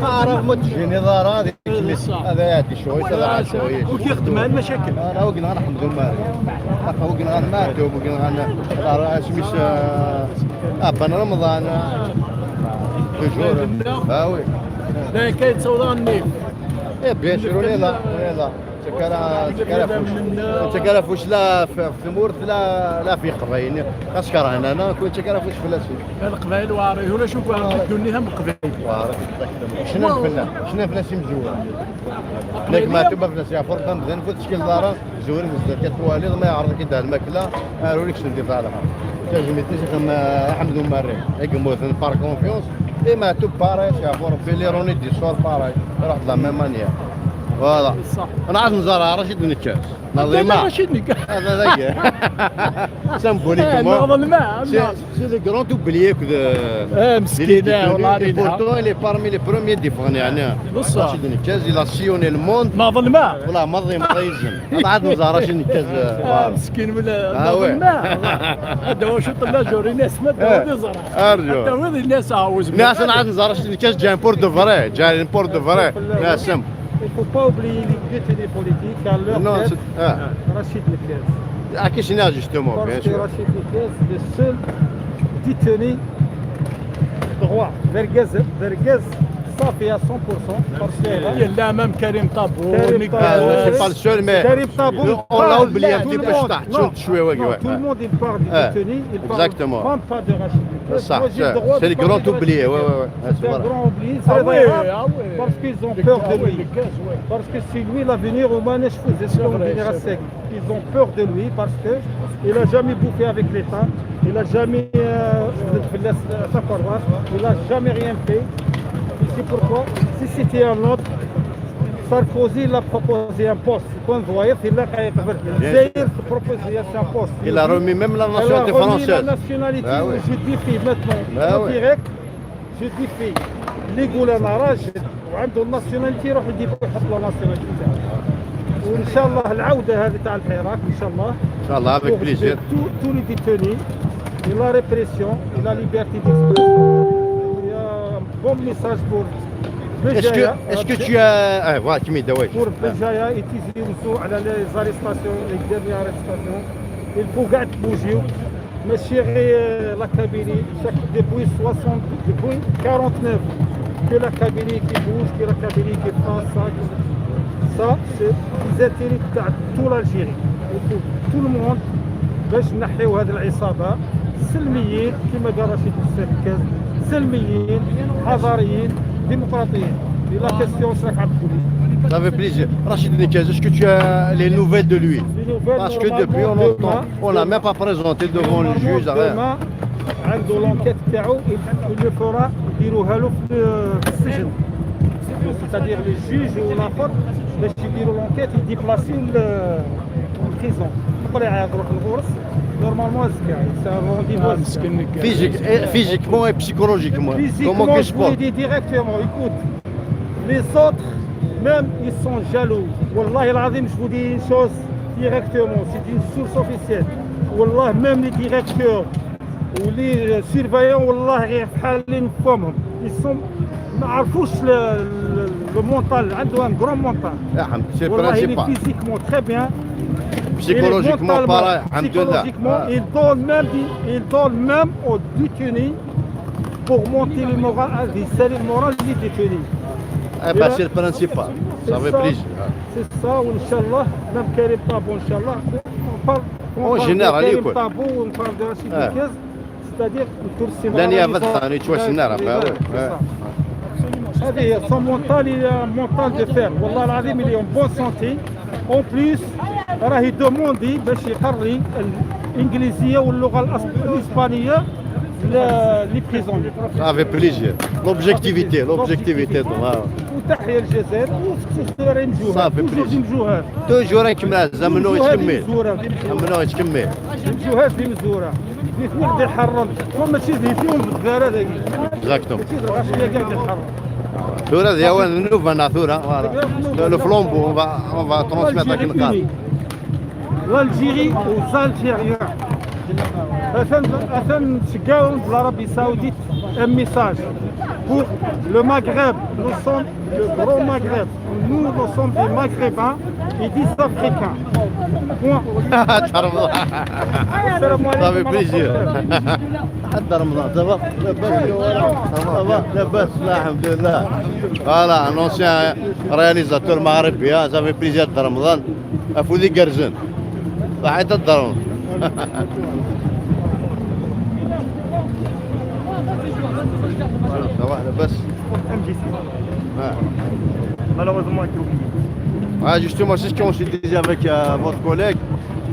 عارف متجيني دار هذه هذا ياتي شوي هذا شوي وكيخدم على المشاكل انا وقنا نحمد المال وقنا نماتو وقنا سميس ابا رمضان توجور ها وي لا كاين تصور النيف ايه بيان سور لا تكلفوش لا في ثمورت لا في قبايل اشكر انا كنت تكلفوش في الاسود القبائل واري ولا شوف دونيها من قبائل واري شنو فلاس مزور لك ما تبقى فلاس يا فرقه مزيان في تشكيل دارا زور مزيان كتوالي ما يعرض كي دار الماكله قالوا لك شنو دير لها تجميتني حمد المري هيك موثن بار كونفيونس اي ما تو باري يا فرق في لي روني دي صور باري راح لا ميم مانيير فوالا انا عاد نزار رشيد بن الكاس نظيمه هذا ذاك سامبوليكمون سي لي كرون توبليي كذا مسكينه والله بورتون لي بارمي لي بروميير ديفون يعني رشيد بن الكاس الى سيوني الموند ما ظلمه والله ما ظلم طيزم انا عاد نزار رشيد بن الكاس مسكين ولا ظلمه هذا هو شط اللاجور الناس ما تزرع ارجو هذا الناس عاوز ناس انا عاد نزار رشيد بن الكاس جاي بور دو فري جاي بور دو فري ناس Il ne faut pas oublier les détenus politiques à leur tête. Rachid Lekez. Akishina justement, bien sûr. Rachid Lekez, le seul détenu droit. Verguez, ça fait à 100% parce que il y a même Karim Tabour. C'est pas le seul, mais Karim Tabour. On l'a oublié un petit peu. Tout le monde il parle des détenus, il parle même pas de Rachid Lekez. Ça, c'est les grands oubliés. C'est un grand oublié. Parce qu'ils ont peur de lui. Parce que c'est lui l'avenir au manège sec. Ils ont peur de lui parce qu'il n'a jamais bouffé avec l'État. Il n'a jamais sa paroisse. Il n'a jamais rien fait. Et c'est pourquoi, si c'était un autre, Sarkozy l'a proposé un poste. Quand vous voyez, c'est là qu'il a Zahir proposé un poste. Il a remis même la nationalité française. La nationalité, je défie maintenant, en direct, je défie les Goulana راجل وعنده الناسيوناليتي يروح يحط له الناسيوناليتي تاعو وان شاء الله العوده هذه تاع الحراك ان شاء الله ان شاء الله avec plaisir tous les détenus et la répression et la liberté d'expression. Il y a un bon message pour Est-ce que tu as voilà tu m'as dit pour Béjaïa et Tizi Ouzou على les arrestations les dernières arrestations il faut قاعد تبوجيو ماشي غير لا كابيني chaque depuis 49 que la Kabylie qui bouge, que la Kabylie qui fait ça c'est les intérêts تاع tout l'Algérie tout le monde باش نحيو هذه العصابة سلميين كما قال رشيد السكاز سلميين حضاريين ديمقراطيين. La question c'est Ça fait plaisir. Rachid Nekez, est-ce que tu as les nouvelles de lui? Parce que depuis on n'a même pas présenté devant le juge. Demain, عنده l'enquête تاعو il le fera يديروها له في السجن. C'est-à-dire les juges والاخر باش يديروا l'enquête يديبلاسيو البريزون. يقدر يعاودوا في الغرس. Normalement, c'est un rendez-vous. Physiquement et psychologiquement. Comment que je vous le dis directement, écoute, les autres, même, ils sont jaloux. Wallah, je vous dis une chose directement, c'est une source officielle. Wallah, même les directeurs ou les surveillants, Wallah, ils sont... ما عرفوش le mental, عنده un grand mental. Wallah, il est physiquement très bien. Psychologiquement, pareil, psychologiquement, il donne même aux détenus pour monter le moral, le moral des détenus. Eh ben, c'est le principal, ça veut plaisir. C'est ça, Inch'Allah, même Karim Tabou, Inch'Allah, on parle général, de Karim Tabou, on parle de Rachid Nekez, c'est-à-dire son mental, il est un mental de fer. Wallah al-Azim, il est en bonne santé. En plus, راه يدوموندي باش يقري الانجليزيه واللغه الاسبانيه لي بريزوني. Avec plaisir. L'objectivité. وتحيا الجزائر وخصوصا نجوها. نجوها. توجور نكمل زمنو يتكمل. نجوها في مزوره. في ولد الحرم. ماشي فيهم بالدار هذاك. Exactement. ماشي كاع الحرم. Thura, il y a une nouvelle nature. Voilà. Le flambeau, on va transmettre à quelqu'un. L'Algérie aux Algériens. Afin de l'Arabie Saoudite, un message pour le Maghreb. Nous sommes le grand Maghreb. Nous sommes des Maghrébins et des Africains. Point. Ça fait plaisir. Voilà, un ancien réalisateur maghrébi, ça fait plaisir de Ramadan. Foudi Garzen. Ça fait Ramadan. Ça va, la baisse. Malheureusement, justement, c'est ce qu'on s'est dit avec votre collègue.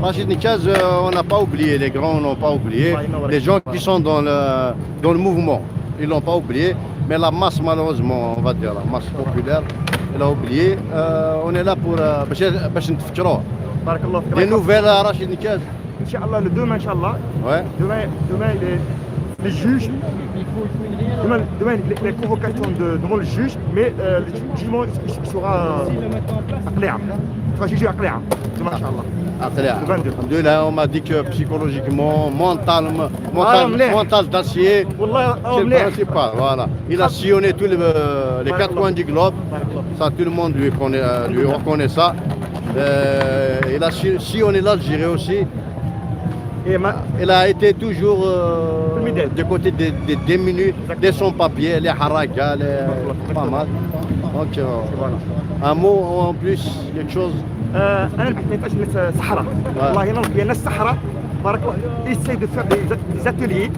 Rachid Nekez, on n'a pas oublié, les grands n'ont pas oublié, les gens qui sont dans le mouvement, ils l'ont pas oublié, mais la masse malheureusement, on va dire, la masse populaire, elle a oublié. On est là pour des nouvelles à Rachid Nekez. Inch'Allah, le demain, Inch'Allah. Ouais. Demain les juges, demain les convocations devant le juge, mais le jugement il sera clair. Il sera jugé à clair. Demain, Inch'Allah. Là, on m'a dit que psychologiquement, mental d'acier, c'est le principal. Voilà. Il a sillonné tous les quatre coins du globe. Ça, tout le monde lui reconnaît ça. Il a sillonné l'Algérie aussi. Il a été toujours du côté des démunis, des sans-papiers, les haragas, pas mal. Donc, un mot en plus, quelque chose. انا نحتاج ناس صحراء والله ينظر ناس صحراء بارك الله يساي دو فير دي زاتيليي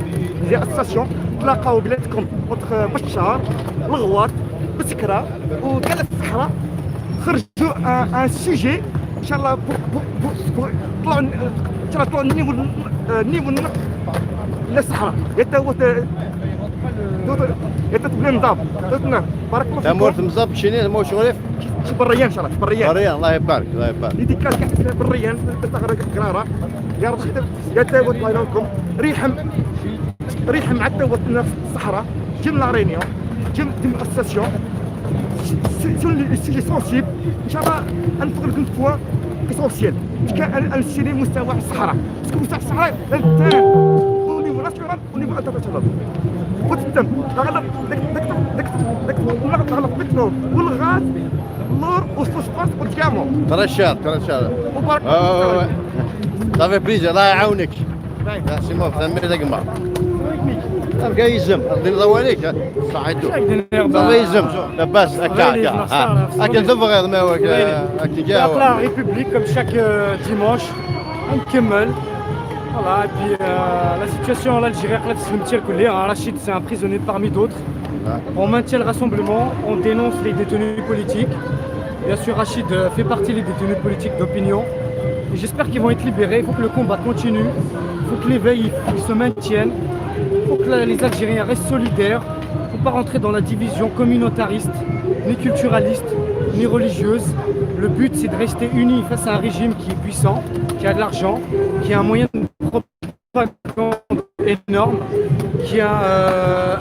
دي اسوسياسيون تلاقاو بلادكم وتر بشار الغواط بسكره وكاع الصحراء خرجوا ان سوجي ان شاء الله طلعوا ان شاء الله طلعوا النيفو للصحراء يتبنى نضاف بارك الله فيكم مورت مزاب شنو مو شريف بالريان ان شاء الله بالريان الله يبارك يديك كاع بالريان قراره يا رب يا تاوت الله ينوركم ريحم عاد تاوت في الصحراء جيم لا رينيون جيم اسوسياسيون سون لي سيجي سونسيبل ان شاء الله نفقر كل فوا اسونسيال كان نسيني مستوى الصحراء باسكو مستوى الصحراء انت ونيفو ناسيونال ونيفو انترناسيونال وتتم داك غلط البترول والغاز النور والفوسفور والكامو ترى الشهر Ça fait plaisir, الله يعاونك سي مو فهم هذاك ما بقى يزم دير ضواليك صحيتو بقى يزم لاباس هكا هكا تبغي ما هو هكا La République, comme chaque dimanche, on Kemmel. Voilà, et puis la situation en Algérie, Rachid, c'est un prisonnier parmi d'autres. On maintient le rassemblement, on dénonce les détenus politiques. Bien sûr, Rachid fait partie des détenus politiques d'opinion. Et j'espère qu'ils vont être libérés. Il faut que le combat continue. Il faut que l'éveil se maintienne. Il faut que les Algériens restent solidaires. Il ne faut pas rentrer dans la division communautariste, ni culturaliste, ni religieuse. Le but, c'est de rester unis face à un régime qui est puissant, qui a de l'argent, qui a un moyen de propagande énorme, qui a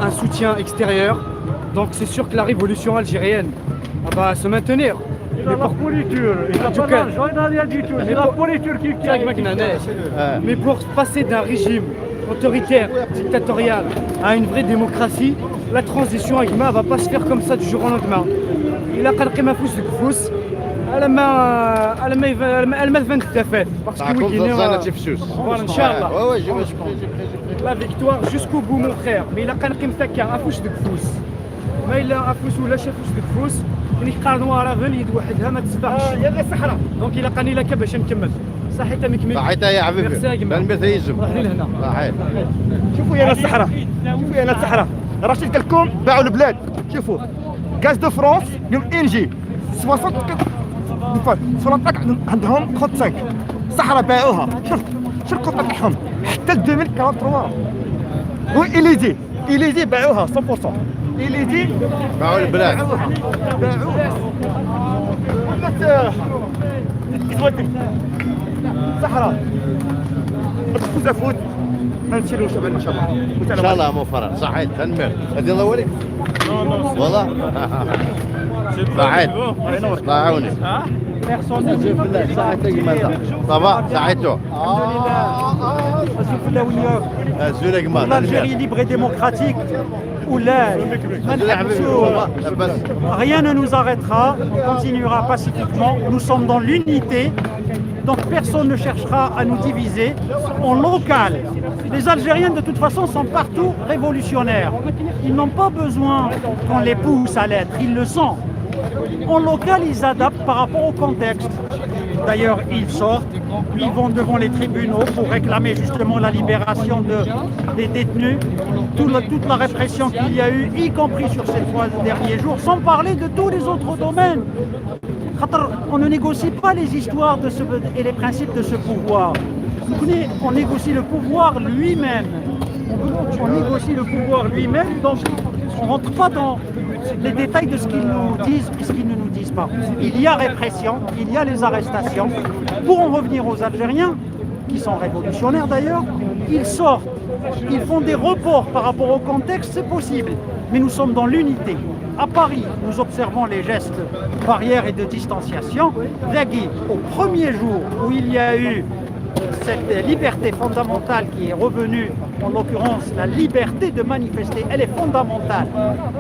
un soutien extérieur. Donc c'est sûr que la révolution algérienne va se maintenir. La politure, il n'a pas d'argent, il n'a rien du tout. C'est la politure qui Mais pour passer d'un régime autoritaire, dictatorial, à une vraie démocratie, la transition à ne va pas se faire comme ça du jour au lendemain. Il a qalqi ma fous kfous. Elle m'a fait parce que voilà, Inch'Allah. La victoire jusqu'au bout, mon frère. Mais il a qalqi mtaka afouch de kfous. ما إلا أفوس ولا شافوش دكفوس اللي يقارنوا راه غير اليد وحدها ما تسبقش يا الصحراء دونك إلا قاني لك باش نكمل صحيت مكمل صحيت يا حبيبي بالمثيزم روح لي لهنا صحيت شوفوا يا الصحراء شوفوا يا الصحراء رشيد قال لكم باعوا البلاد شوفوا غاز دو فرونس يوم انجي 60 عندهم 35 الصحراء باعوها شوف الكوطه تاعهم حتى 2043 وإليزي باعوها 100% إليزي باعوا البلاد باعوها ولات صحراء تفوز فوت ما نشيلوش ان شاء الله ان شاء الله مو فرق صحيت تنمر هذه الله وليك والله صحيت الله يعاونك صباح صحيتو l'Algérie libre et démocratique rien ne nous arrêtera, on continuera pacifiquement, nous sommes dans l'unité, donc personne ne cherchera à nous diviser en local. Les Algériens de toute façon sont partout révolutionnaires, ils n'ont pas besoin qu'on les pousse à l'être, ils le sont. En local, ils adaptent par rapport au contexte. D'ailleurs, ils sortent, ils vont devant les tribunaux pour réclamer justement la libération des détenus, toute la répression qu'il y a eu, y compris sur ces 3 derniers jours, sans parler de tous les autres domaines. On ne négocie pas les histoires et les principes de ce pouvoir. On négocie le pouvoir lui-même. On négocie le pouvoir lui-même, donc on ne rentre pas dans les détails de ce qu'ils nous disent et ce qu'ils ne nous disent pas. Il y a répression, il y a les arrestations. Pour en revenir aux Algériens, qui sont révolutionnaires d'ailleurs, ils sortent, ils font des reports par rapport au contexte, c'est possible. Mais nous sommes dans l'unité. À Paris, nous observons les gestes barrières et de distanciation. Draghi, au premier jour où il y a eu cette liberté fondamentale qui est revenue, en l'occurrence la liberté de manifester, elle est fondamentale.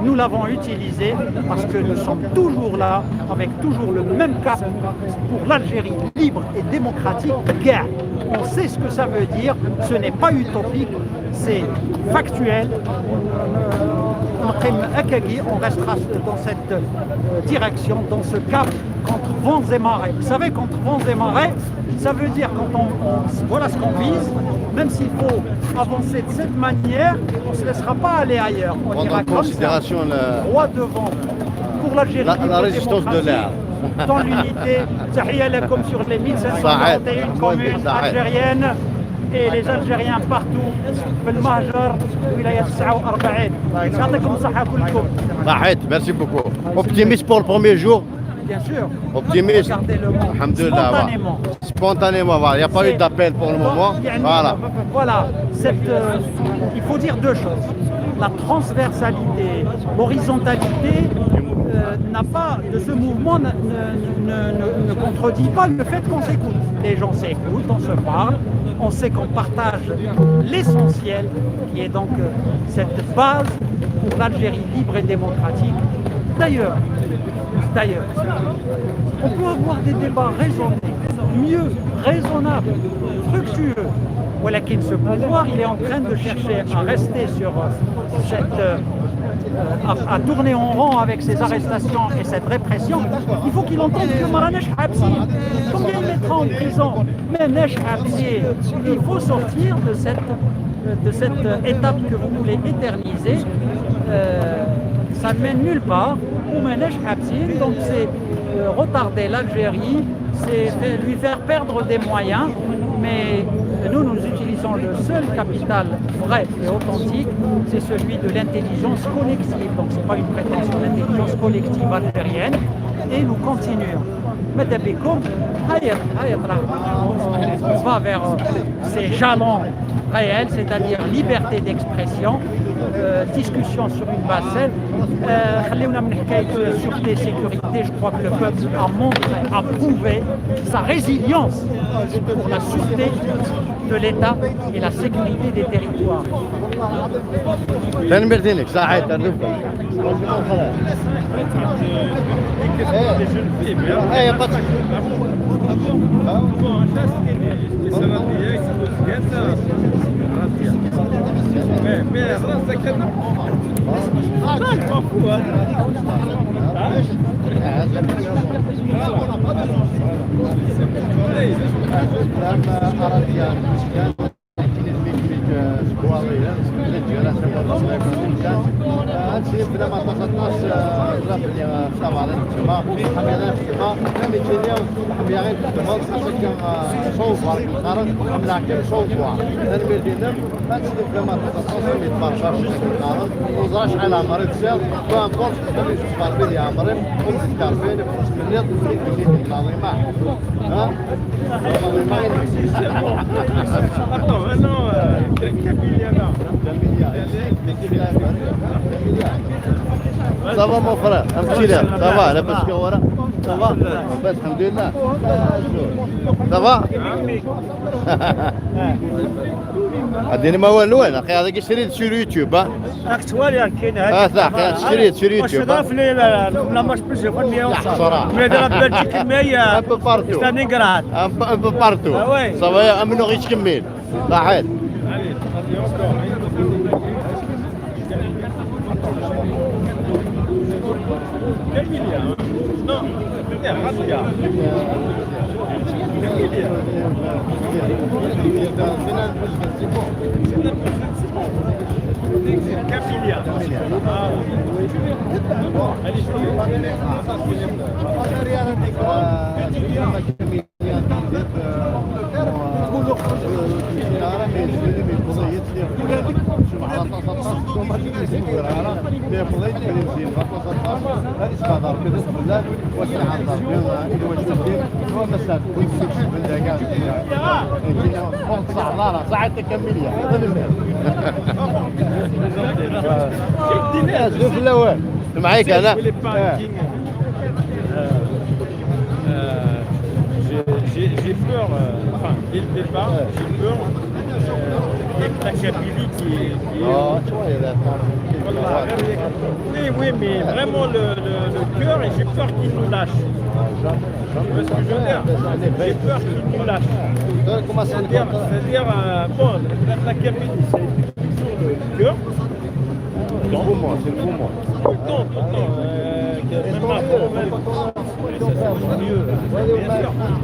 Nous l'avons utilisée parce que nous sommes toujours là, avec toujours le même cap pour l'Algérie libre et démocratique. Guerre. On sait ce que ça veut dire, ce n'est pas utopique, c'est factuel. On restera dans cette direction, dans ce cap contre vents et marées. Vous savez, contre vents et marées, ça veut dire quand voilà ce qu'on vise, même s'il faut avancer de cette manière, on ne se laissera pas aller ailleurs. On ira comme ça, droit devant. Pour l'Algérie, la résistance de l'air. Dans l'unité, comme sur les 1541 communes algériennes et les Algériens partout. بالمهجر ولاية 49. يعطيكم الصحة كلكم. Merci beaucoup. Optimiste pour le premier jour. Bien sûr. Optimiste. Alhamdulillah. Spontanément, voilà. Il n'y a pas eu d'appel pour le moment. Voilà. Voilà. Il faut dire 2 choses. La transversalité, l'horizontalité n'a pas, de ce mouvement ne contredit pas le fait qu'on s'écoute. Les gens s'écoutent, on se parle, on sait qu'on partage l'essentiel, qui est donc cette base pour l'Algérie libre et démocratique. D'ailleurs, on peut avoir des débats raisonnés, mieux, raisonnables, fructueux, ولكن ce pouvoir, il est en train de chercher à rester sur cette... à tourner en rond avec ces arrestations et cette répression. Il faut qu'il entende que Maranesh Habsi, combien il mettra en prison, mais Nesh Habsi, il faut sortir de cette étape que vous voulez éterniser. Ça ne mène nulle part. Ou Nesh Habsi, donc c'est retarder l'Algérie, c'est lui faire perdre des moyens, mais nous utilisons le seul capital vrai et authentique, c'est celui de l'intelligence collective. Donc ce n'est pas une prétention d'intelligence collective algérienne, et nous continuons. On va vers ces jalons réels, c'est-à-dire liberté d'expression, discussion sur une base saine. Sûreté, sécurité, je crois que le peuple a montré, a prouvé sa résilience pour la sûreté de l'État et la sécurité des territoires. Ça va mon frère, un petit l'air, ça va, là parce que voilà, ça va, alhamdulillah, ça va. اديني ما وين اخي هذا شريط sur YouTube ها اكتوالي كاين صح شريط sur YouTube الشرف لي لا ماش بلوس يكون 100 صراحه مي دابا بلجيك المية un peu partout ستالينغراد un peu partout ça va منو غير تكمل صحيح صعدت كملية شوف الاول معاك انا j'ai peur, enfin dès le départ, j'ai peur avec la Kabylie qui est... Oui, mais vraiment le cœur, et j'ai peur qu'il nous lâche. Tu vois ce que je veux dire? J'ai peur qu'il nous lâche. C'est-à-dire, bon, la Kabylie, c'est toujours le cœur. C'est le faux moi, c'est le faux moi. Tout le temps, même avant, mieux.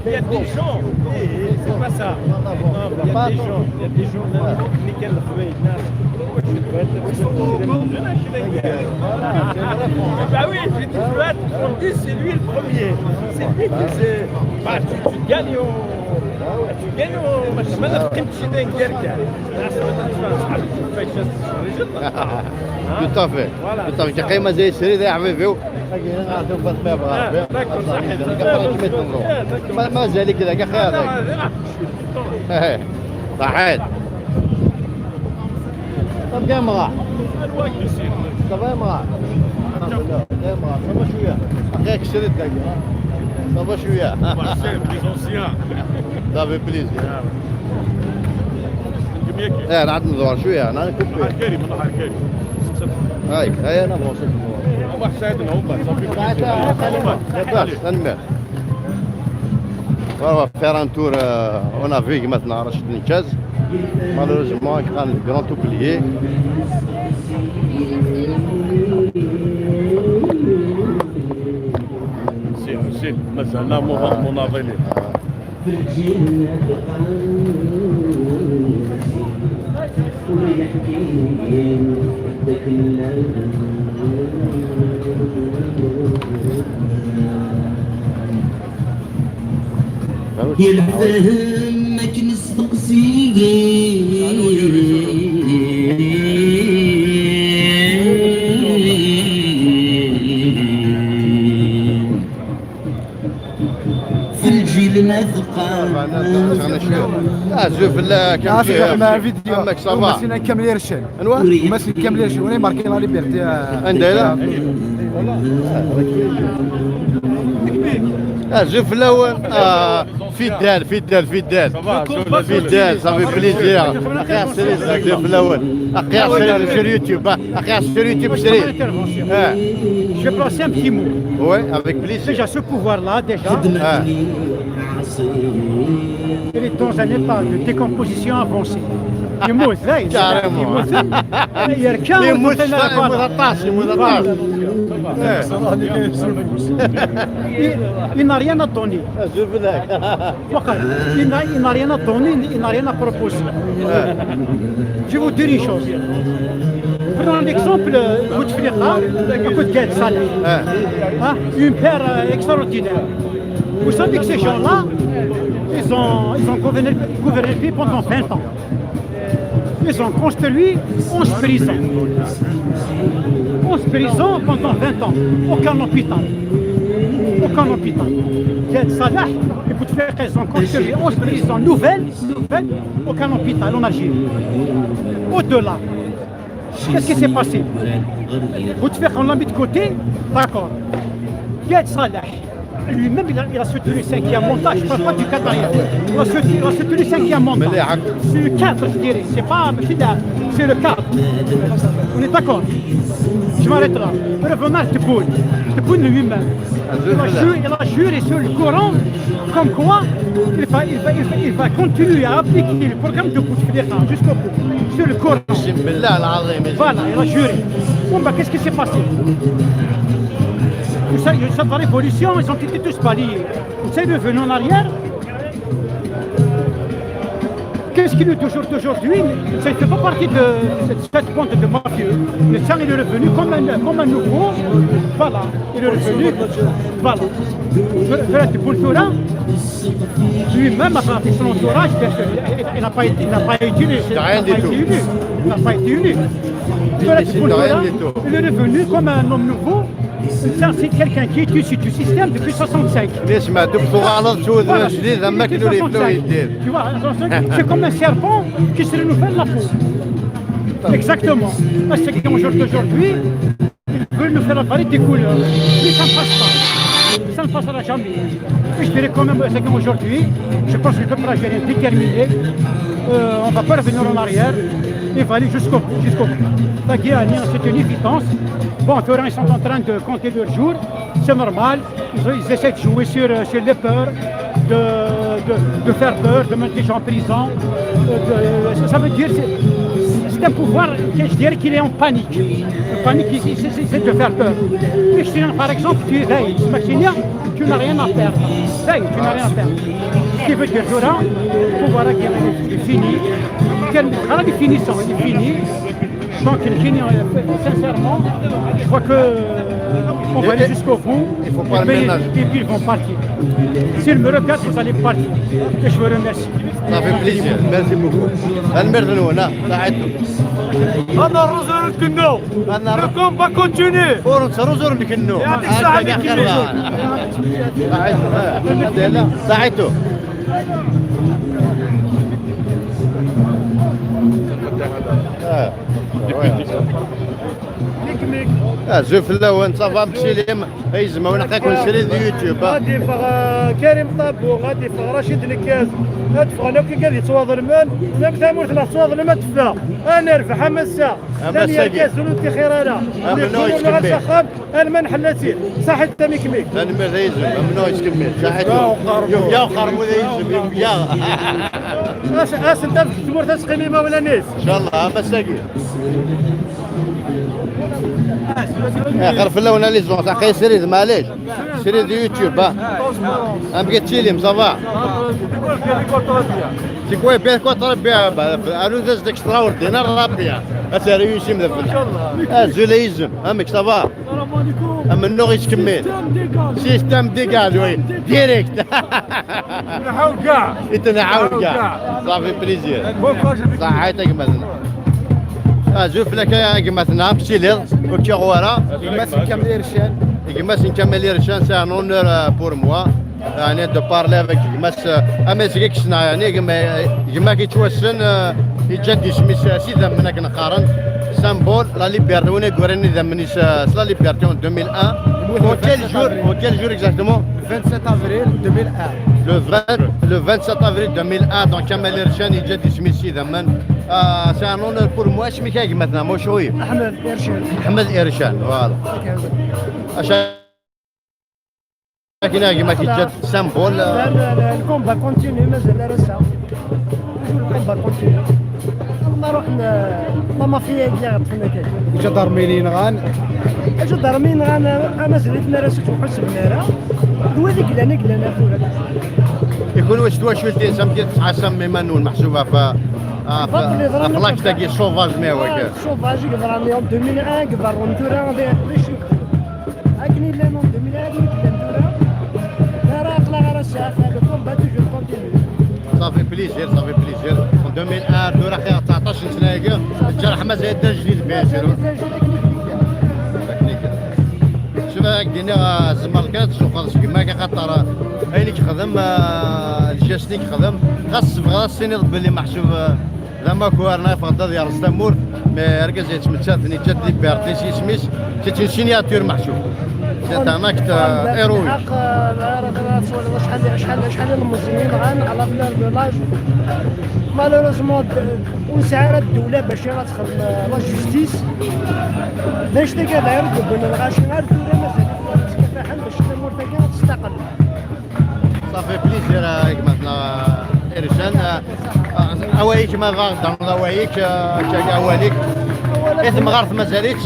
Il y a des gens, et c'est pas ça. Il y a des gens, lesquels bah oui, si tu veux être, on dit c'est lui le premier. C'est lui qui c'est. Bah tu gagnes au. Tu gagnes au. ما تقيمش دير كاع. Tout à fait. Tout à fait. كقيمة زي الشريط يا حبيبي. ما زال كذا كخير. صحيح. طب كم مرة؟ طب كم مرة؟ طب شوية. أخيك الشريط دقيقة. طب شوية. طب بليز. ايه انا عاد ندور شويه انا كنت حكاري من حكاري هاي انا بوصل هو حسادنا هما صافي تنمي فوالا faire un tour on a vu maintenant رشد النكاز malheureusement كان grand oublié. سين مازلنا مناضلين. يلفهمك نستقصيك في الجيل نثقل شوف كان فيه مع فيديو عمك صباح مسينا كامل يرشن انواع مسينا كامل يرشن وني ماركين لا ليبرتي عندنا شوف الاول فيدال صافي بليزير اخي سيري شوف الاول اخي سيري sur YouTube اخي sur YouTube سيري Je vais placer un petit mot. Oui, avec plaisir. Déjà, ce pouvoir-là, déjà, il est dans un état de décomposition avancée. يموت il n'a rien à donner. Il n'a rien à donner, il n'a rien à proposer. Je vais vous dire une chose. Prenons l'exemple Bouteflika, écoute Gaël Saleh, une paire extraordinaire. Vous savez que ces gens-là, ils ont gouverné le pays pendant 20 ans. Ils ont construit 11 prisons. 11 prisons pendant 20 ans. Aucun hôpital. Gaël Saleh et Bouteflika, ils ont construit 11 prisons nouvelles, aucun hôpital en Algérie. Au-delà, qu'est-ce qui s'est passé? Bouteflika, on l'a mis de côté, d'accord. Gaël Saleh, lui-même, il a soutenu le 5e mandat, je ne parle pas du cadre derrière. Il a soutenu le 5e mandat. C'est le cadre, je dirais. C'est pas c'est le cadre. On est d'accord? Je m'arrête là. Revenons à Tebboune lui-même. Il a juré sur le Coran comme quoi il va continuer à appliquer le programme de Bouteflika jusqu'au bout. Sur le Coran. Voilà, il a juré. Bon, bah, qu'est-ce qui s'est passé? Vous savez, la révolution, ils ont été tous balayés. Vous savez, revenons en arrière. Qu'est-ce qu'il est d'aujourd'hui? Ça ne fait pas partie de cette bande de mafieux. Le sang, il est revenu comme un nouveau. Voilà, il est revenu. Voilà. Frère Boultoura, lui-même, avec son entourage, il n'a pas été élu. Il n'a pas été élu. Frère Boultoura, il est revenu comme un homme nouveau. C'est quelqu'un qui est issu du système depuis 65. Tu vois, c'est comme un serpent qui se renouvelle la peau. Exactement. C'est qu'aujourd'hui, ils veulent nous faire avaler des couleurs. Mais ça ne passe pas. Ça ne passera jamais. Je dirais quand même, c'est qu'aujourd'hui, je pense que le peuple algérien est déterminé. On ne va pas revenir en arrière. Il va aller jusqu'au bout. La guerre, c'est une évidence. Bon, ils sont en train de compter leurs jours, c'est normal. Ils essaient de jouer sur les peurs, de faire peur, de mettre les gens en prison. Ça veut dire c'est un pouvoir, je dirais qu'il est en panique. En panique, c'est de faire peur. Mais par exemple, tu es veille, tu n'as rien à faire. Veille, tu n'as rien à faire. Ce qui veut dire le pouvoir est fini. Il est fini. Donc, sincèrement, je crois qu'on va aller jusqu'au bout. Il faut pas le ménage. Et puis ils vont partir. S'ils me regardent, vous allez partir. Et je vous remercie. Ça fait plaisir. Merci beaucoup. Le combat continue. كيميك زوف الاول صافا بسيليم يزما ونحقق نسري دي يوتيوب غادي يفغ كريم طابو غادي يفغ رشيد الكاز غادي يفغ لو كي قال يتواضع المال لا كتامور ثلاث تواضع المال تفلا انا رفح امسا ثاني الكاز ولو خير انا ممنوع يتكمل غتسخن انا ما نحلاتي صح حتى ميكميك انا ما يزم ممنوع يتكمل صحيتو يا وقربو يزم يا اش انت تمر تسقي ما ولا ناس ان شاء الله مساكين غير في الاول لي زون تاع سيريد معليش سيريد يوتيوب ام بقيت لي صافا سي كوي بيه كو تربيها الو داز ديك ستراور دينار ربيها اسير يوسي مذفل زوليزم امك صافا ام النوغ يتكمل سيستم ديكا دوي ديريكت نحاول كاع يتنعاود كاع صافي بليزير صحيتك مثلا زوف لك يا مثلا بسيلير وكي غورا يماس نكمل يرشان يماس نكمل يرشان سي ان اونور بور موا يعني دو بارلي افيك يماس اما سيكسنا يعني كما كيتوسن يجد سميس سيدا منك نقارن سامبول لا ليبرتي وانا كوراني ذا منيس لا ليبرتي 2001 وكيل جور اكزاكتومون 27 افريل 2001 le 27 avril 2001 dans Kamal Irshan يجد سميت سيدا من سي ان اونور بور موا شمي كاع مثلا مو شوي احمد ارشان احمد ارشان فوالا كاينه كيما كيتجد سامبول الكومبا كونتينيو مازال راسها الكومبا كونتينيو نروح لا مافيا كاع بحال هكاك جدرمينين غان جدرمين غان انا زلت راسك وحس بنارا وهذيك لنا يكون واش شويه سام ديال 9 سم مانون محسوبه في افلاك تاعي سوفاج ماوك سوفاج قبل 2001 قبل رونتورا ليش اكني لا نون 2001 رونتورا راه طلع راسها هذا كومبا توجور كونتينيو صافي بليزير 2001 دورا خير 19 سنه هكا الجرح مازال دا جديد بيان سير شوف هاك دينا الزمالكات سوق كيما كيخاطر اين كيخدم الجاسني كيخدم خاص السيني باللي محسوب زعما كوارنا فضل ديال رستمور مي ركز يتمثل ثاني جات لي بيرتي سميس سيتي سينياتور محسوب سي ان اكت ايروي شحال المسلمين غان على بلاد دو لاج مالوريزمون وسعرت الدوله باش غتخدم لا جوستيس باش تلقى داير بين الغاشي غير الدوله مازال كتفاحل باش الامور تاعها تستقل صافي بليزير مثلا ارشان اوايك ما غادر اوايك كاع اوايك اثم غارت مازاليتش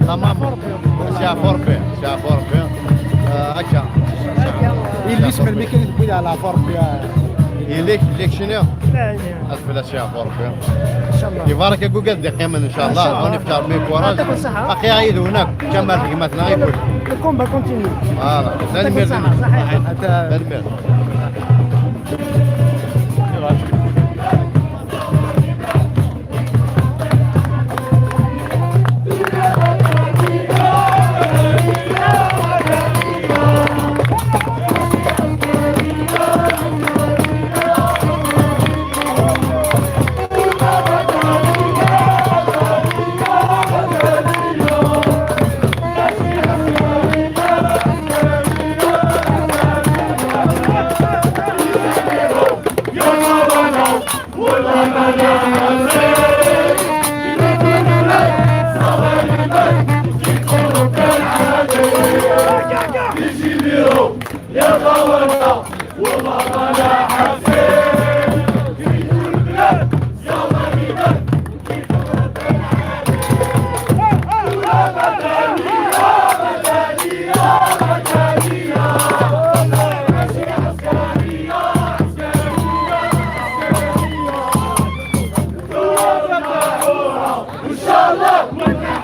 تمام سي فوربي هكا اللي اسم الميكانيك بيد على فوربي ليك شنو؟ ألف لا شيء فوربي ان شاء الله يبارك جوجل دقيقة ان شاء الله ونفتح مي كوراج اخي عيد هناك كمل في مثلا يقول الكومبا كونتينيو فوالا ثاني مير ثاني مير ان شاء الله